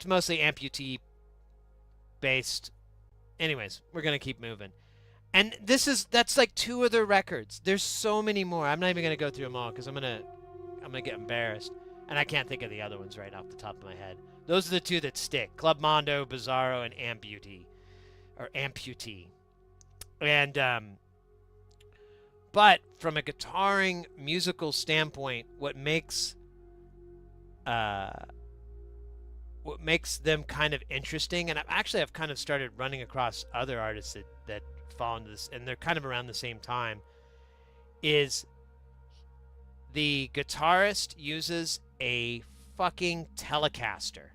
mostly amputee based. Anyways, we're gonna keep moving. And that's like 2 of their records. There's so many more. I'm not even gonna go through them all because I'm gonna get embarrassed. And I can't think of the other ones right off the top of my head. Those are the 2 that stick. Club Mondo, Bizarro, and Amputee. And but from a guitaring musical standpoint, what makes them kind of interesting, and I've kind of started running across other artists that fall into this, and they're kind of around the same time, is the guitarist uses a fucking Telecaster.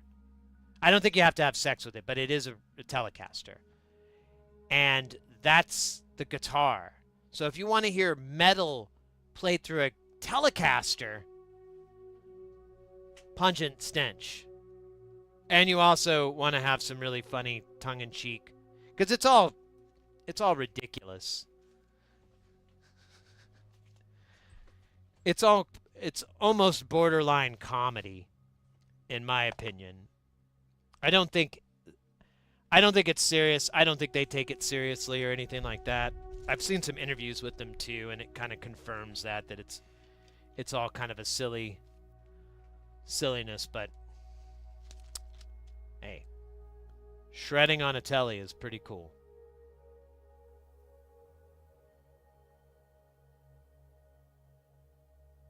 I don't think you have to have sex with it, but it is a Telecaster. And that's the guitar. So if you want to hear metal played through a Telecaster, Pungent Stench. And you also want to have some really funny tongue-in-cheek, because it's all ridiculous. It's almost borderline comedy, in my opinion. I don't think it's serious. I don't think they take it seriously or anything like that. I've seen some interviews with them too, and it kind of confirms that it's all kind of a silliness, but hey, shredding on a telly is pretty cool.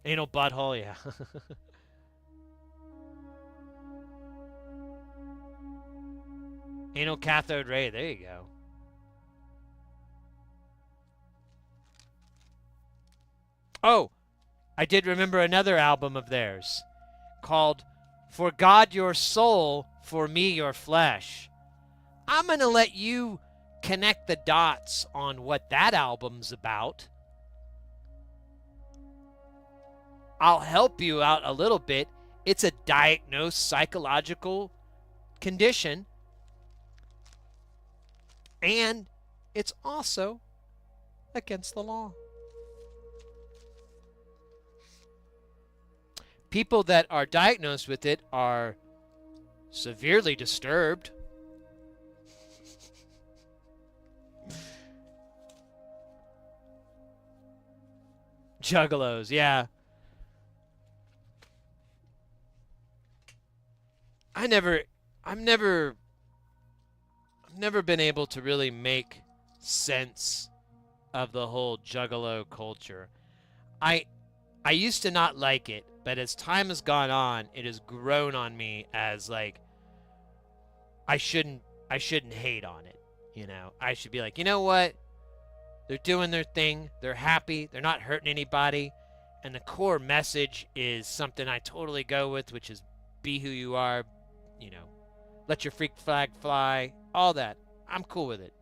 Anal butthole, yeah. Anal cathode ray, there you go. Oh, I did remember another album of theirs called For God Your Soul, For Me Your Flesh. I'm going to let you connect the dots on what that album's about. I'll help you out a little bit. It's a diagnosed psychological condition. And it's also against the law. People that are diagnosed with it are severely disturbed. Juggalos, yeah. I've never been able to really make sense of the whole juggalo culture. I used to not like it, but as time has gone on, it has grown on me as like I shouldn't hate on it, you know. I should be like, you know what? They're doing their thing. They're happy. They're not hurting anybody. And the core message is something I totally go with, which is be who you are, you know, let your freak flag fly, all that. I'm cool with it.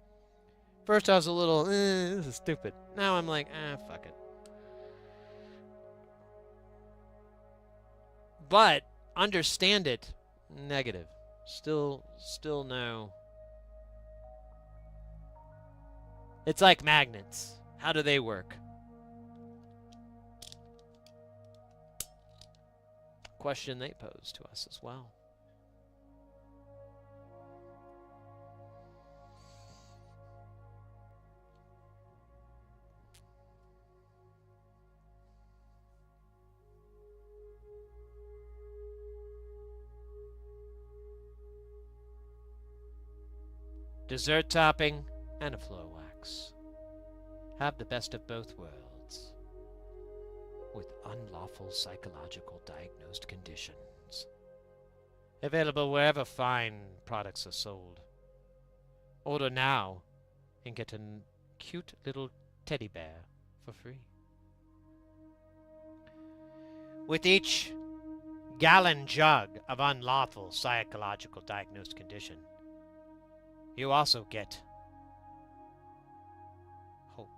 First I was a little, this is stupid. Now I'm like, fuck it. But understand it, negative. Still no. It's like magnets. How do they work? Question they pose to us as well. Dessert topping and a floor wax. Have the best of both worlds. With unlawful psychological diagnosed conditions. Available wherever fine products are sold. Order now and get a cute little teddy bear for free. With each gallon jug of unlawful psychological diagnosed condition, you also get hope.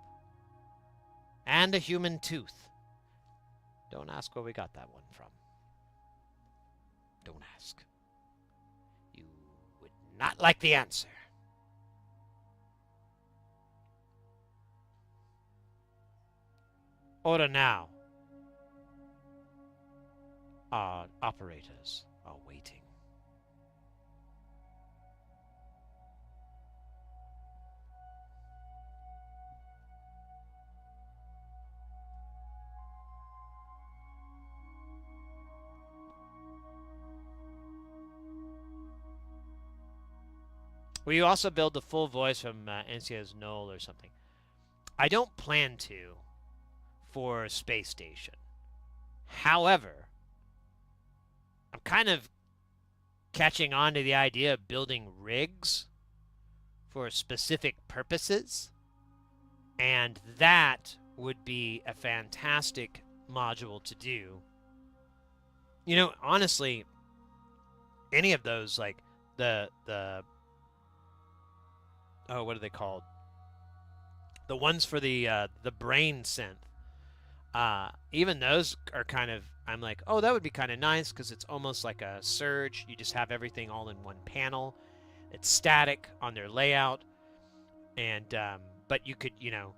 And a human tooth. Don't ask where we got that one from. Don't ask. You would not like the answer. Order now. Our operators are waiting. Will you also build the full voice from NCS Null or something? I don't plan to for Space Station. However, I'm kind of catching on to the idea of building rigs for specific purposes, and that would be a fantastic module to do. You know, honestly, any of those, like the oh, what are they called? The ones for the brain synth. Even those are kind of, I'm like, oh, that would be kind of nice because it's almost like a Surge. You just have everything all in one panel. It's static on their layout, and but you could, you know,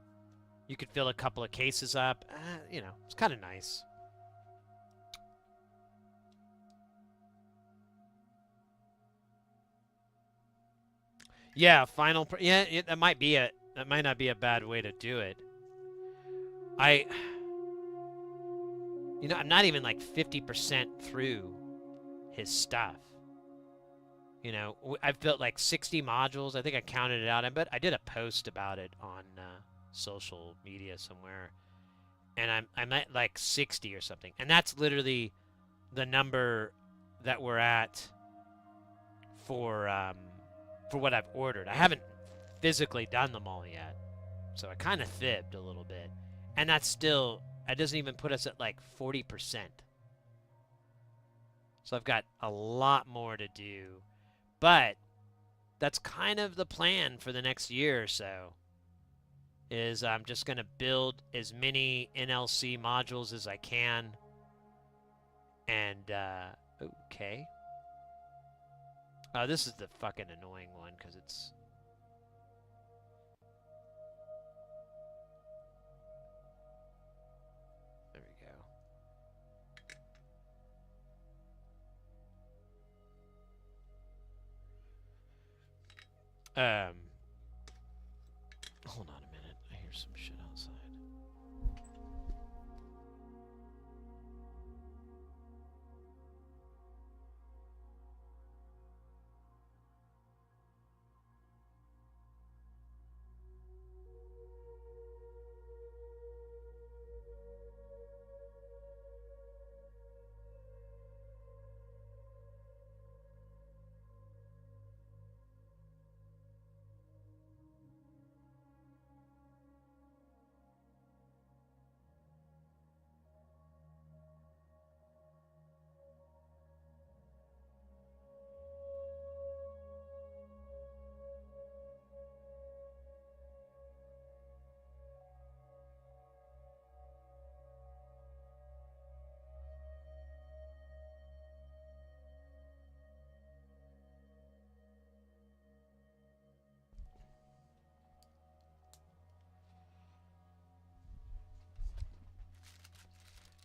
you could fill a couple of cases up. You know, it's kind of nice. Yeah, yeah, that might not be a bad way to do it. You know, I'm not even like 50% through his stuff. You know, I've built like 60 modules. I think I counted it out. I did a post about it on social media somewhere, and I'm at like 60 or something, and that's literally the number that we're at for what I've ordered. I haven't physically done them all yet, so I kind of fibbed a little bit, and that doesn't even put us at like 40%. So I've got a lot more to do, but that's kind of the plan for the next year or so. Is I'm just going to build as many NLC modules as I can. And, okay. Oh, this is the fucking annoying one because it's... There we go. Hold on a minute. I hear some shit outside.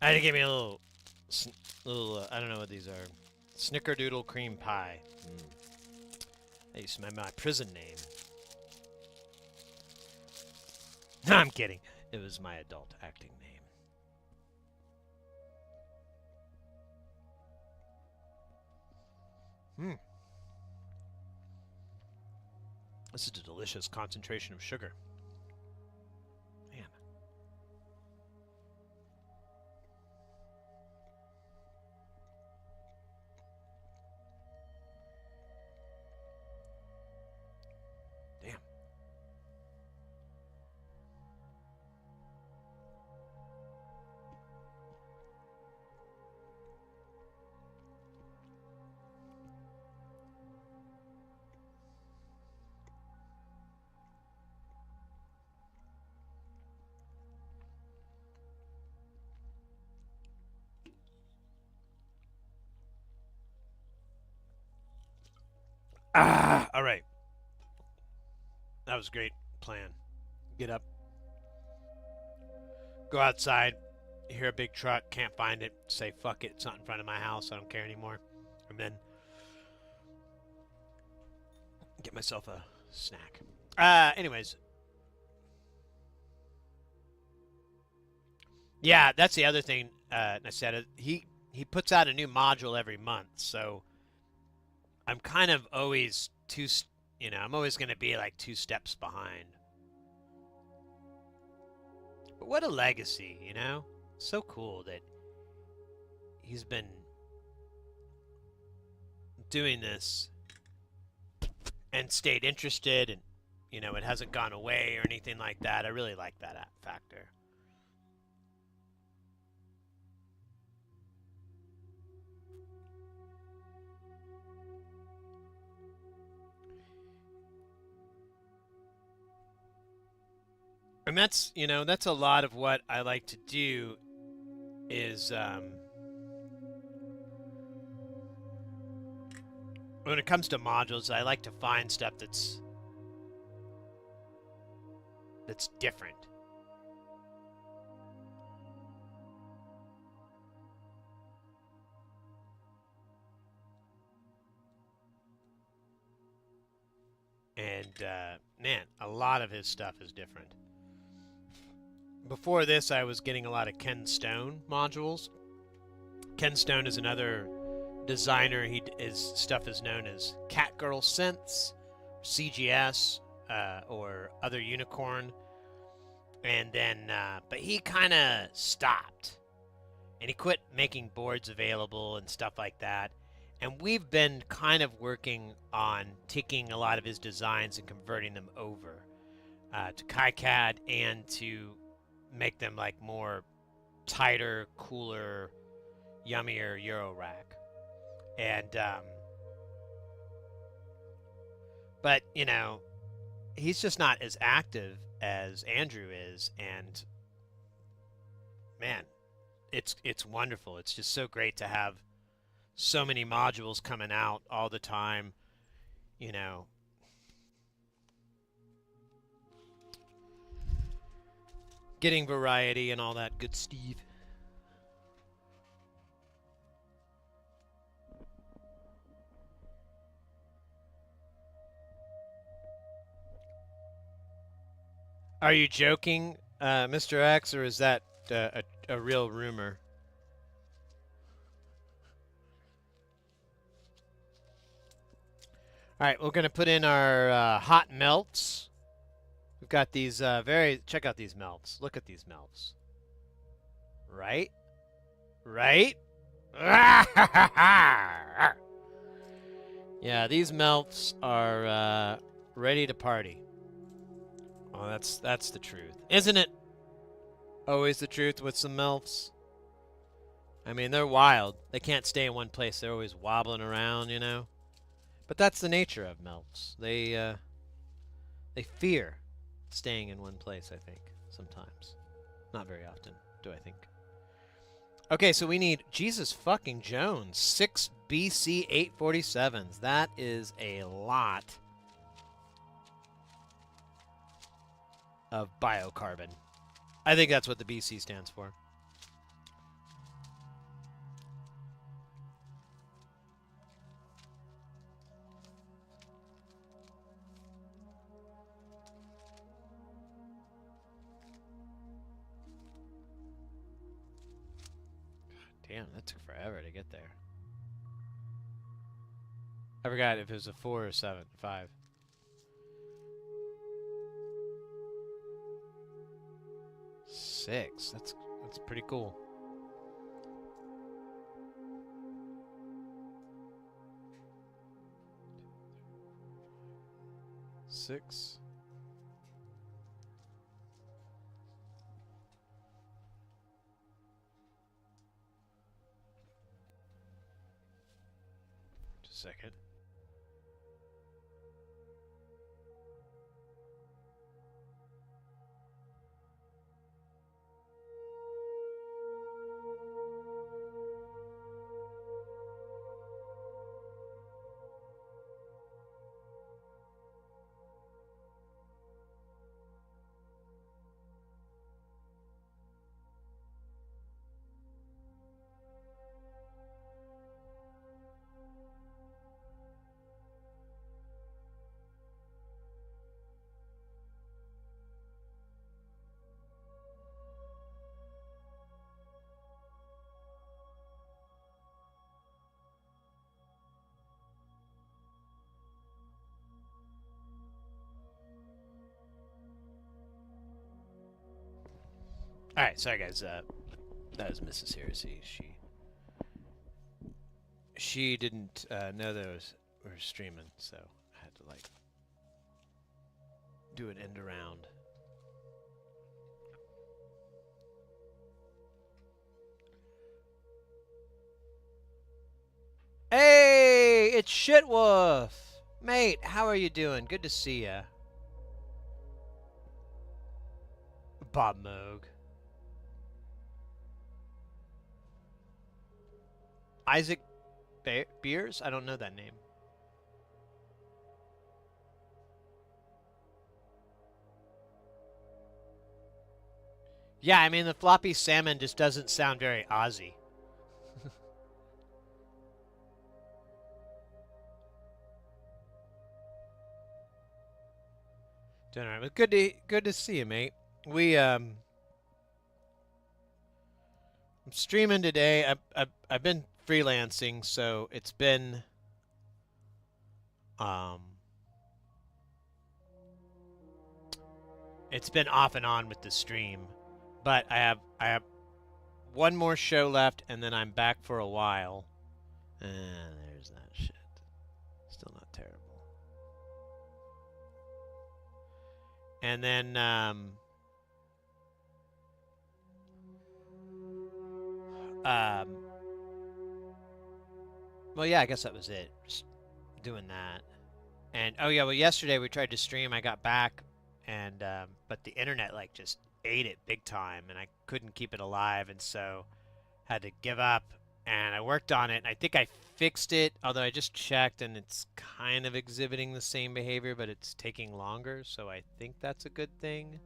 I had to give me a little. I don't know what these are. Snickerdoodle cream pie. That used to be my prison name. No, I'm kidding. It was my adult acting name. This is a delicious concentration of sugar. Man. Damn. All right. That was a great plan. Get up, go outside, hear a big truck, can't find it, say, fuck it, it's not in front of my house, I don't care anymore. And then get myself a snack. Anyways. Yeah, that's the other thing. I said he puts out a new module every month, so I'm kind of always I'm always going to be like 2 steps behind. But what a legacy, you know? So cool that he's been doing this and stayed interested, and it hasn't gone away or anything like that. I really like that factor. And that's a lot of what I like to do is when it comes to modules, I like to find stuff that's different. And man, a lot of his stuff is different. Before this, I was getting a lot of Ken Stone modules. Ken Stone is another designer. His stuff is known as Catgirl Sense, CGS, or Other Unicorn. And then, but he kind of stopped. And he quit making boards available and stuff like that. And we've been kind of working on taking a lot of his designs and converting them over to KiCad and to make them like more tighter, cooler, yummier Euro rack. And but he's just not as active as Andrew is, and man, it's wonderful. It's just so great to have so many modules coming out all the time, getting variety and all that good stuff. Are you joking, Mr. X, or is that a real rumor? All right, we're going to put in our hot melts. We've got these check out these melts. Look at these melts. Right? Right? Yeah, these melts are ready to party. Oh, that's the truth. Isn't it always the truth with some melts? I mean, they're wild. They can't stay in one place. They're always wobbling around, But that's the nature of melts. They fear staying in one place, I think, sometimes. Not very often, do I think. Okay, so we need Jesus fucking Jones, 6 BC 847s. That is a lot of biocarbon. I think that's what the BC stands for. Damn, that took forever to get there. I forgot if it was a 4 or 7. 5. Six. That's pretty cool. Six. Just a second. All right, sorry guys. That was Mrs. Heresy. She didn't know that we were streaming, so I had to like do an end around. Hey, it's Shitwolf! Mate, how are you doing? Good to see ya. Bob Moog. Isaac Beers? I don't know that name. Yeah, I mean, the floppy salmon just doesn't sound very Aussie. Doing all right. But good to see you, mate. I'm streaming today. I've been freelancing, so it's been off and on with the stream. But I have one more show left, and then I'm back for a while. And there's that shit. Still not terrible. And then well, yeah, I guess that was it. Just doing that. And oh yeah, well, yesterday we tried to stream. I got back, and but the internet like just ate it big time, and I couldn't keep it alive, and so had to give up. And I worked on it, and I think I fixed it. Although I just checked, and it's kind of exhibiting the same behavior, but it's taking longer. So I think that's a good thing.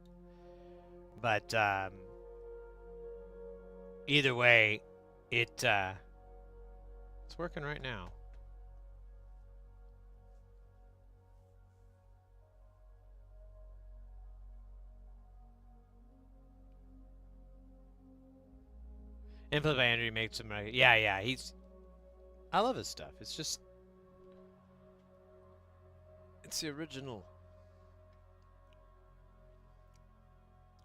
But either way, it's working right now. Input by Andrew makes him right. Yeah, I love his stuff. It's just it's the original.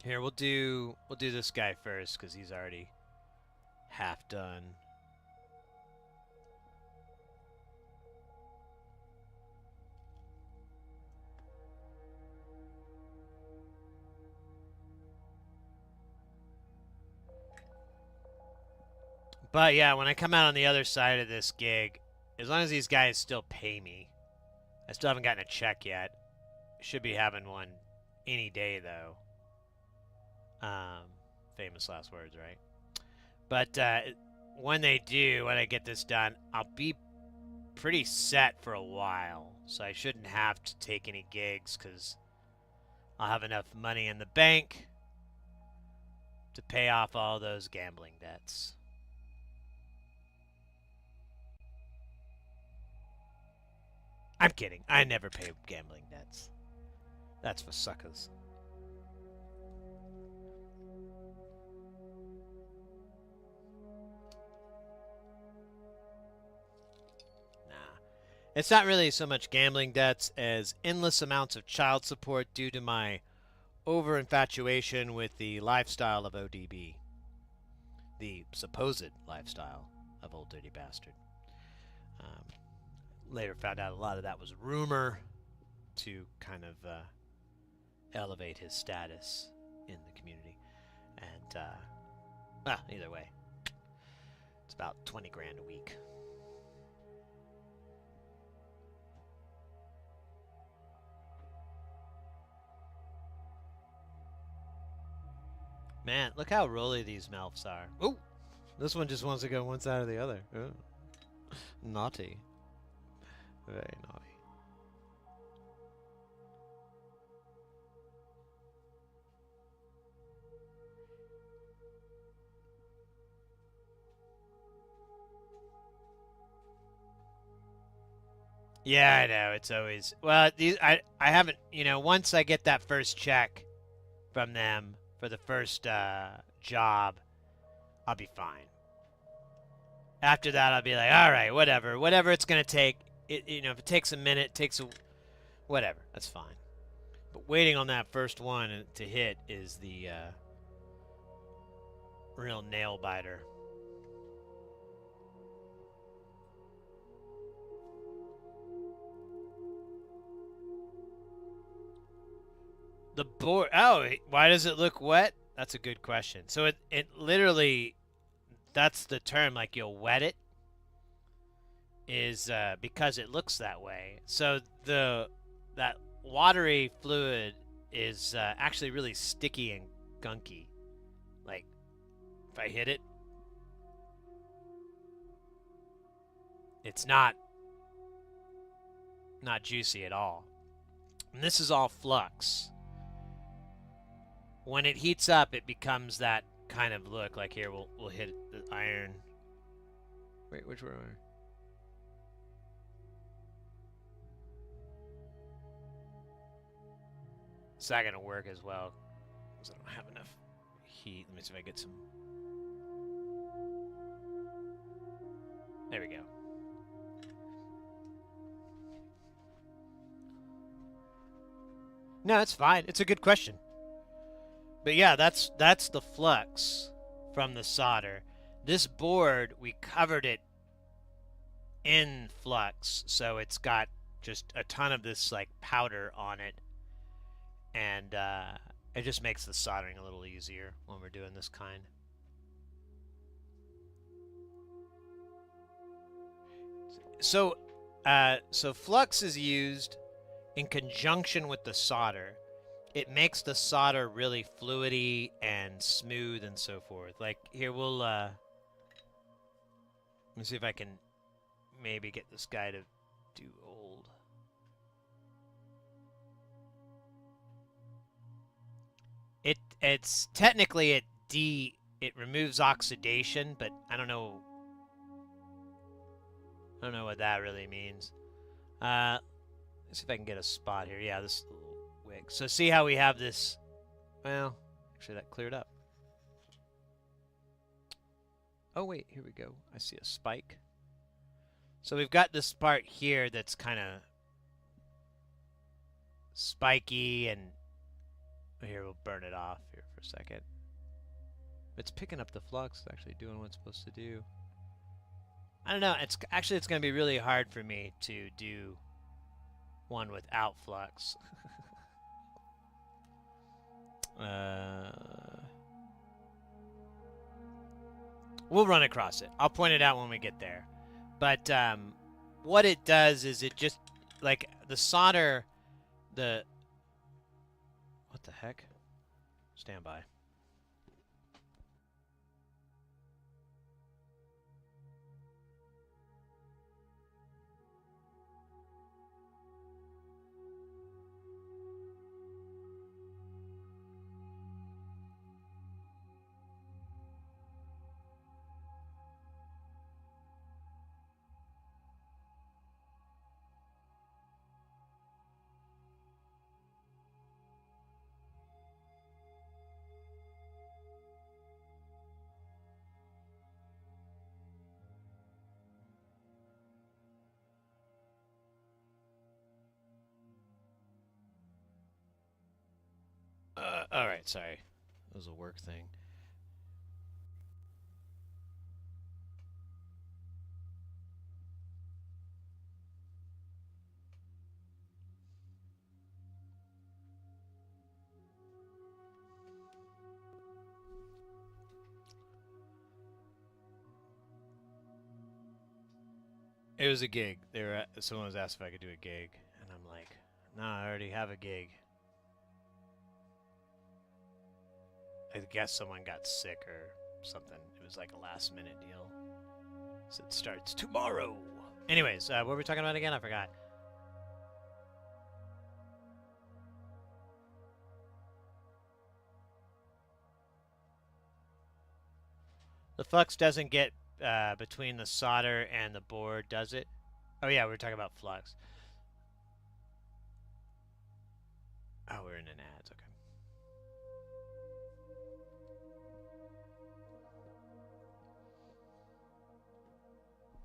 Here, we'll do this guy first because he's already half done. But yeah, when I come out on the other side of this gig, as long as these guys still pay me, I still haven't gotten a check yet. Should be having one any day though. Famous last words, right? But when they do, when I get this done, I'll be pretty set for a while. So I shouldn't have to take any gigs because I'll have enough money in the bank to pay off all those gambling debts. I'm kidding. I never pay gambling debts. That's for suckers. It's not really so much gambling debts as endless amounts of child support due to my over infatuation with the lifestyle of ODB, the supposed lifestyle of Old Dirty Bastard. Um, Later found out a lot of that was rumor to kind of elevate his status in the community. And, either way, it's about 20 grand a week. Man, look how rolly these MILFs are. Ooh! This one just wants to go one side or the other. Ooh. Naughty. Very naughty. Yeah, I know. It's always well. I haven't. Once I get that first check from them for the first job, I'll be fine. After that, I'll be like, all right, whatever it's gonna take. If it takes a minute, whatever. That's fine. But waiting on that first one to hit is the real nail biter. The board. Oh, why does it look wet? That's a good question. So it literally, that's the term. Like you'll wet it, is because it looks that way. So that watery fluid is actually really sticky and gunky. Like if I hit it, it's not juicy at all. And this is all flux. When it heats up, it becomes that kind of look. Like here, we'll hit the iron. Wait, which one? It's not gonna work as well because I don't have enough heat. Let me see if I get some. There we go. No, it's fine. It's a good question. But yeah, that's the flux from the solder. This board, we covered it in flux, so it's got just a ton of this like powder on it, and it just makes the soldering a little easier when we're doing this kind. So flux is used in conjunction with the solder. It makes the solder really fluidy and smooth and so forth. Like here, let me see if I can maybe get this guy to do old. It's technically it removes oxidation, but I don't know what that really means. Let's see if I can get a spot here. Yeah, this little wig. So see how we have this? Well, actually that cleared up. Oh wait, here we go. I see a spike. So we've got this part here that's kind of spiky, and here we'll burn it off here for a second. It's picking up the flux. It's actually doing what it's supposed to do. I don't know. It's going to be really hard for me to do one without flux. We'll run across it. I'll point it out when we get there. But what it does is it just, like the solder, what the heck? Stand by. All right, sorry. It was a work thing. It was a gig. Someone was asked if I could do a gig, and I'm like, "No, I already have a gig." I guess someone got sick or something. It was like a last minute deal. So it starts tomorrow. Anyways, what were we talking about again? I forgot. The flux doesn't get between the solder and the board, does it? Oh yeah, we were talking about flux. Oh, we're in an ads. Okay.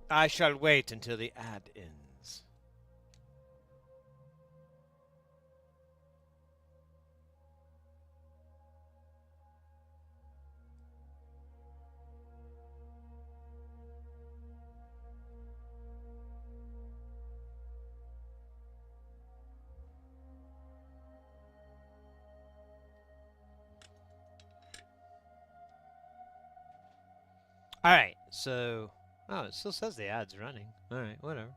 I shall wait until the ad ends. All right. So, oh, it still says the ad's running. All right, whatever.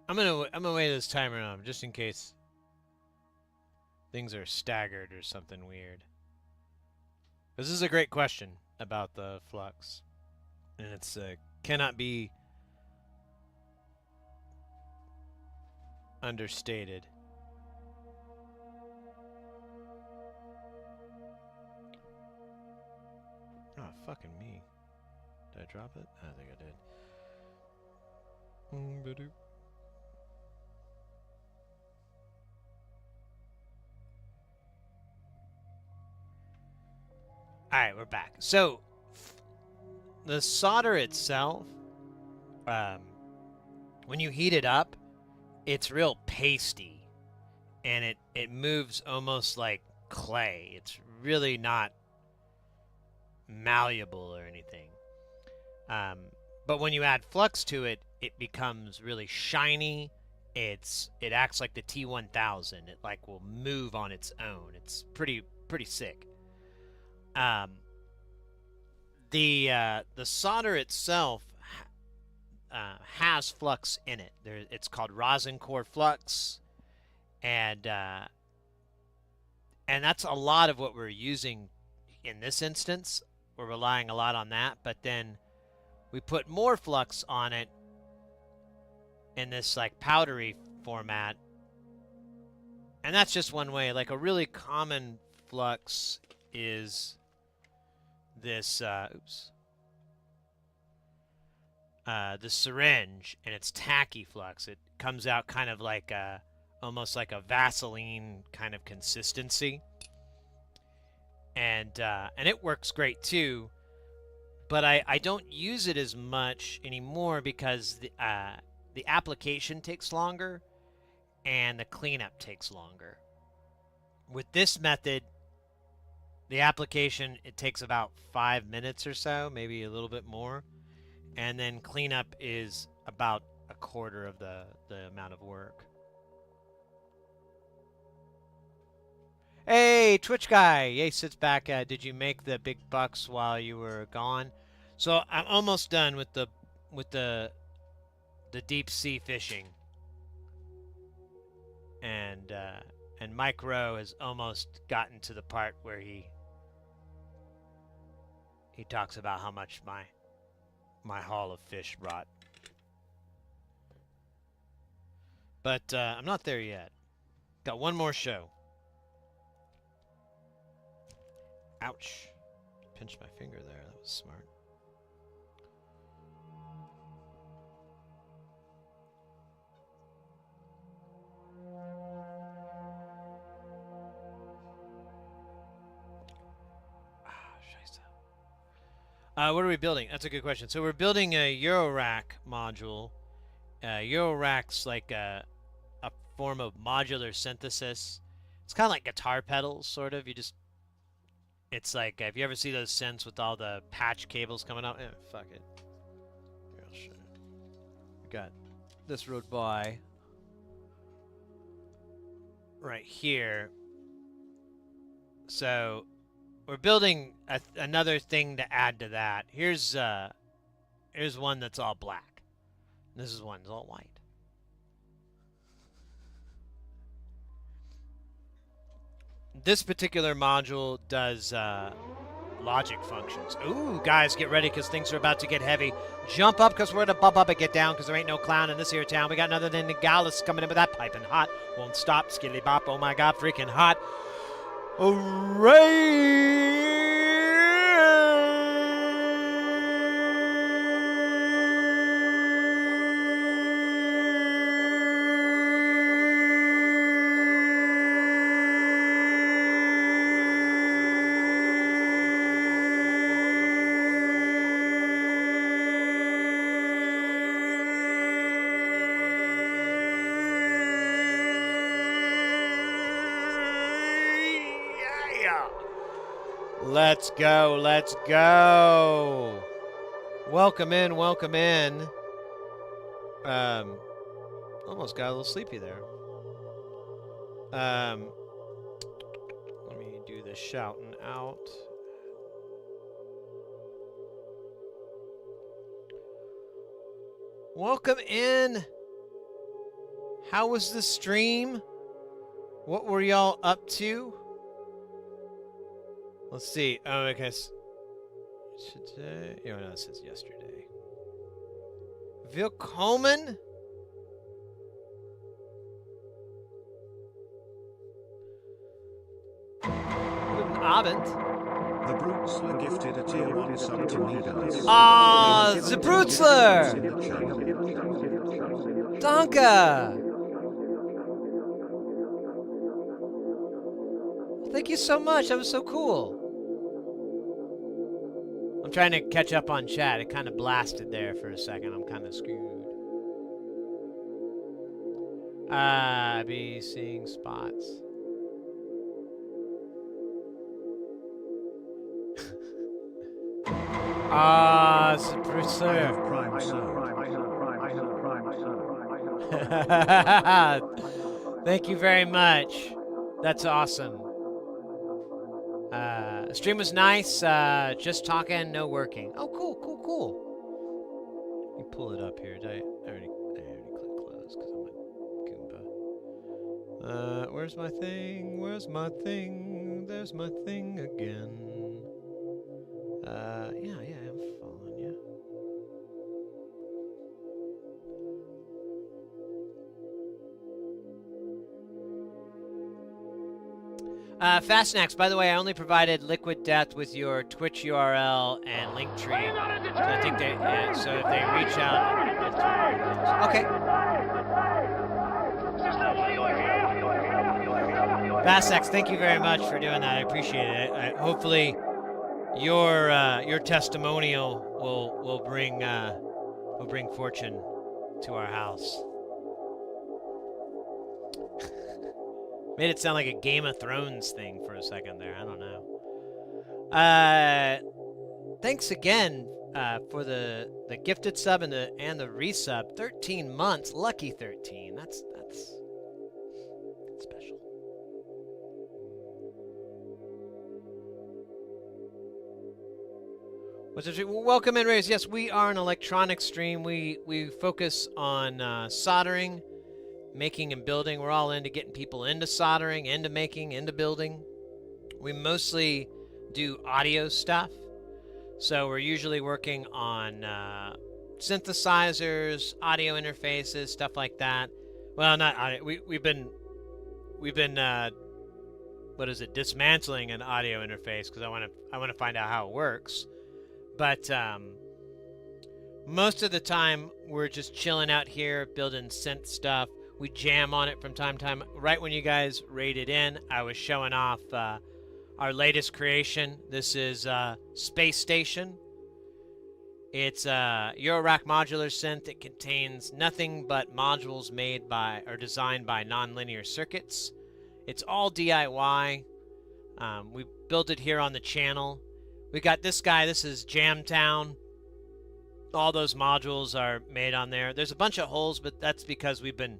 I'm gonna wait this timer on just in case things are staggered or something weird. This is a great question about the flux, and it's cannot be understated. Oh, fucking me. Did I drop it? I think I did. Alright, we're back. So, the solder itself, um, when you heat it up, it's real pasty. And it moves almost like clay. It's really not malleable or anything. Um, but when you add flux to it, it becomes really shiny. It acts like the T1000. It like will move on its own. It's pretty sick. Um, the solder itself has flux in it. It's called rosin core flux, and that's a lot of what we're using in this instance. We're relying a lot on that, but then we put more flux on it in this like powdery format, and that's just one way. Like a really common flux is this the syringe, and it's tacky flux. It comes out kind of like almost like a Vaseline kind of consistency, and it works great too. But I don't use it as much anymore because the application takes longer and the cleanup takes longer. With this method, the application it takes about 5 minutes or so, maybe a little bit more, and then cleanup is about a quarter of the amount of work. Hey, Twitch guy! Yay, sits back. Did you make the big bucks while you were gone? So I'm almost done with the deep sea fishing, and Mike Rowe has almost gotten to the part where he talks about how much my haul of fish brought. But I'm not there yet. Got one more show. Ouch. Pinched my finger there. That was smart. Ah, scheisse. What are we building? That's a good question. So we're building a Eurorack module. Eurorack's like a form of modular synthesis. It's kind of like guitar pedals, sort of. It's like, if you ever see those synths with all the patch cables coming out? Fuck it. Here, I'll show you. We got this road by right here. So we're building another thing to add to that. Here's one that's all black. This is one that's all white. This particular module does logic functions. Ooh, guys, get ready because things are about to get heavy. Jump up because we're going to bump up and get down because there ain't no clown in this here town. We got another than the Gallus coming in with that piping hot. Won't stop, skilly bop. Oh my God, freaking hot. Let's go, let's go. Welcome in, welcome in. Almost got a little sleepy there. Let me do the shouting out. Welcome in. How was the stream? What were y'all up to? Let's see. Oh, I guess today. Oh no, it says yesterday. Willkommen. Guten Abend. The Brutzler gifted a tier 1 sub to Niederlande. Ah, the Brutzler. Danke. Thank you so much. That was so cool. I'm trying to catch up on chat. It kind of blasted there for a second. I'm kind of screwed. Be seeing spots. Ah, it's a Brutzler. Prime Thank you very much. That's awesome. The stream was nice. Just talking, no working. Oh, cool, cool, cool. Let me pull it up here. I already clicked close because I'm a Goomba. Where's my thing? Where's my thing? There's my thing again. Yeah, I'm following you. Fast Snacks, by the way, I only provided Liquid Death with your Twitch URL and Linktree. So I think so if they reach out. Okay. Fast Snacks, thank you very much for doing that. I appreciate it. Hopefully, your testimonial will bring fortune to our house. Made it sound like a Game of Thrones thing for a second there. I don't know. Thanks again for the gifted sub and the resub. 13 months, lucky 13. That's special. What's it? Welcome in, Rays. Yes, we are an electronics stream. We focus on soldering, making and building. We're all into getting people into soldering, into making, into building. We mostly do audio stuff. So we're usually working on synthesizers, audio interfaces, stuff like that. Well, not audio. We've been what is it? Dismantling an audio interface because I want to find out how it works. But most of the time we're just chilling out here building synth stuff. We jam on it from time to time. Right when you guys raided in, I was showing off our latest creation. This is Space Station. It's a Eurorack modular synth. It contains nothing but modules made by or designed by nonlinear circuits. It's all DIY. We built it here on the channel. We got this guy. This is Jamtown. All those modules are made on there. There's a bunch of holes, but that's because we've been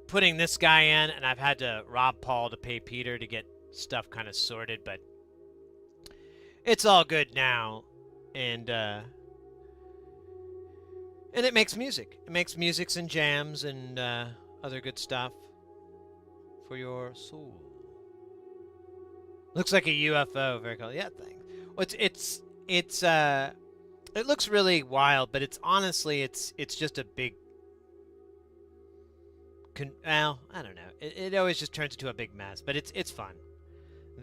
putting this guy in, and I've had to rob Paul to pay Peter to get stuff kind of sorted, but it's all good now. And it makes music. It makes musics and jams and other good stuff for your soul. Looks like a UFO. Very cool. Yeah, thanks. Well, it looks really wild, but it's honestly it's just a big. Well, I don't know. It always just turns into a big mess, but it's fun.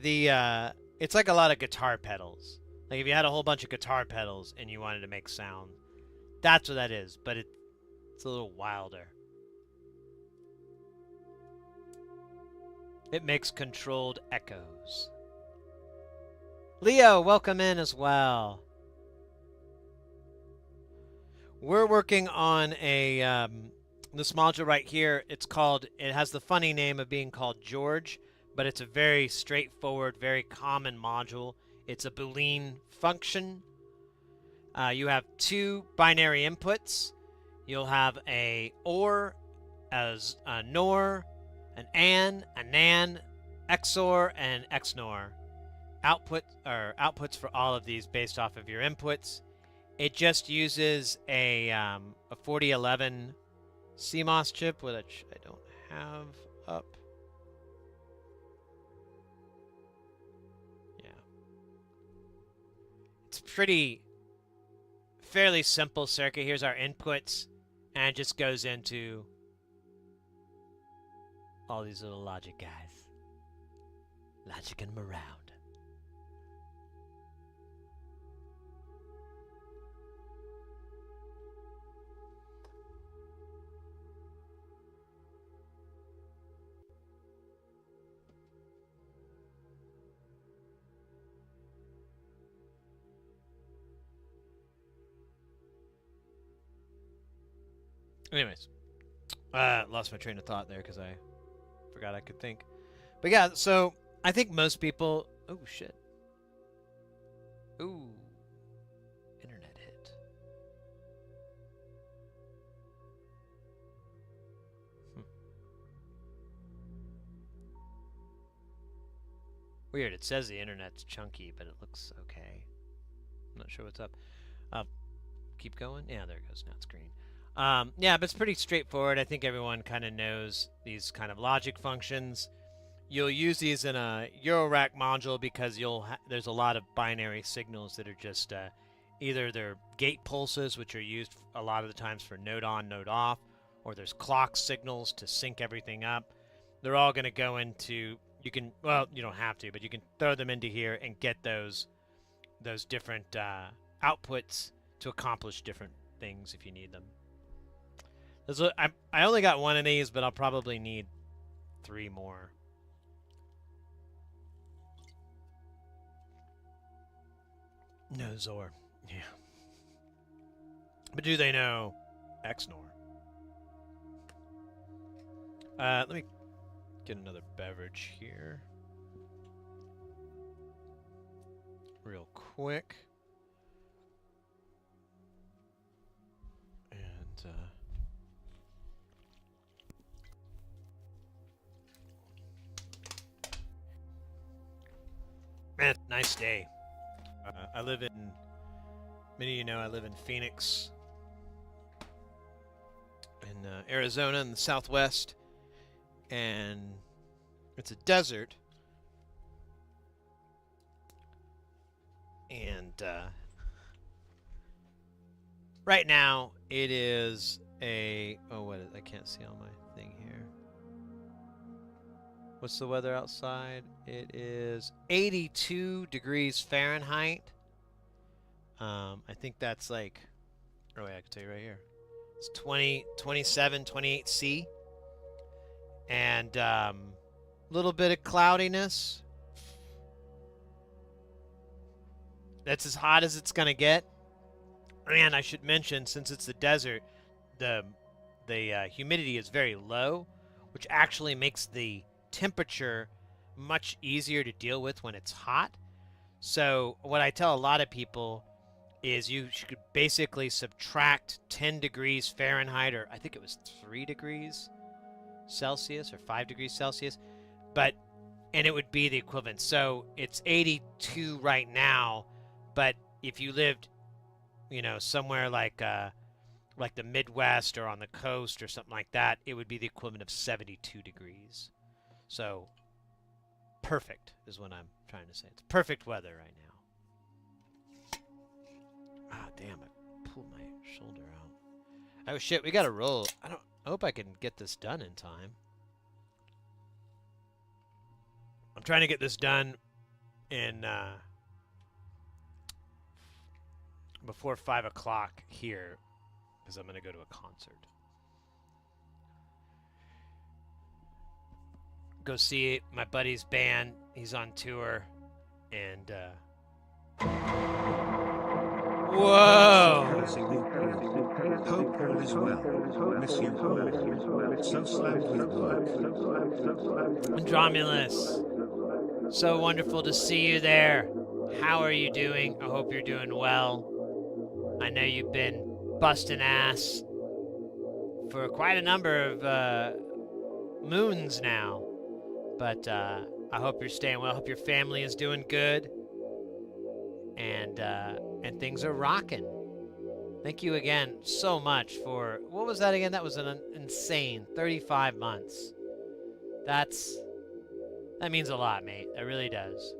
It's like a lot of guitar pedals. Like if you had a whole bunch of guitar pedals and you wanted to make sound, that's what that is. But it's a little wilder. It makes controlled echoes. Leo, welcome in as well. We're working on a this module right here. It has the funny name of being called George, but it's a very straightforward, very common module. It's a Boolean function. You have two binary inputs. You'll have a OR, as a NOR, an AND, a NAND, XOR, and XNOR. Outputs for all of these based off of your inputs. It just uses a 4011 CMOS chip, which I don't have up. Yeah. It's fairly simple circuit. Here's our inputs, and it just goes into all these little logic guys. Logicking them around. Anyways, lost my train of thought there because I forgot I could think. But yeah, so I think most people. Oh shit. Ooh, internet hit. Weird. It says the internet's chunky, but it looks okay. I'm not sure what's up. Keep going. Yeah, there it goes. Now it's green. Yeah, but it's pretty straightforward. I think everyone kind of knows these kind of logic functions. You'll use these in a Eurorack module because there's a lot of binary signals that are just either they're gate pulses, which are used a lot of the times for node on, node off, or there's clock signals to sync everything up. They're all going to go into, you don't have to, but you can throw them into here and get those different outputs to accomplish different things if you need them. I only got one of these, but I'll probably need 3 more. No Zor. Yeah. But do they know XNOR? Let me get another beverage here. Real quick. And, man, nice day. I live in, many of you know, I live in Phoenix, in Arizona in the southwest, and it's a desert, and right now it is I can't see on my thing here. What's the weather outside? It is 82 degrees Fahrenheit. I think that's like, oh wait, I can tell you right here. It's 27, 28 C. And a little bit of cloudiness. That's as hot as it's gonna get. And I should mention, since it's the desert, the humidity is very low, which actually makes the temperature much easier to deal with when it's hot. So what I tell a lot of people is you should basically subtract 10 degrees Fahrenheit, or I think it was 3 degrees Celsius or 5 degrees Celsius, but and it would be the equivalent. So it's 82 right now, but if you lived, somewhere like the Midwest or on the coast or something like that, it would be the equivalent of 72 degrees. So perfect is what I'm trying to say. It's perfect weather right now. Ah, damn, I pulled my shoulder out. Oh shit, we gotta roll. I hope I can get this done in time. I'm trying to get this done in before 5 o'clock here, because I'm gonna go to a concert. Go see my buddy's band. He's on tour, and whoa! Hope all is well. Miss you all. So slammed with work. Andromulus, so wonderful to see you there. How are you doing? I hope you're doing well. I know you've been busting ass for quite a number of moons now, but I hope you're staying well. I hope your family is doing good, and things are rocking. Thank you again so much for, what was that again? That was an insane 35 months. That means a lot, mate. That really does.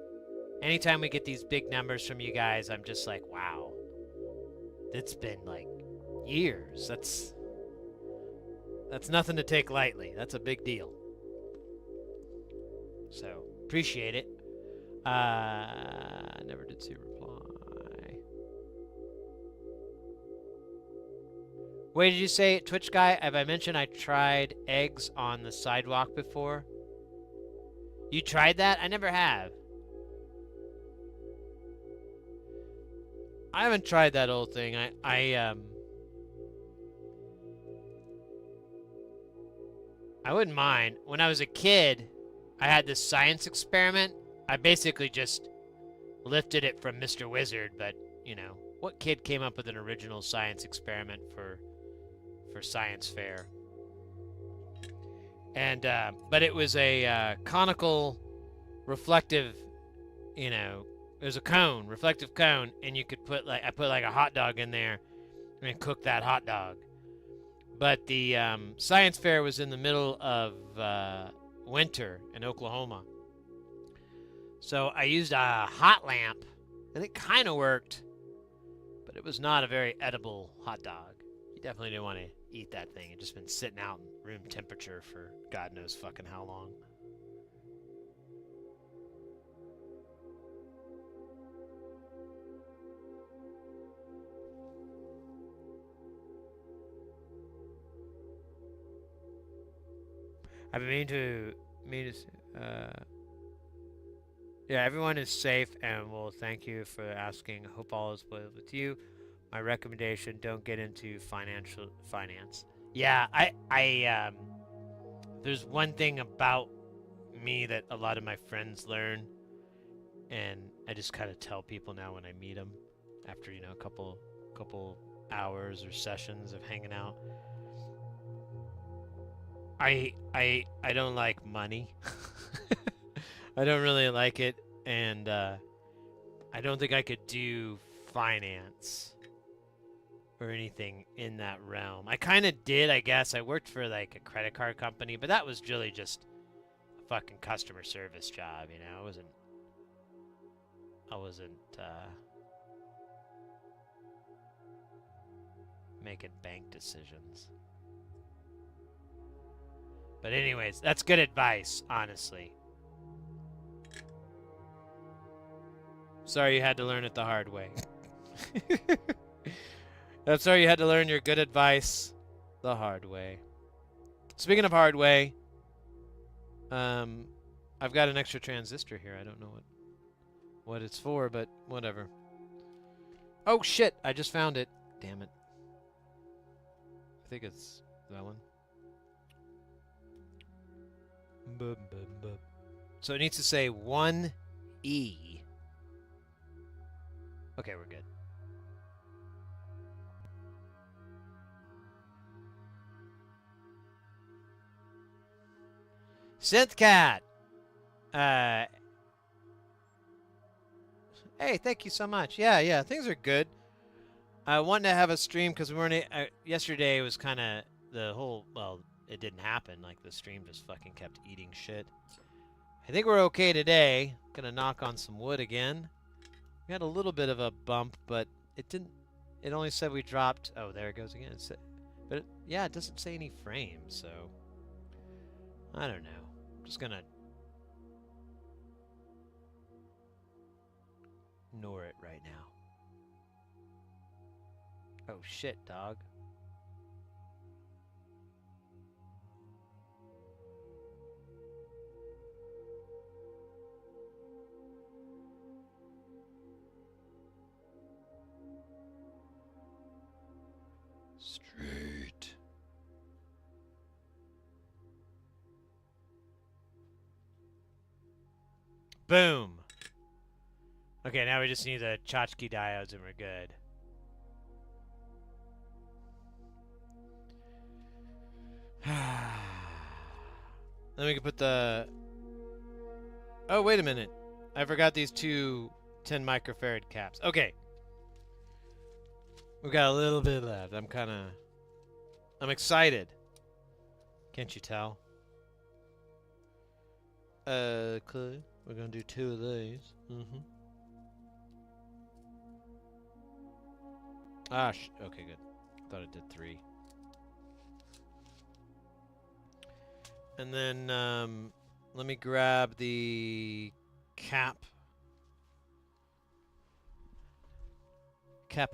Anytime we get these big numbers from you guys, I'm just like, wow. It's been like years. That's nothing to take lightly. That's a big deal. So, appreciate it. I never did see a reply. Wait, did you say, Twitch guy, have I mentioned I tried eggs on the sidewalk before? You tried that? I never have. I haven't tried that old thing. I wouldn't mind. When I was a kid, I had this science experiment. I basically just lifted it from Mr. Wizard, but, what kid came up with an original science experiment for science fair? And but it was a conical reflective, it was a cone, reflective cone, and you could put I put like a hot dog in there and cook that hot dog. But the science fair was in the middle of winter in Oklahoma. So I used a hot lamp, and it kind of worked, but it was not a very edible hot dog. You definitely didn't want to eat that thing. It just been sitting out in room temperature for God knows fucking how long. I've been meaning to yeah, everyone is safe, and well, thank you for asking. I hope all is well with you. My recommendation: don't get into finance. Yeah, I there's one thing about me that a lot of my friends learn, and I just kind of tell people now when I meet them after a couple hours or sessions of hanging out. I don't like money. I don't really like it, and I don't think I could do finance or anything in that realm. I kind of did, I guess. I worked for like a credit card company, but that was really just a fucking customer service job, I wasn't making bank decisions. But anyways, that's good advice, honestly. Sorry you had to learn it the hard way. I'm sorry you had to learn your good advice the hard way. Speaking of hard way, I've got an extra transistor here. I don't know what it's for, but whatever. Oh shit! I just found it. Damn it. I think it's that one. So it needs to say 1E. Okay, we're good. Synthcat! Hey, thank you so much. Yeah, things are good. I wanted to have a stream because we weren't. Yesterday was kind of the whole. Well, it didn't happen. Like the stream just fucking kept eating shit. I think we're okay today. Gonna knock on some wood again. We had a little bit of a bump, but it didn't. It only said we dropped. Oh, there it goes again. But yeah, it doesn't say any frames, so I don't know. I'm just gonna ignore it right now. Oh shit, dog. Straight. Boom. Okay, now we just need the tchotchke diodes and we're good. Then we can put the... Oh, wait a minute. I forgot these two 10 microfarad caps. Okay. We got a little bit left. I'm excited. Can't you tell? Okay. We're gonna do 2 of these. Okay, good. Thought it did 3. And then, let me grab the cap. Cap.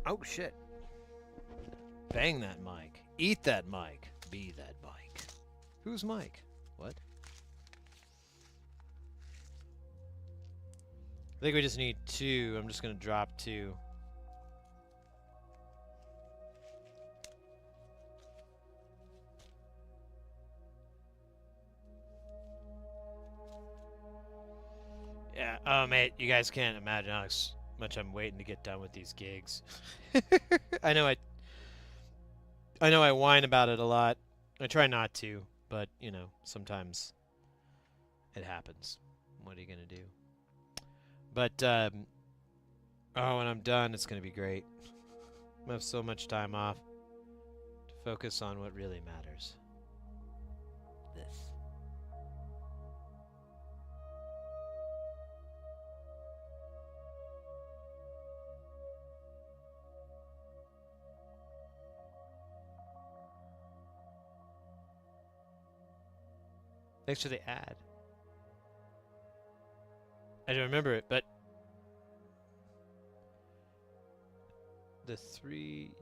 Oh, shit. Bang that mic. Eat that mic. Be that mic. Who's Mike? What? I think we just need 2. I'm just going to drop 2. Yeah. Oh, mate, you guys can't imagine how much I'm waiting to get done with these gigs. I know I whine about it a lot. I try not to, but, you know, sometimes it happens. What are you going to do? But, when I'm done, it's going to be great. I have so much time off to focus on what really matters. This. Thanks for the ad. I don't remember it, but the 3U19.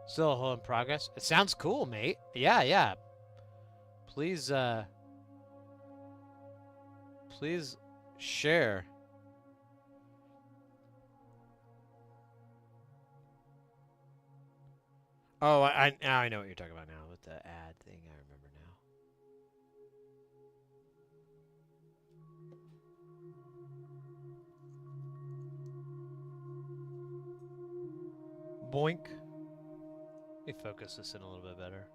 Still a whole in progress. It sounds cool, mate. Yeah. Please, please share. Oh, now I know what you're talking about now with the ad thing. I remember now. Boink. Let me focus this in a little bit better.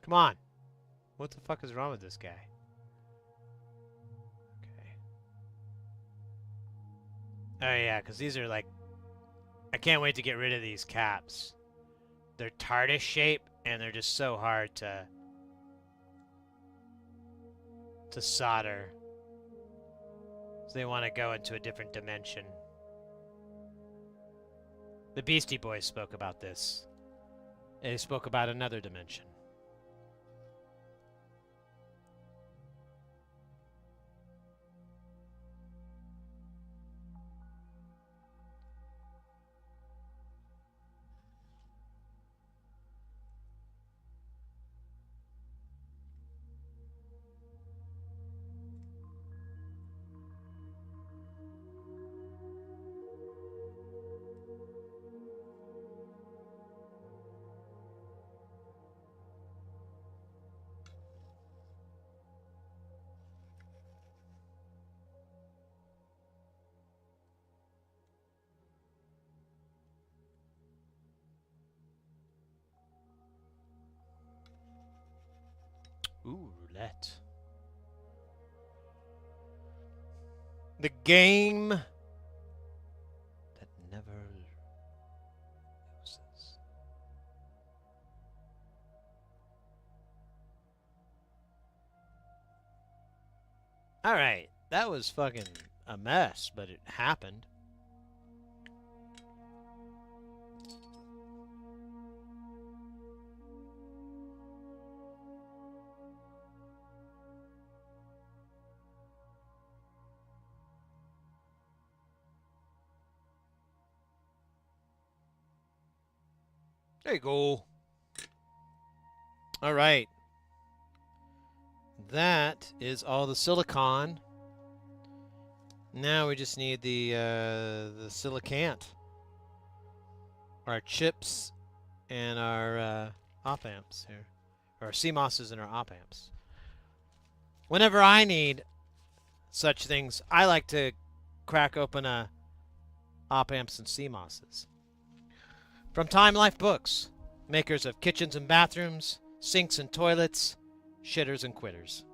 Come on. What the fuck is wrong with this guy? Okay. Oh yeah, because these are like... I can't wait to get rid of these caps. They're TARDIS shape, and they're just so hard to solder. So they want to go into a different dimension. The Beastie Boys spoke about this. They spoke about another dimension. Ooh, roulette. The game that never loses. Alright, that was fucking a mess, but it happened. There you go. All right. That is all the silicon. Now we just need the silicant. Our chips and our op amps here. Or CMOSs and our op amps. Whenever I need such things, I like to crack open a op amps and CMOSs. From Time Life Books, makers of kitchens and bathrooms, sinks and toilets, shitters and quitters.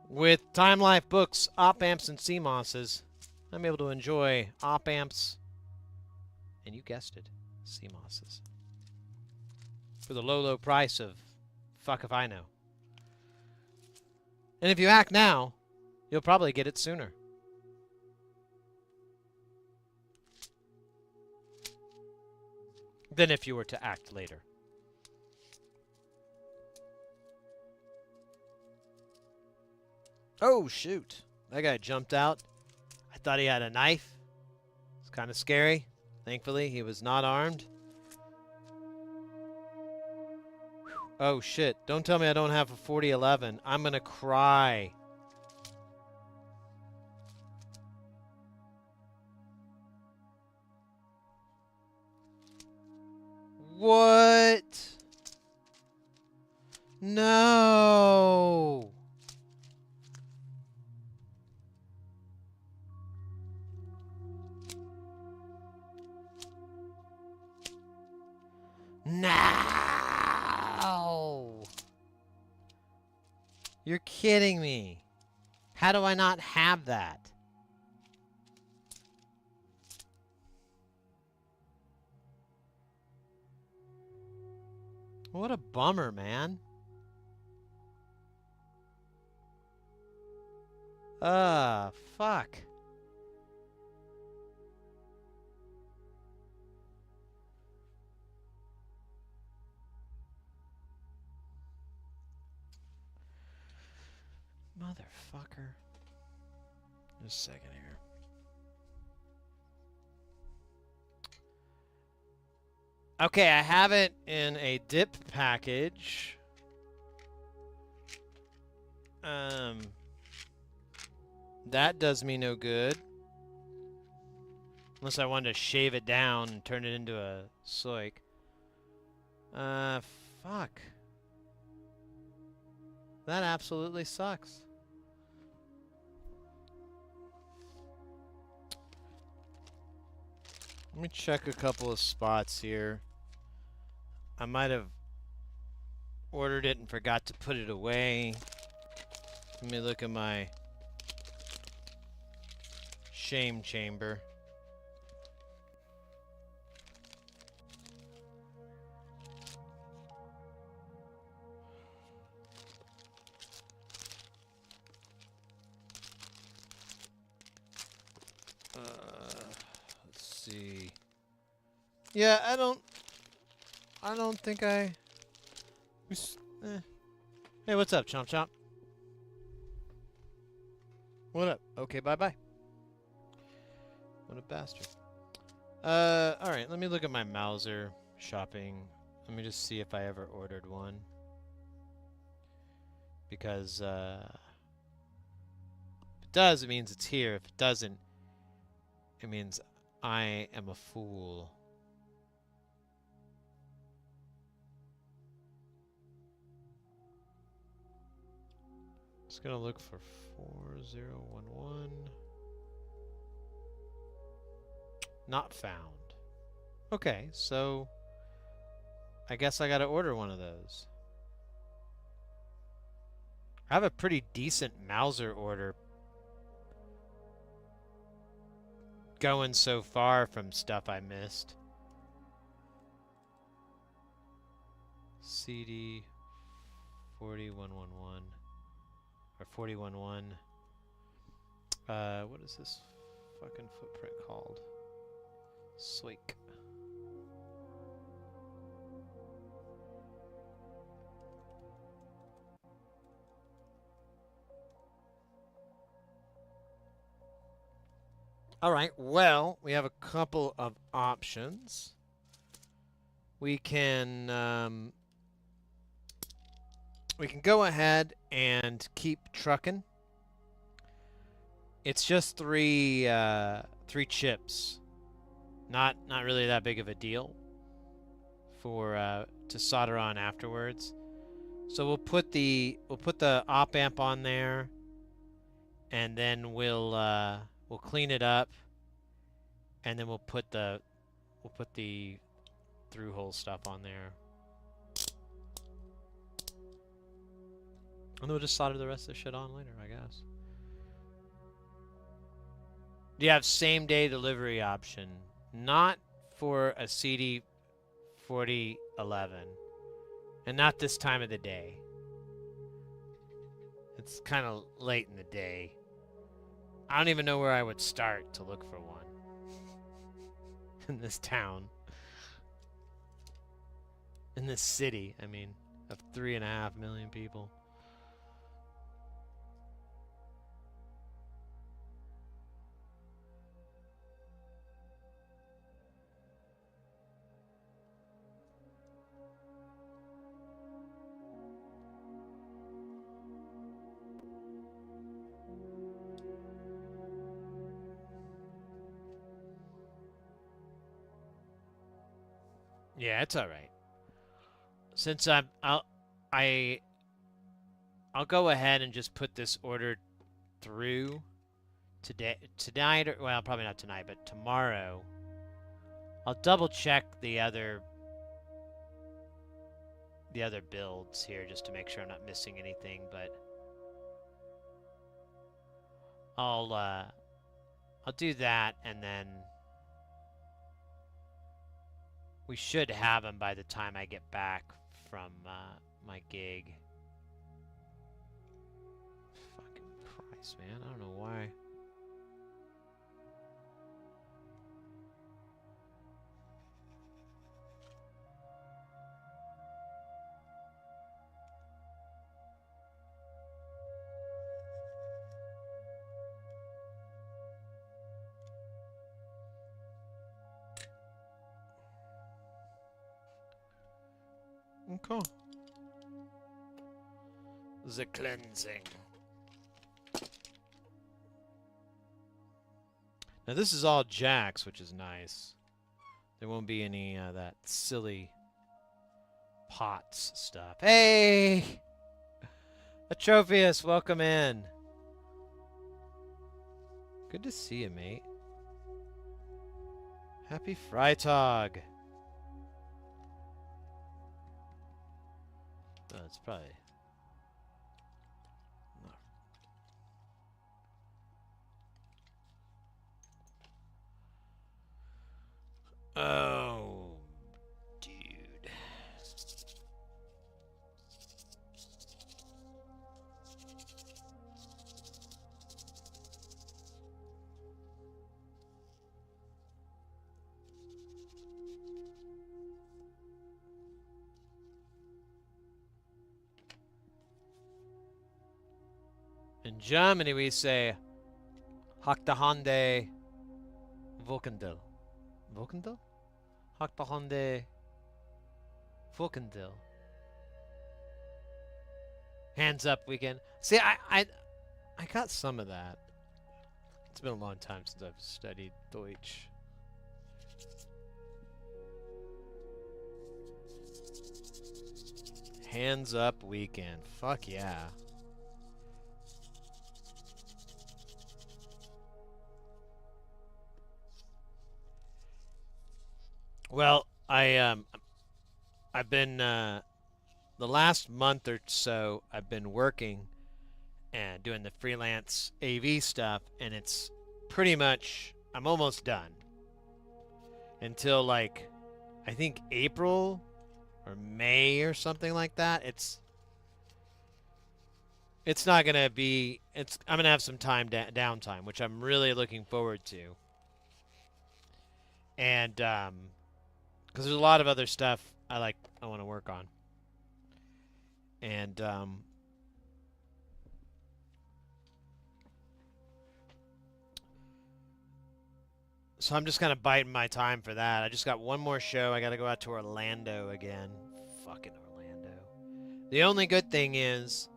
With Time Life Books, op amps and CMOSs, I'm able to enjoy op amps, and you guessed it, CMOSs. For the low, low price of fuck if I know. And if you act now, you'll probably get it sooner. Than if you were to act later. Oh, shoot. That guy jumped out. I thought he had a knife. It's kind of scary. Thankfully, he was not armed. Oh, shit. Don't tell me I don't have a 4011. I'm gonna cry. What? No. No. You're kidding me. How do I not have that? What a bummer, man. Fuck. Motherfucker. Just a second here. Okay, I have it in a dip package. That does me no good. Unless I wanted to shave it down and turn it into a soik. Fuck. That absolutely sucks. Let me check a couple of spots here. I might have ordered it and forgot to put it away. Let me look at my shame chamber. Let's see. Yeah, I don't think I... Hey, what's up, Chomp Chomp? What up? Okay, bye-bye. What a bastard. Alright, let me look at my Mauser shopping. Let me just see if I ever ordered one. Because, if it does, it means it's here. If it doesn't, it means I am a fool. Just gonna look for 4011. Not found. Okay, so I guess I gotta order one of those. I have a pretty decent Mauser order going so far from stuff I missed. CD 4111 or 411. What is this fucking footprint called? Swake. All right, well, we have a couple of options. We can go ahead and keep trucking. It's just three chips. Not really that big of a deal for to solder on afterwards. So we'll put the op amp on there, and then we'll clean it up, and then we'll put the through hole stuff on there, and then we'll just solder the rest of the shit on later, I guess. Do you have same day delivery option? Not for a CD 4011, and not this time of the day. It's kind of late in the day. I don't even know where I would start to look for one in this town, in this city, I mean, of 3.5 million people. Yeah, it's all right. Since I'll go ahead and just put this order through tonight, or, well, probably not tonight, but tomorrow. I'll double check the other builds here just to make sure I'm not missing anything, but I'll do that, and then we should have them by the time I get back from my gig. Fucking Christ, man. I don't know why. Okay. The cleansing. Now this is all jacks, which is nice. There won't be any that silly pots stuff. Hey! Atrophius, welcome in. Good to see you, mate. Happy Freitag. Oh, it's probably. Oh, dude. In Germany, we say Haktahande Vokendil. Vokendil? Haktahande Vokendil. Hands up weekend. See, I got some of that. It's been a long time since I've studied Deutsch. Hands up weekend. Fuck yeah. Well, I've been the last month or so I've been working and doing the freelance AV stuff, and it's pretty much I'm almost done until like I think April or May or something like that. It's not gonna be. It's I'm gonna have some downtime, which I'm really looking forward to, and because there's a lot of other stuff I want to work on, and so I'm just kind of biding my time for that. I just got one more show. I got to go out to Orlando again. Fucking Orlando. The only good thing is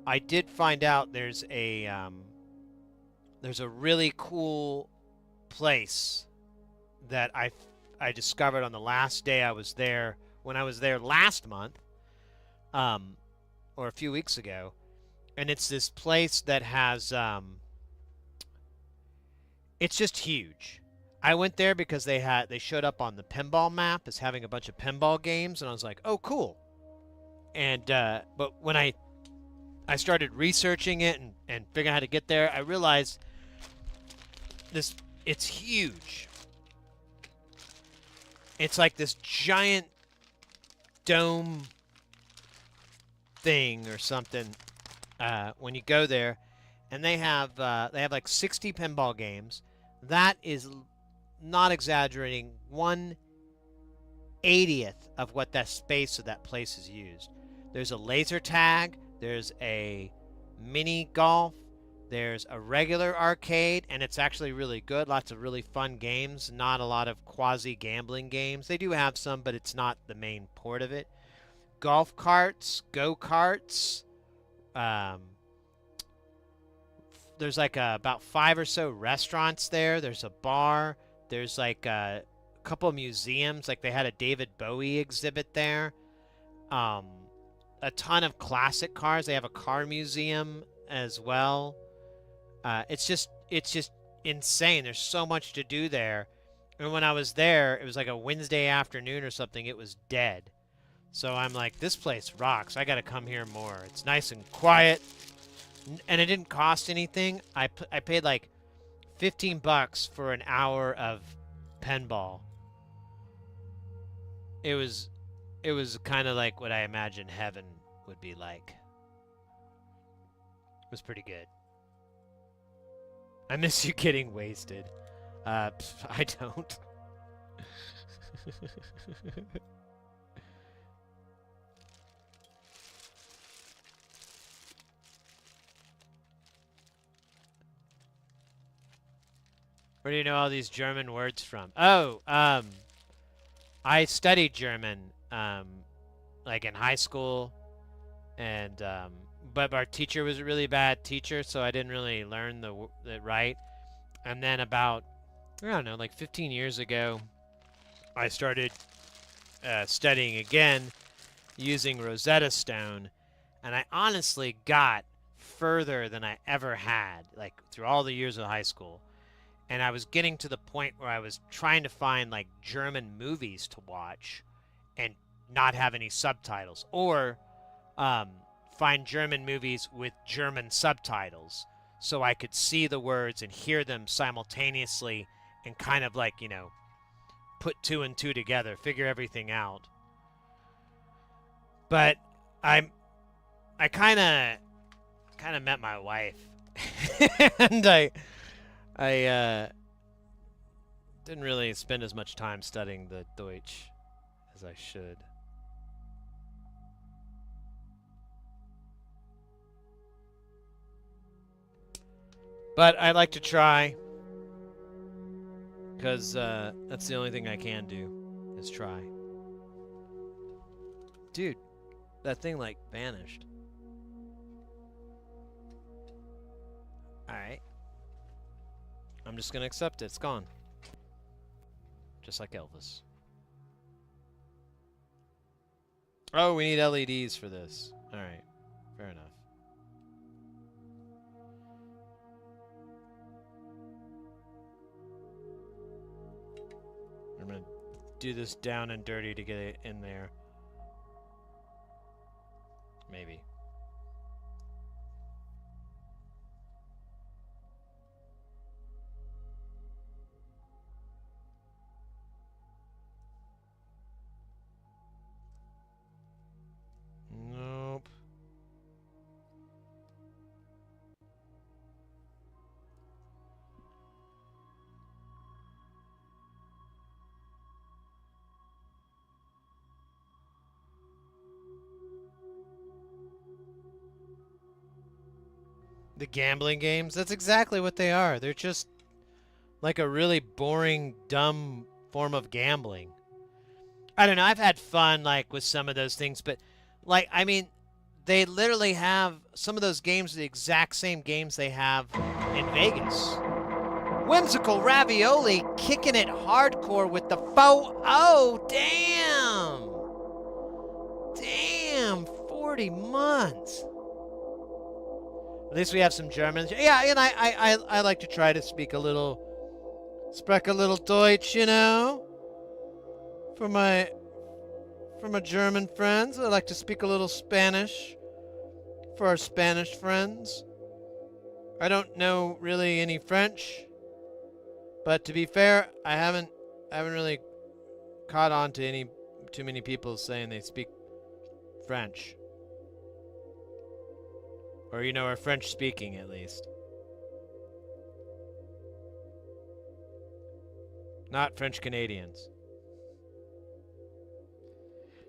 I did find out there's a really cool place that I discovered on the last day I was there when I was there last month, um, or a few weeks ago, and it's this place that has it's just huge. I went there because they showed up on the pinball map as having a bunch of pinball games, and I was like, oh cool. And but when I started researching it and figuring out how to get there, I realized this it's huge. It's like this giant dome thing or something when you go there, and they have like 60 pinball games. That is not exaggerating 1/80th of what that space of that place is used. There's a laser tag. There's a mini golf. There's a regular arcade, and it's actually really good. Lots of really fun games. Not a lot of quasi gambling games. They do have some, but it's not the main port of it. Golf carts, go karts. There's like about 5 or so restaurants there. There's a bar. There's like a couple of museums. Like they had a David Bowie exhibit there. Um, a ton of classic cars. They have a car museum as well. It's just insane. There's so much to do there. And when I was there, it was like a Wednesday afternoon or something. It was dead. So I'm like, this place rocks. I got to come here more. It's nice and quiet, and it didn't cost anything. I paid like $15 for an hour of pinball. It was kind of like what I imagine heaven would be like. It was pretty good. I miss you getting wasted. I don't. Where do you know all these German words from? Oh, I studied German, like in high school, and but our teacher was a really bad teacher, so I didn't really learn it right. And then about I don't know, like 15 years ago, I started studying again using Rosetta Stone, and I honestly got further than I ever had, like through all the years of high school. And I was getting to the point where I was trying to find like German movies to watch, and not have any subtitles, or find German movies with German subtitles so I could see the words and hear them simultaneously and kind of like, put two and two together, figure everything out. But I kind of met my wife, and I didn't really spend as much time studying the Deutsch as I should. But I like to try, because that's the only thing I can do, is try. Dude, that thing, like, vanished. Alright. I'm just gonna accept it. It's gone. Just like Elvis. Oh, we need LEDs for this. Alright. Fair enough. I'm gonna do this down and dirty to get it in there. Maybe. Nope. The gambling games, that's exactly what they are. They're just like a really boring, dumb form of gambling. I don't know, I've had fun like with some of those things, but like, I mean, they literally have some of those games, the exact same games they have in Vegas. Whimsical Ravioli kicking it hardcore with the faux. Oh, damn. Damn, 40 months. At least we have some Germans. Yeah, and I like to try to speak a little Deutsch, for my German friends. I like to speak a little Spanish for our Spanish friends. I don't know really any French, but to be fair, I haven't really caught on to too many people saying they speak French. Or, are French speaking at least. Not French Canadians.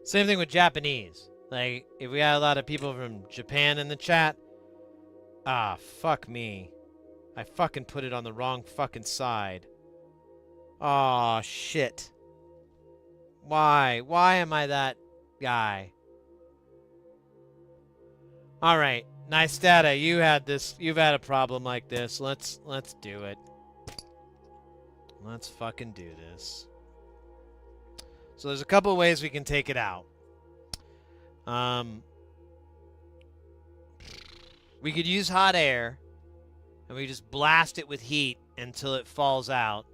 Same thing with Japanese. Like, if we had a lot of people from Japan in the chat, fuck me. I fucking put it on the wrong fucking side. Aw, shit. Why? Why am I that guy? Alright. Nice data. You've had a problem like this. Let's do it. Let's fucking do this. So there's a couple of ways we can take it out. We could use hot air, and we just blast it with heat until it falls out.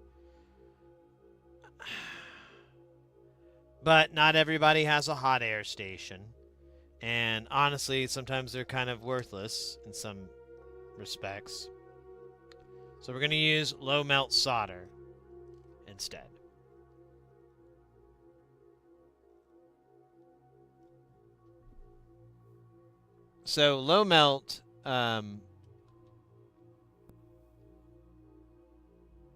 But not everybody has a hot air station. And honestly, sometimes they're kind of worthless in some respects. So we're going to use low melt solder instead. So low melt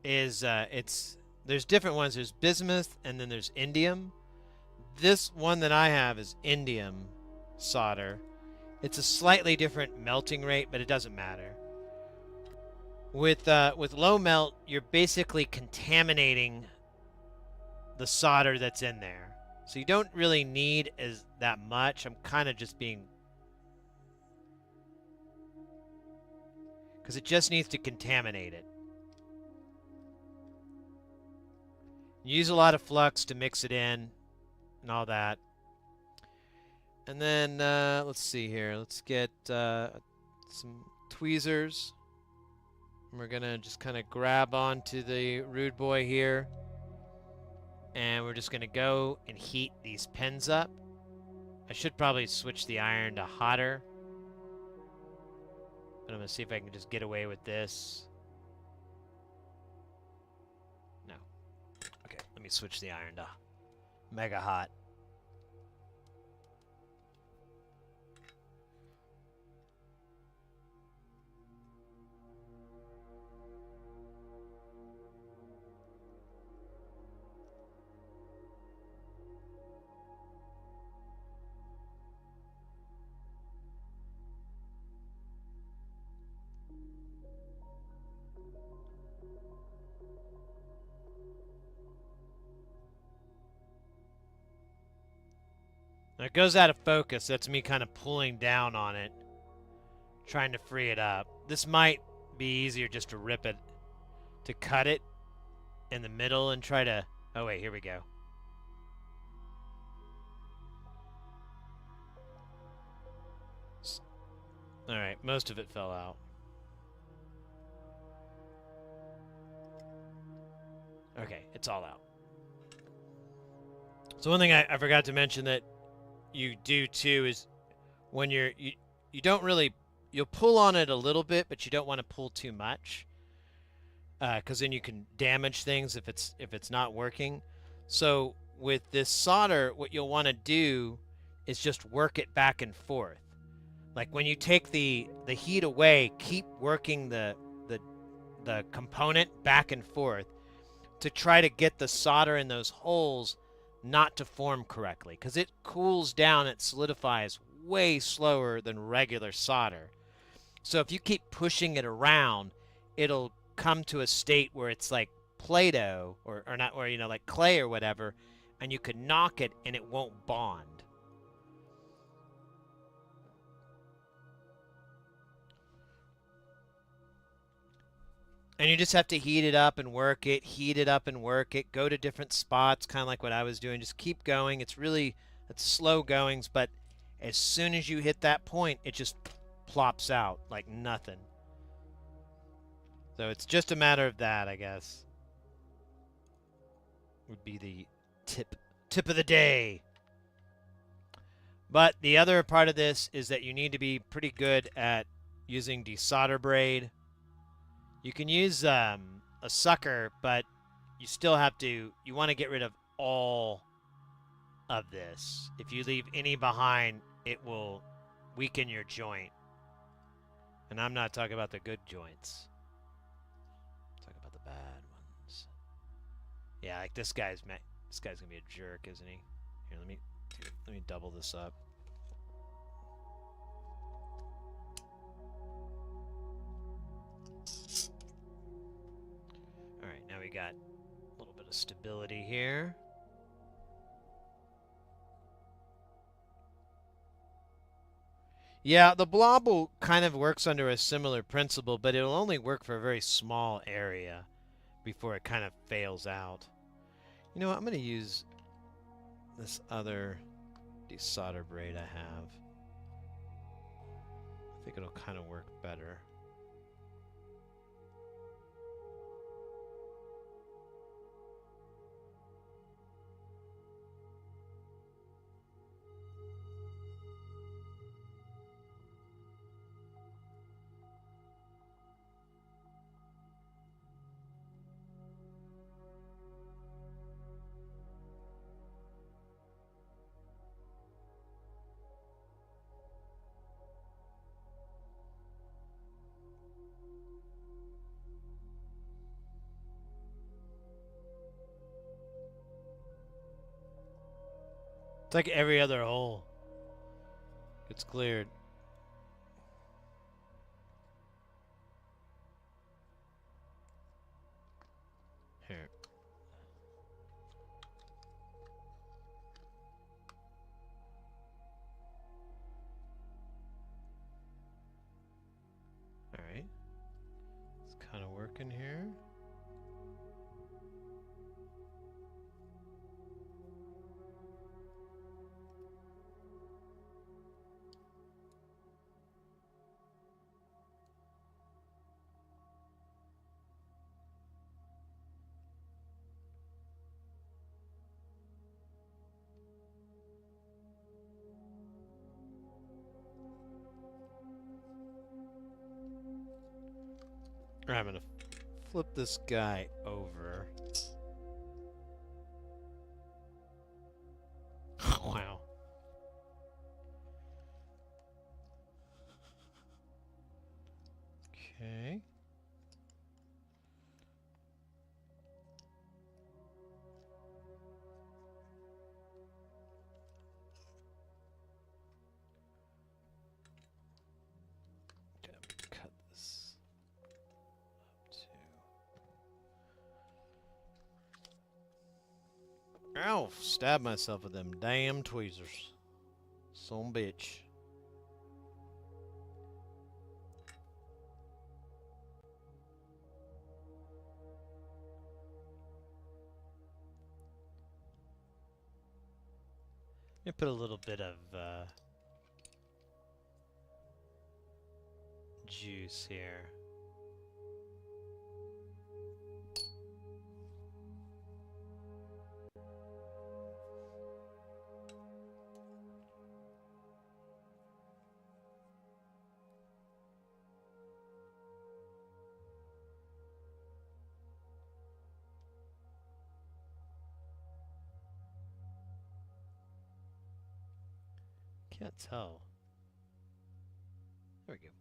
there's different ones. There's bismuth and then there's indium. This one that I have is indium solder. It's a slightly different melting rate, but it doesn't matter. With low melt, you're basically contaminating the solder that's in there. So you don't really need that much. I'm kind of just being, because it just needs to contaminate it. You use a lot of flux to mix it in and all that. And then, let's see here. Let's get some tweezers. And we're going to just kind of grab onto the Rude Boy here. And we're just going to go and heat these pins up I should probably switch the iron to hotter. But I'm going to see if I can just get away with this. No. Okay, let me switch the iron to mega hot. Now it goes out of focus. That's me kind of pulling down on it, trying to free it up. This might be easier just to rip it, to cut it in the middle and try to... Oh, wait, here we go. Alright, most of it fell out. Okay, it's all out. So one thing I forgot to mention that you do too is when you don't really... You'll pull on it a little bit, but you don't want to pull too much. Because then you can damage things if it's not working. So with this solder, what you'll want to do is just work it back and forth. Like when you take the heat away, keep working the component back and forth to try to get the solder in those holes not to form correctly, because it cools down, it solidifies way slower than regular solder. So if you keep pushing it around, it'll come to a state where it's like Play-Doh or not, or like clay or whatever, and you could knock it and it won't bond. And you just have to heat it up and work it, heat it up and work it, go to different spots, kind of like what I was doing. Just keep going. It's slow goings, but as soon as you hit that point, it just plops out like nothing. So it's just a matter of that, I guess. Would be the tip of the day. But the other part of this is that you need to be pretty good at using desolder braid. You can use a sucker, but you still have to... You want to get rid of all of this. If you leave any behind, it will weaken your joint. And I'm not talking about the good joints. I'm talking about the bad ones. Yeah, like this guy's gonna be a jerk, isn't he? Here, let me double this up. All right, now we got a little bit of stability here. Yeah, the blob kind of works under a similar principle, but it'll only work for a very small area before it kind of fails out. You know what? I'm going to use this other desolder braid I have. I think it'll kind of work better. It's like every other hole gets cleared. Here. Alright. It's kind of working here. I'm gonna flip this guy over. Wow. Okay. Cut this up to. Ow! Stab myself with them damn tweezers. Son bitch. Let me put a little bit of juice here. Can't tell. There we go.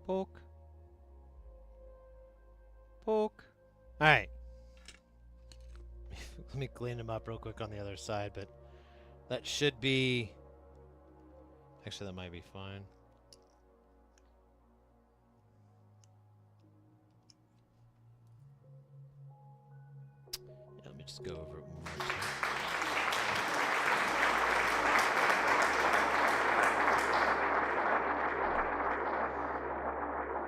Poke. Poke. Alright. Let me clean them up real quick on the other side, but that should be... Actually, that might be fine. Yeah, let me just go over it one more time.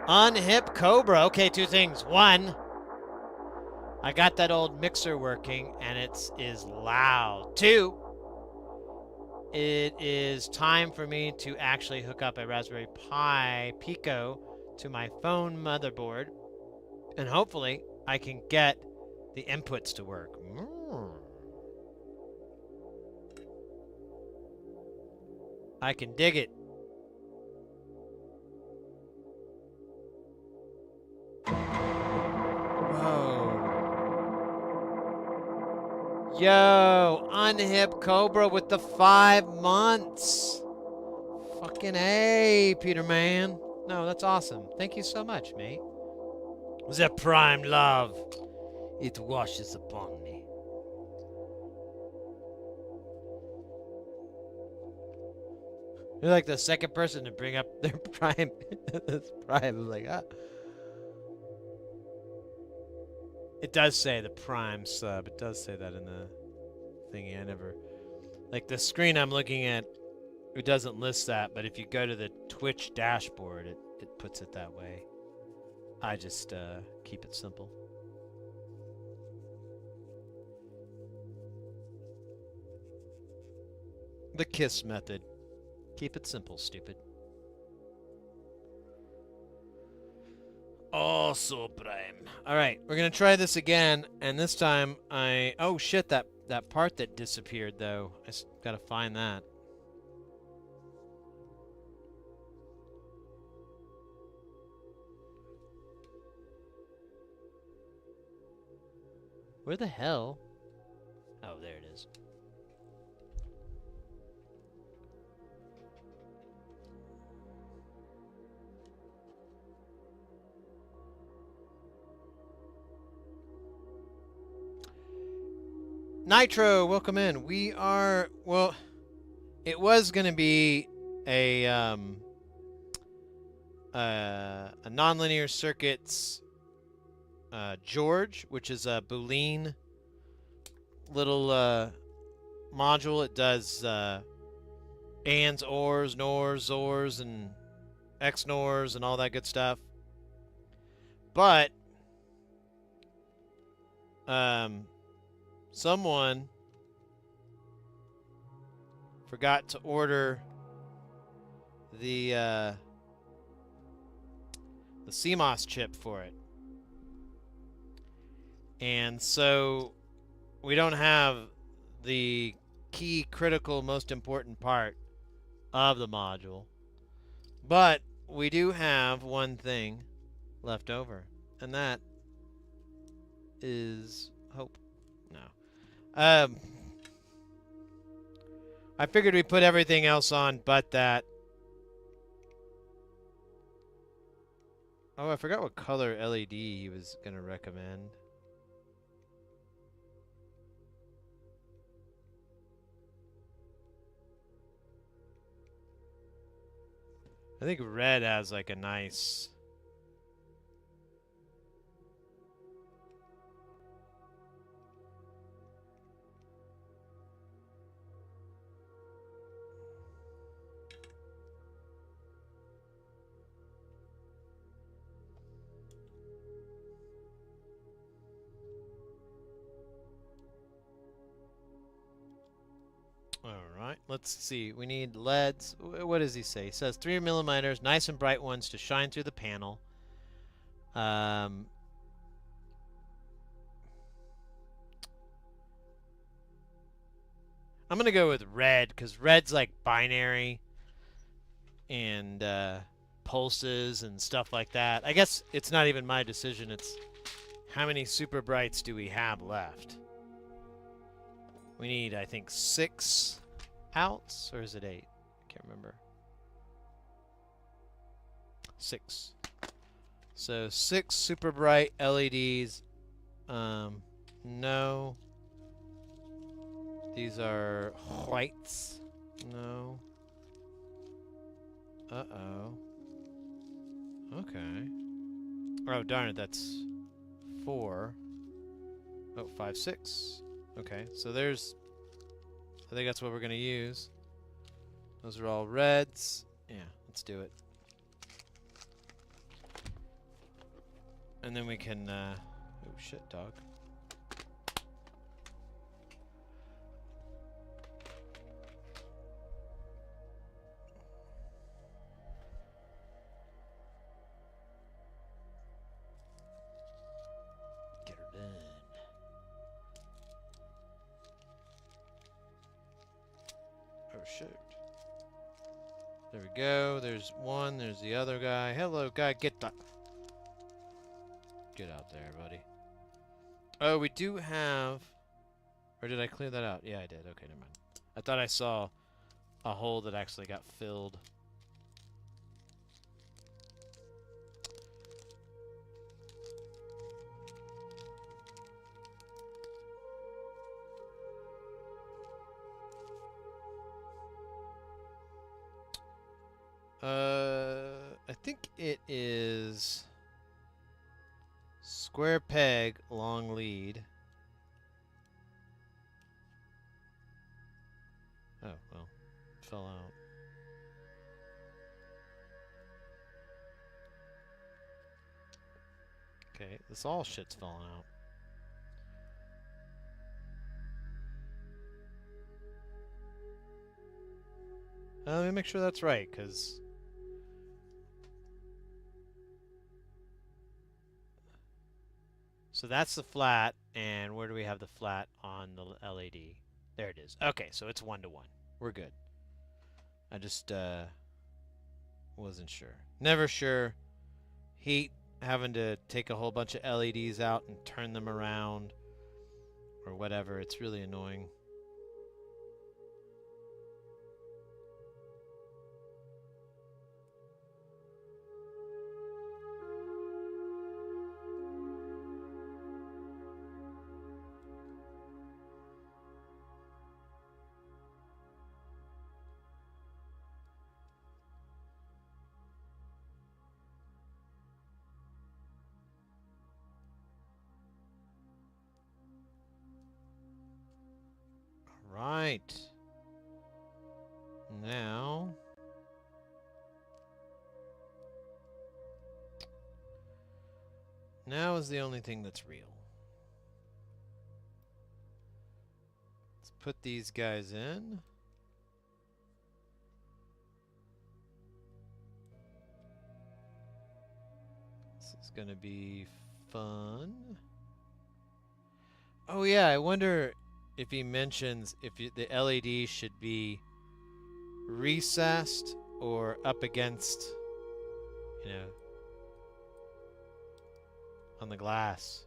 Unhip Cobra. Okay, two things. One, I got that old mixer working, and it is loud. Two, it is time for me to actually hook up a Raspberry Pi Pico to my phone motherboard, and hopefully I can get the inputs to work. I can dig it. Whoa. Yo, Unhip Cobra with the 5 months. Fucking A, Peter Man. No, that's awesome. Thank you so much, mate. The prime love. It washes upon me. You're like the second person to bring up their prime. That's prime. I'm like, ah. It does say the prime sub. It does say that in the thingy. I never... Like, the screen I'm looking at, it doesn't list that, but if you go to the Twitch dashboard, it puts it that way. I just keep it simple. The KISS method. Keep it simple, stupid. Oh, so prime. All right, we're gonna try this again, and this time oh shit, that part that disappeared though. I just gotta find that. Where the hell? Oh, there it is. Nitro, welcome in. We are, well, it was going to be a nonlinear circuits George, which is a Boolean little module. It does ands, ors, nors, zors, and xnors, and all that good stuff. But someone forgot to order the CMOS chip for it, and so we don't have the key, critical, most important part of the module. But we do have one thing left over, and that is hope. No. I figured we put everything else on but that. Oh, I forgot what color LED he was going to recommend. I think red has like a nice... Alright, let's see. We need LEDs. What does he say? He says 3 millimeters, nice and bright ones to shine through the panel. I'm going to go with red, because red's like binary and pulses and stuff like that. I guess it's not even my decision. It's how many super brights do we have left? We need, I think, 6 outs, or is it 8? I can't remember. 6. So 6 super bright LEDs. No. These are whites. No. Uh-oh. Okay. Oh, darn it, that's 4. Oh, 5, 6. Okay, so there's... I think that's what we're going to use. Those are all reds. Yeah, let's do it. And then we can... oh, shit, dog. Get her done. Oh, shoot. There we go. There's one. There's the other guy. Hello, guy. Get out there, buddy. Oh, we do have... Or did I clear that out? Yeah, I did. Okay, never mind. I thought I saw a hole that actually got filled. I think it is square peg, long lead. Oh, well, fell out. Okay, this all shit's falling out. Let me make sure that's right, because... So that's the flat, and where do we have the flat on the LED? There it is. Okay, so it's 1 to 1. We're good. I just wasn't sure. Never sure. Heat, having to take a whole bunch of LEDs out and turn them around or whatever. It's really annoying. right. Now... Now is the only thing that's real. Let's put these guys in. This is gonna be fun. Oh yeah, I wonder if he mentions if the LED should be recessed or up against, you know, on the glass.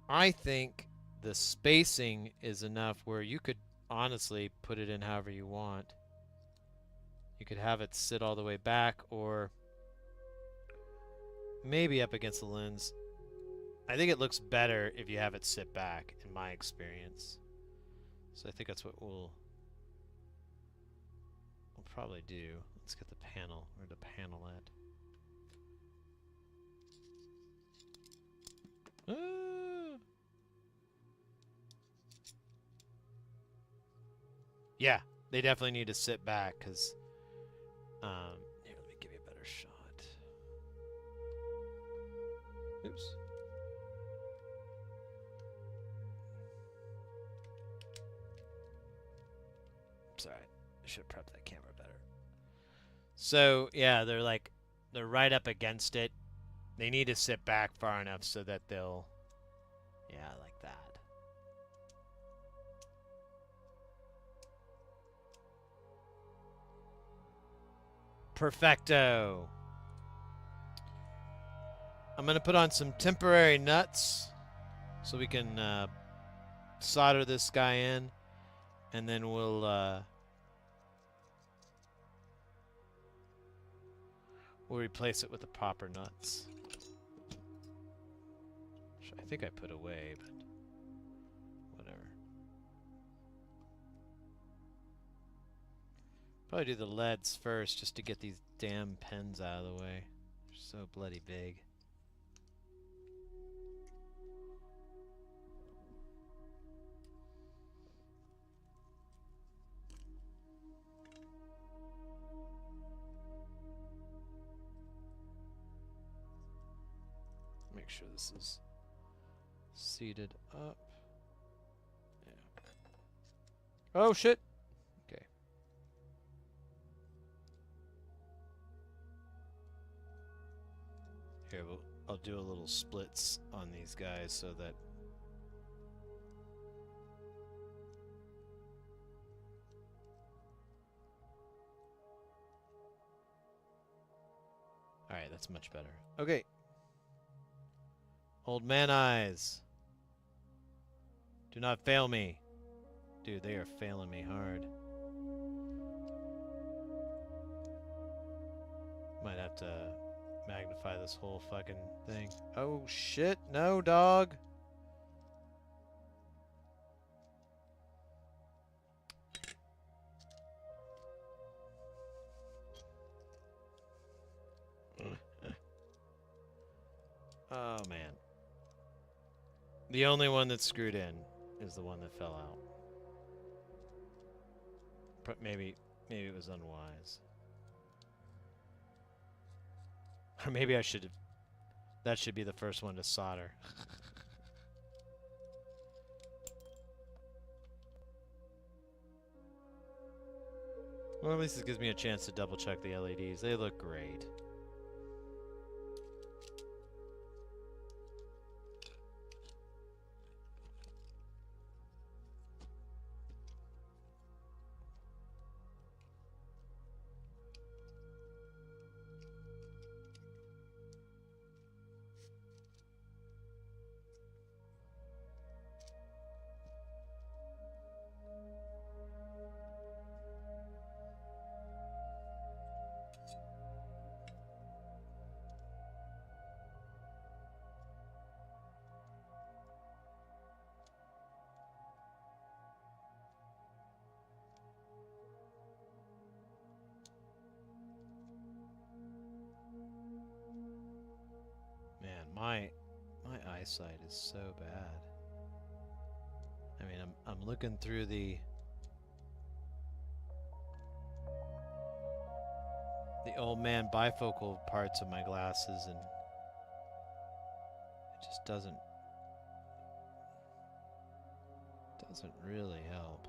I think the spacing is enough where you could honestly put it in however you want. You could have it sit all the way back or maybe up against the lens. I think it looks better if you have it sit back, in my experience. So I think that's what we'll probably do. Let's get the panel. Where's the panel at? Yeah, they definitely need to sit back because. Here, let me give you a better shot. Oops. Sorry, I should have prepped that camera better. So yeah, they're right up against it. They need to sit back far enough so that they'll, yeah, like that. Perfecto. I'm gonna put on some temporary nuts so we can solder this guy in, and then we'll replace it with the proper nuts. Which I think I put away, but whatever. Probably do the leads first just to get these damn pens out of the way. They're so bloody big. Make sure this is seated up. Yeah. Oh shit! Okay. Here, I'll do a little splits on these guys so that. Alright, that's much better. Okay. Old man eyes. Do not fail me. Dude, they are failing me hard. Might have to magnify this whole fucking thing. Oh shit, no, dog. Oh man. The only one that's screwed in is the one that fell out. Maybe it was unwise. Or maybe I should have. That should be the first one to solder. Well, at least it gives me a chance to double check the LEDs. They look great. My eyesight is so bad. I mean, I'm looking through the old man bifocal parts of my glasses, and it just doesn't really help.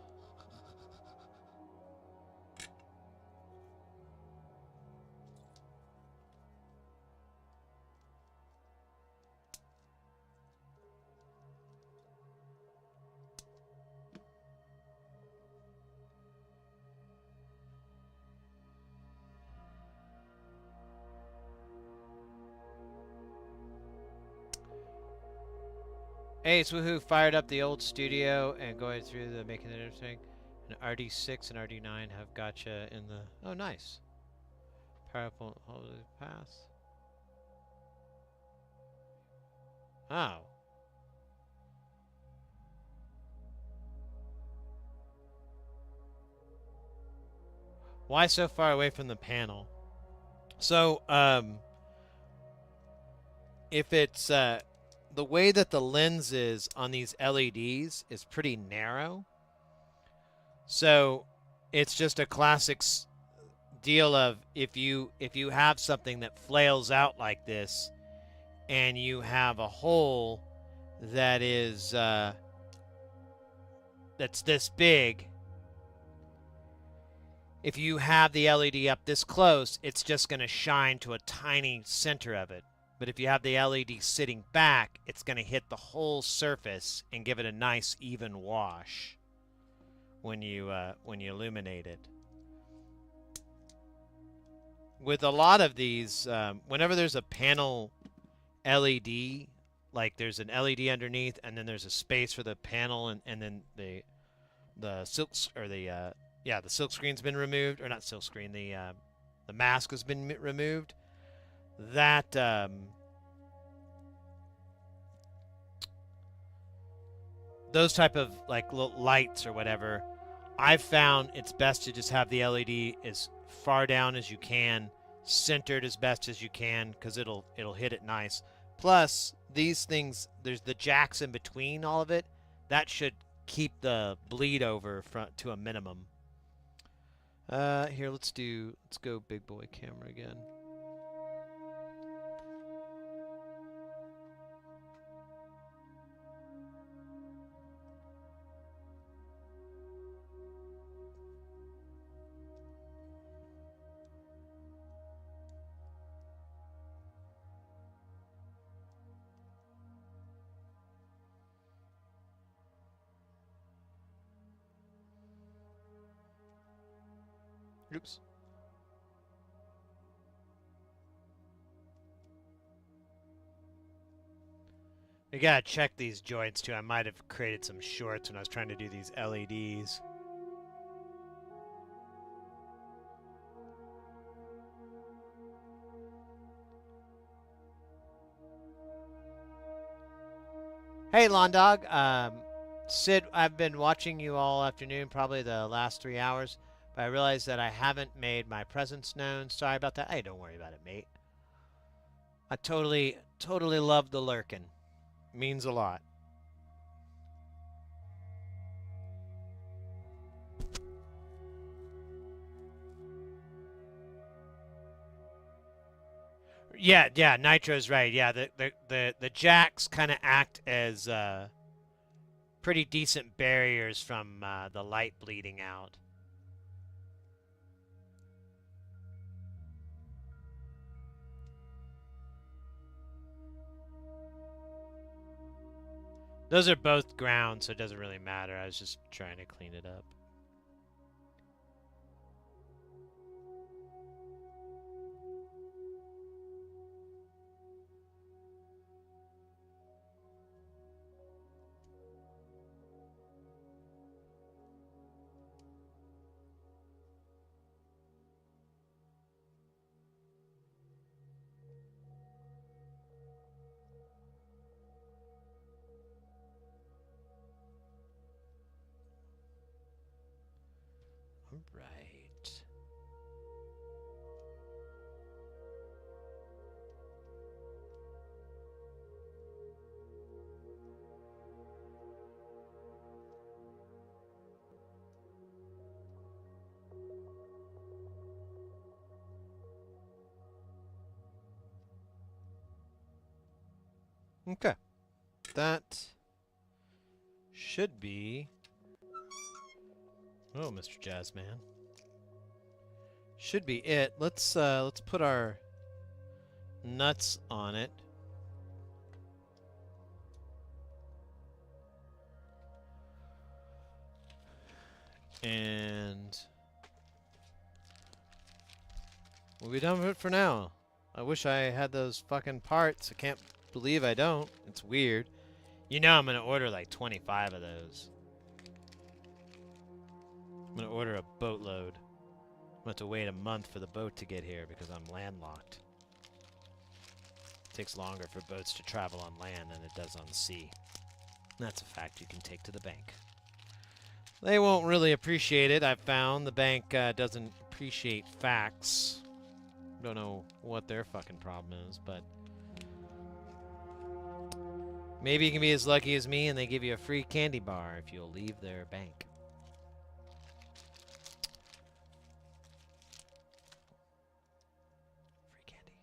Ace woohoo fired up the old studio and going through the making it interesting. And RD6 and RD9 have gotcha in the. Oh, nice. Powerful holiday pass. Oh. Why so far away from the panel? So, if it's the way that the lens is on these LEDs is pretty narrow. So, it's just a classic deal of if you have something that flails out like this, and you have a hole that is that's this big. If you have the LED up this close, it's just going to shine to a tiny center of it. But if you have the LED sitting back, it's going to hit the whole surface and give it a nice even wash when you illuminate it. With a lot of these, whenever there's a panel LED, like there's an LED underneath, and then there's a space for the panel, and then the silks or the the silk screen's been removed, or not silk screen, the mask has been removed. That those type of like lights or whatever, I've found it's best to just have the LED as far down as you can, centered as best as you can, because it'll hit it nice. Plus, these things, there's the jacks in between all of it. That should keep the bleed over to a minimum. Here, let's go big boy camera again. Oops. I gotta check these joints too. I might have created some shorts when I was trying to do these LEDs. Hey, Lawn Dog. Sid, I've been watching you all afternoon, probably the last 3 hours, but I realized that I haven't made my presence known. Sorry about that. Hey, don't worry about it, mate. I totally love the lurkin'. Means a lot. Yeah, Nitro's right. Yeah, the jacks kind of act as pretty decent barriers from the light bleeding out. Those are both ground, so it doesn't really matter. I was just trying to clean it up. Okay. That should be... Oh, Mr. Jazzman. Should be it. Let's put our nuts on it. And we'll be done with it for now. I wish I had those fucking parts. I can't believe I don't. It's weird. You know I'm going to order like 25 of those. I'm going to order a boatload. I'm going to have to wait a month for the boat to get here because I'm landlocked. It takes longer for boats to travel on land than it does on sea. And that's a fact you can take to the bank. They won't really appreciate it, I've found. The bank doesn't appreciate facts. Don't know what their fucking problem is, but... maybe you can be as lucky as me and they give you a free candy bar if you'll leave their bank. Free candy.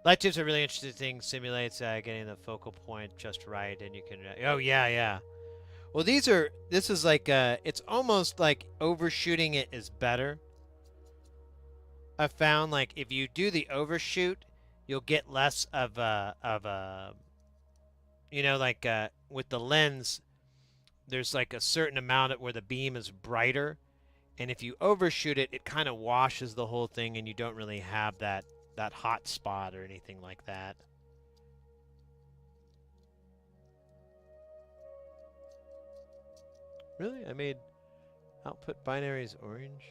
Light tips are really interesting. Simulates getting the focal point just right, and you can... oh, yeah, yeah. Well, this is like, it's almost like overshooting it is better. I've found, like, if you do the overshoot, you'll get less of a, you know, like, with the lens, there's like a certain amount where the beam is brighter, and if you overshoot it, it kind of washes the whole thing, and you don't really have that hot spot or anything like that. Really? I made output binaries orange?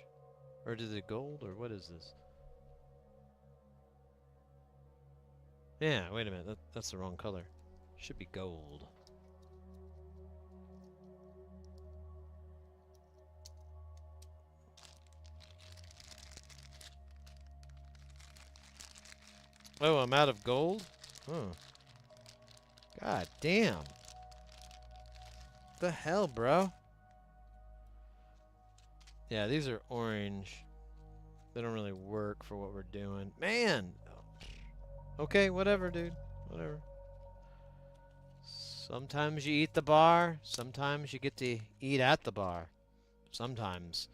Or is it gold? Or what is this? Yeah, wait a minute. That's the wrong color. Should be gold. Oh, I'm out of gold? Huh. God damn. What the hell, bro? Yeah, these are orange. They don't really work for what we're doing. Man! Okay, whatever, dude. Whatever. Sometimes you eat the bar. Sometimes you get to eat at the bar. Sometimes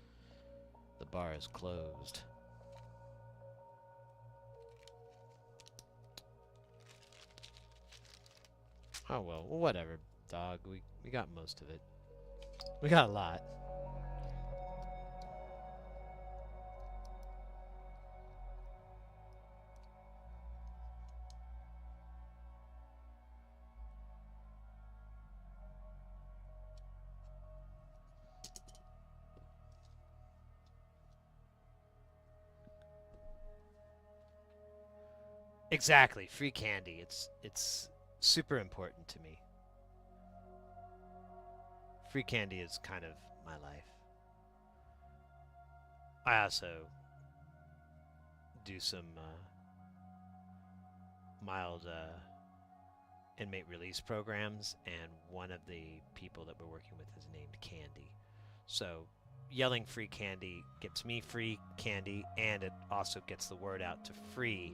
the bar is closed. Oh, well, whatever, dog. We got most of it. We got a lot. Exactly, free candy. It's super important to me. Free candy is kind of my life. I also do some mild inmate release programs, and one of the people that we're working with is named Candy. So yelling free candy gets me free candy, and it also gets the word out to free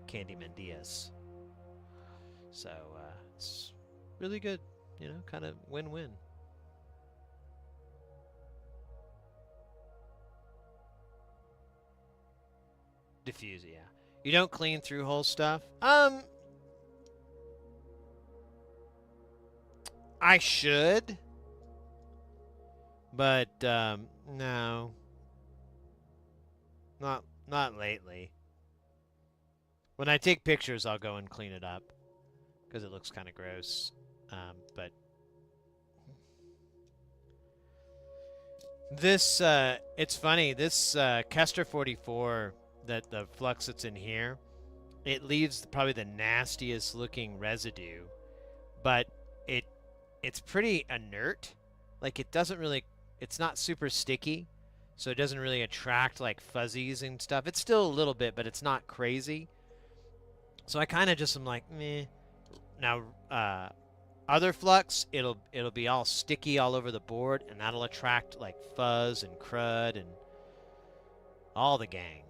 Candy Mendias. So it's really good, you know, kind of win-win. Diffuse, yeah. You don't clean through whole stuff? I should. But, no. Not lately. When I take pictures, I'll go and clean it up. Because it looks kind of gross. But... this, it's funny. This, Kester 44, that the flux that's in here, it leaves probably the nastiest looking residue. But it's pretty inert. Like, it doesn't really... it's not super sticky. So it doesn't really attract, like, fuzzies and stuff. It's still a little bit, but it's not crazy. So I kind of just am like, meh. Now, other flux, it'll be all sticky all over the board, and that'll attract, like, fuzz and crud and all the gang.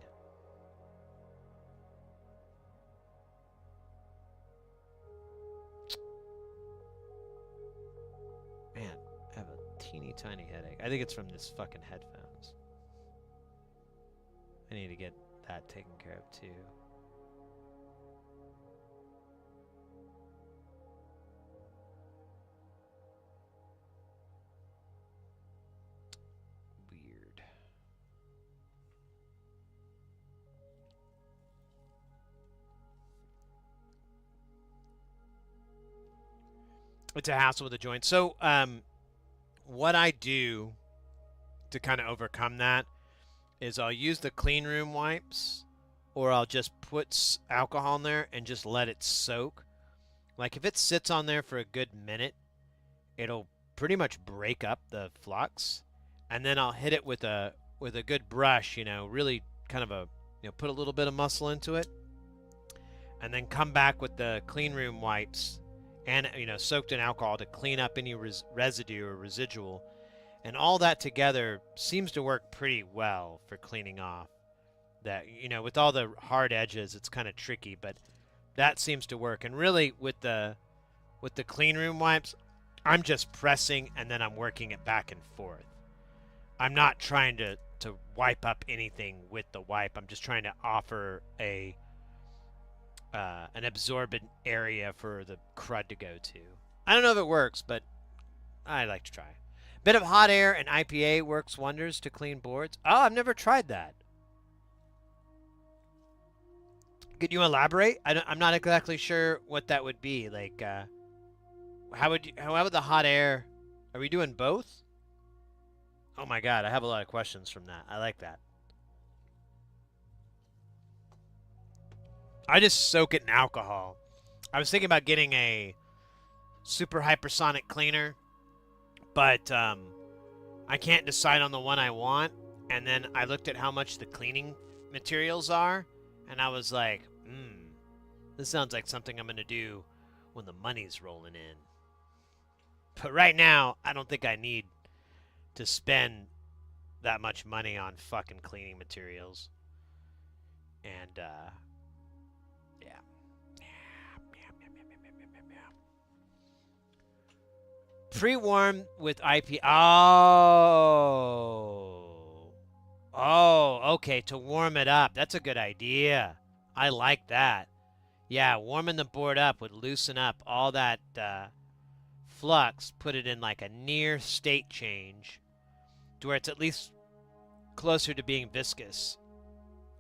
teeny tiny headache. I think it's from this fucking headphones. I need to get that taken care of too. Weird. It's a hassle with the joints. So, what I do to kind of overcome that is I'll use the clean room wipes, or I'll just put alcohol in there and just let it soak. Like if it sits on there for a good minute, it'll pretty much break up the flux, and then I'll hit it with a good brush, really kind of put a little bit of muscle into it, and then come back with the clean room wipes and soaked in alcohol to clean up any residue or residual. And all that together seems to work pretty well for cleaning off that. With all the hard edges, it's kind of tricky, but that seems to work. And really, with the clean room wipes, I'm just pressing and then I'm working it back and forth. I'm not trying to wipe up anything with the wipe. I'm just trying to offer an absorbent area for the crud to go to. I don't know if it works, but I like to try. Bit of hot air and IPA works wonders to clean boards. Oh, I've never tried that. Could you elaborate? I'm not exactly sure what that would be. Like, how would the hot air? Are we doing both? Oh my god, I have a lot of questions from that. I like that. I just soak it in alcohol. I was thinking about getting a super hypersonic cleaner, but I can't decide on the one I want. And then I looked at how much the cleaning materials are, and I was like, this sounds like something I'm going to do when the money's rolling in. But right now, I don't think I need to spend that much money on fucking cleaning materials. And, yeah. Pre-warm with IP. Oh, okay, to warm it up. That's a good idea. I like that. Yeah, warming the board up would loosen up all that flux, put it in like a near state change to where it's at least closer to being viscous.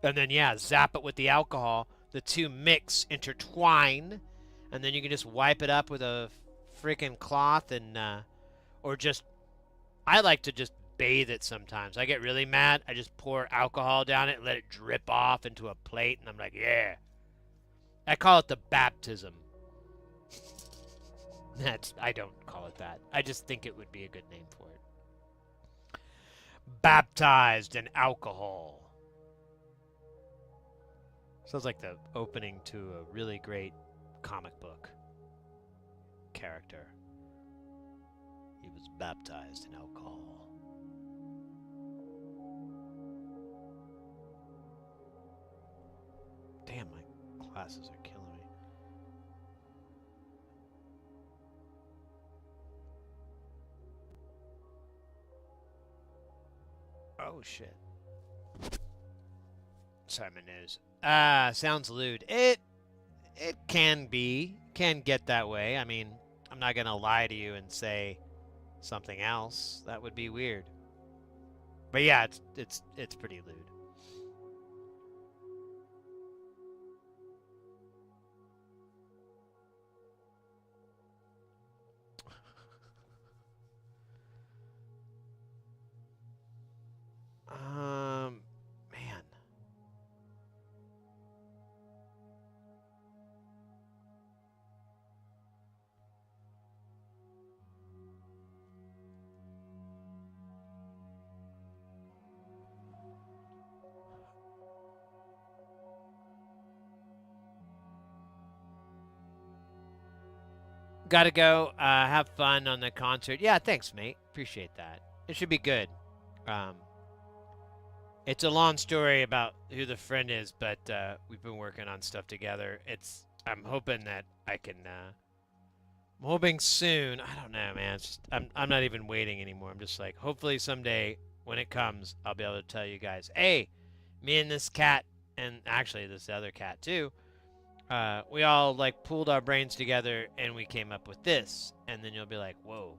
And then, yeah, zap it with the alcohol. The two mix, intertwine, and then you can just wipe it up with a freaking cloth and, or just, I like to just bathe it sometimes. I get really mad. I just pour alcohol down it and let it drip off into a plate, and I'm like, yeah. I call it the baptism. I don't call it that. I just think it would be a good name for it. Baptized in alcohol. Sounds like the opening to a really great comic book character. He was baptized in alcohol. Damn, my glasses are killing me. Oh shit. Sorry, my nose. Sounds lewd. It can get that way. I mean, I'm not gonna lie to you and say something else. That would be weird. But yeah, it's pretty lewd. Man. Gotta go. Have fun on the concert. Yeah, thanks, mate. Appreciate that. It should be good. It's a long story about who the friend is, but we've been working on stuff together. I'm hoping that I can I'm hoping soon. I don't know, man. It's just, I'm not even waiting anymore. I'm just like, hopefully someday when it comes, I'll be able to tell you guys, hey, me and this cat, and actually this other cat too, we all like pooled our brains together and we came up with this. And then you'll be like, whoa,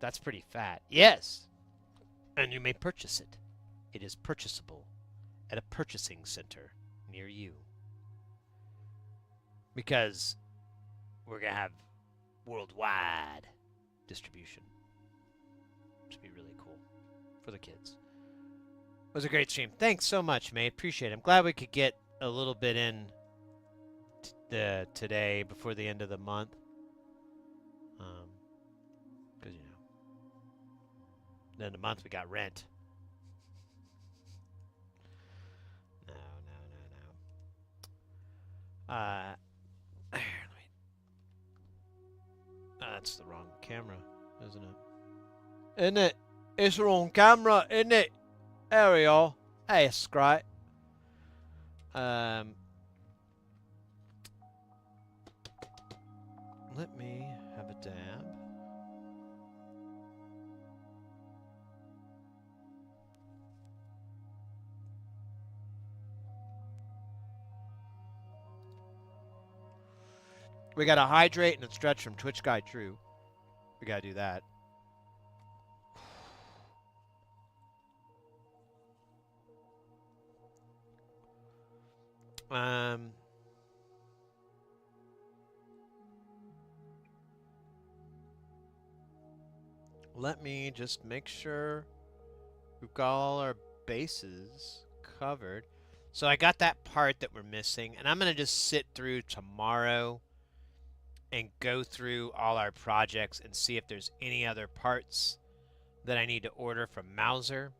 that's pretty fat. Yes. And you may purchase it. It is purchasable at a purchasing center near you. Because we're going to have worldwide distribution. Which would be really cool for the kids. It was a great stream. Thanks so much, mate. Appreciate it. I'm glad we could get a little bit in today before the end of the month. Because, you know, the end of the month we got rent. No. Wait. That's the wrong camera, isn't it? Isn't it? It's the wrong camera, isn't it? There we are. Hey, it's great. Let me have a dab. We gotta hydrate and stretch from Twitch Guy True. We gotta do that. Let me just make sure we've got all our bases covered. So I got that part that we're missing, and I'm gonna just sit through tomorrow and go through all our projects and see if there's any other parts that I need to order from Mauser.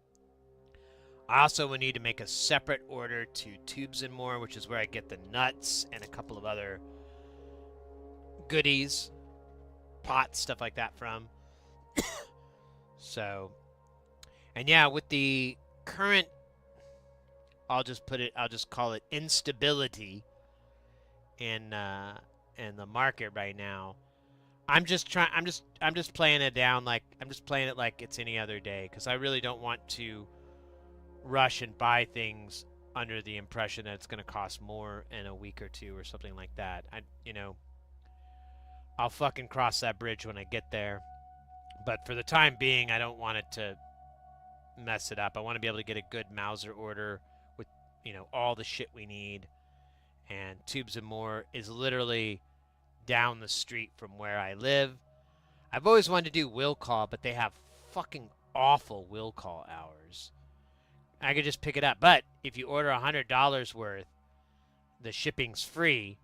I also would need to make a separate order to Tubes and More, which is where I get the nuts and a couple of other goodies, pots, stuff like that from. So, and yeah, with the current, I'll just call it instability in the market right now. I'm just playing it down like it's any other day, because I really don't want to rush and buy things under the impression that it's going to cost more in a week or two or something like that. I'll fucking cross that bridge when I get there. But for the time being, I don't want it to mess it up. I want to be able to get a good Mauser order with, all the shit we need. And Tubes and More is literally down the street from where I live. I've always wanted to do will call, but they have fucking awful will call hours. I could just pick it up. But if you order $100 worth, the shipping's free.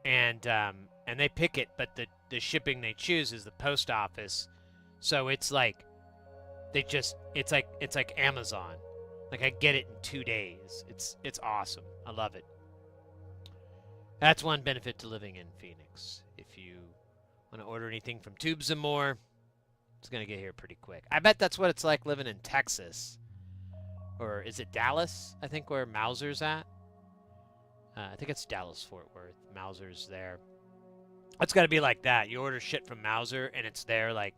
And they pick it, but the shipping they choose is the post office. So it's like it's like Amazon. Like I get it in 2 days. It's awesome. I love it. That's one benefit to living in Phoenix. If you want to order anything from Tubes and More, it's going to get here pretty quick. I bet that's what it's like living in Texas. Or is it Dallas? I think where Mauser's at. I think it's Dallas-Fort Worth. Mauser's there. It's got to be like that. You order shit from Mauser and it's there like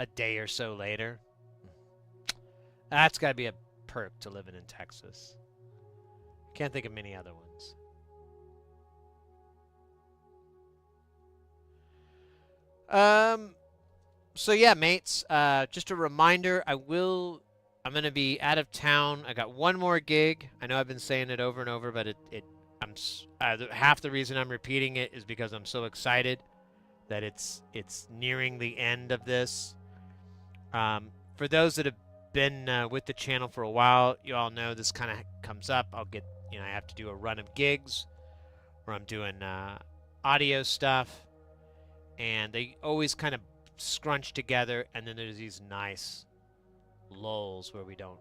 a day or so later. That's got to be a perk to living in Texas. Can't think of many other ones. So yeah, mates, just a reminder, I'm going to be out of town. I got one more gig. I know I've been saying it over and over, but half the reason I'm repeating it is because I'm so excited that it's nearing the end of this. For those that have been with the channel for a while, you all know this kind of comes up. I have to do a run of gigs where I'm doing audio stuff, and they always kind of scrunch together, and then there's these nice lulls where we don't,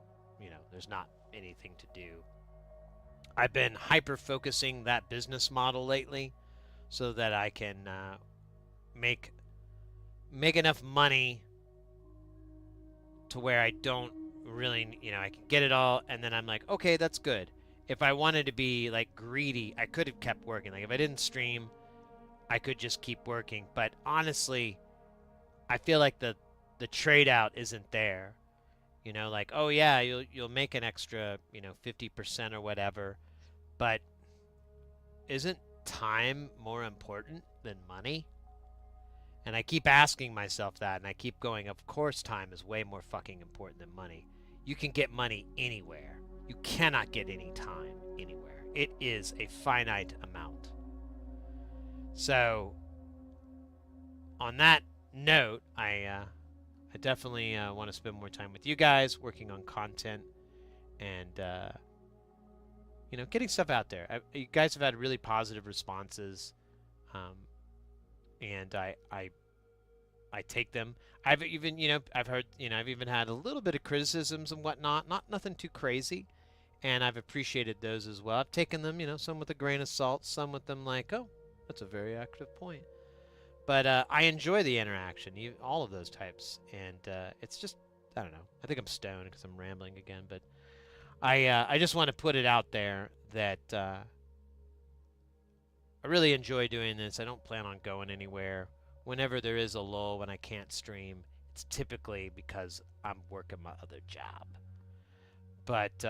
there's not anything to do. I've been hyper-focusing that business model lately so that I can make enough money to where I don't really, I can get it all, and then I'm like, okay, that's good. If I wanted to be, like, greedy, I could have kept working. Like, if I didn't stream I could just keep working. But honestly, I feel like the trade out isn't there. You know, like, oh yeah, you'll make an extra, 50% or whatever, but isn't time more important than money? And I keep asking myself that, and I keep going, of course time is way more fucking important than money. You can get money anywhere. You cannot get any time anywhere. It is a finite amount. So, on that note, I definitely want to spend more time with you guys working on content and getting stuff out there. You guys have had really positive responses, um, and I take them. I've even I've heard I've even had a little bit of criticisms and whatnot, not nothing too crazy, and I've appreciated those as well. I've taken them, some with a grain of salt, some with them like, oh, that's a very active point. But I enjoy the interaction, all of those types, and it's just I don't know. I think I'm stoned because I'm rambling again, but I just want to put it out there that I really enjoy doing this. I don't plan on going anywhere. Whenever there is a lull when I can't stream, it's typically because I'm working my other job. But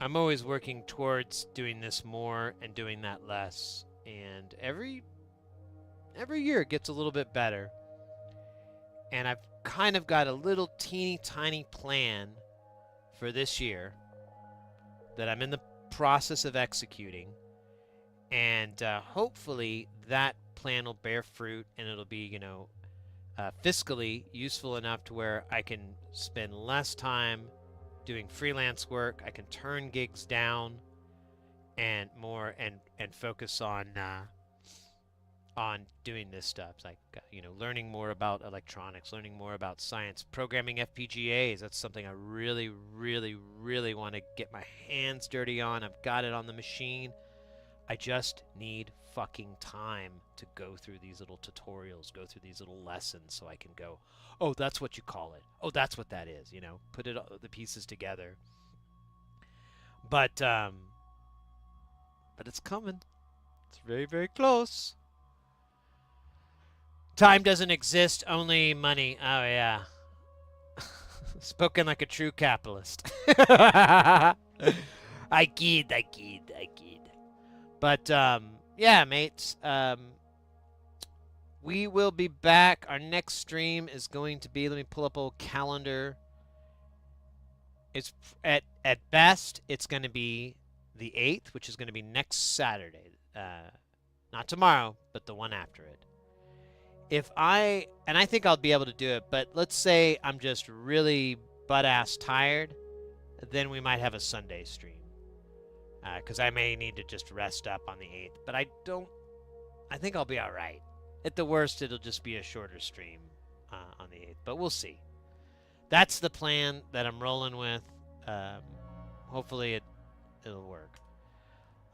I'm always working towards doing this more and doing that less, and every year it gets a little bit better. And I've kind of got a little teeny tiny plan for this year that I'm in the process of executing. And hopefully that plan will bear fruit and it'll be, fiscally useful enough to where I can spend less time doing freelance work. I can turn gigs down and more and focus on doing this stuff, like learning more about electronics, learning more about science, programming FPGAs. That's something I really, really, really want to get my hands dirty on. I've got it on the machine. I just need fucking time to go through these little tutorials, go through these little lessons, so I can go, oh, that's what you call it. Oh, that's what that is. Put the pieces together. But it's coming. It's very, very close. Time doesn't exist, only money. Oh, yeah. Spoken like a true capitalist. I kid. But, yeah, mates. We will be back. Our next stream is going to be, let me pull up old calendar. It's at best, it's going to be the 8th, which is going to be next Saturday. Not tomorrow, but the one after it. And I think I'll be able to do it, but let's say I'm just really butt-ass tired, then we might have a Sunday stream. Because I may need to just rest up on the 8th, but I think I'll be all right. At the worst, it'll just be a shorter stream on the 8th, but we'll see. That's the plan that I'm rolling with. Hopefully it'll work.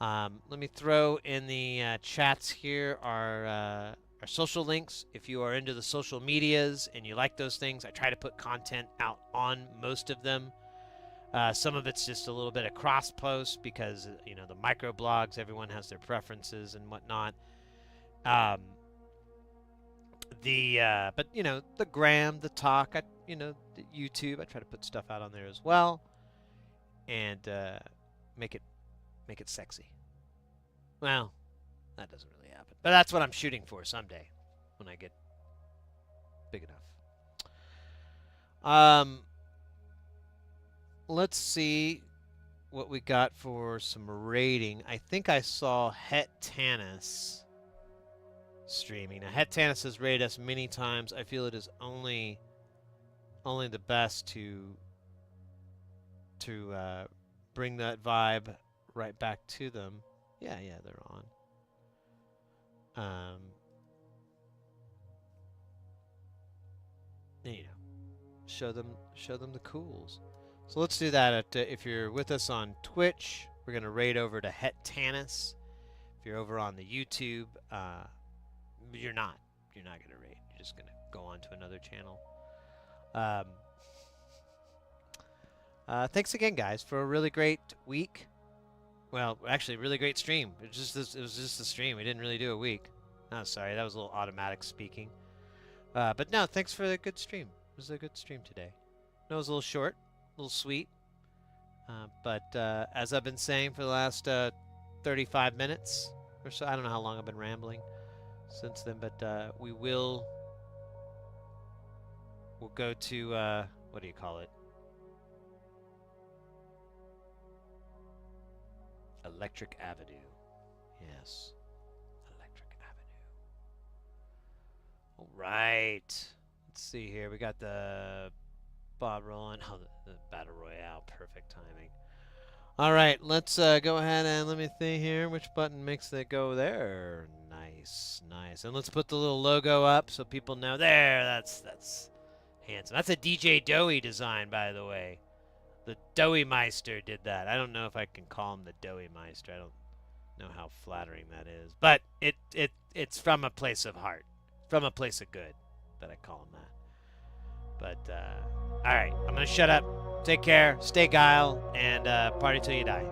Let me throw in the chats here our social links. If you are into the social medias and you like those things, I try to put content out on most of them. Some of it's just a little bit of cross post because the microblogs, everyone has their preferences and whatnot. But the gram, the talk, the YouTube, I try to put stuff out on there as well, and make it sexy. Well, that doesn't really happen, but that's what I'm shooting for someday when I get big enough. Let's see what we got for some rating. I think I saw Het Tanis streaming. Now, Het Tanis has rated us many times. I feel it is only the best to bring that vibe right back to them. Yeah, they're on. Show them the cools. So let's do that. If you're with us on Twitch, we're gonna raid over to Het Tanis. If you're over on the YouTube, you're not gonna raid. You're just gonna go on to another channel. Thanks again, guys, for a really great week. Well, actually, really great stream. It was just a stream. We didn't really do a week. Oh, sorry, that was a little automatic speaking. But no, thanks for the good stream. It was a good stream today. No, it was a little short, a little sweet. But as I've been saying for the last 35 minutes or so, I don't know how long I've been rambling since then, but we'll go to what do you call it? Electric Avenue. Yes, Electric Avenue. All right. Let's see here. We got the Bob rolling. Oh, the Battle Royale. Perfect timing. All right. Let's go ahead and let me see here. Which button makes it go there? Nice. Nice. And let's put the little logo up so people know. There. That's handsome. That's a DJ Doughy design, by the way. The Doughy Meister did that. I don't know if I can call him the Doughy Meister. I don't know how flattering that is. But it's from a place of heart. From a place of good that I call him that. But, all right. I'm going to shut up. Take care. Stay guile. And party till you die.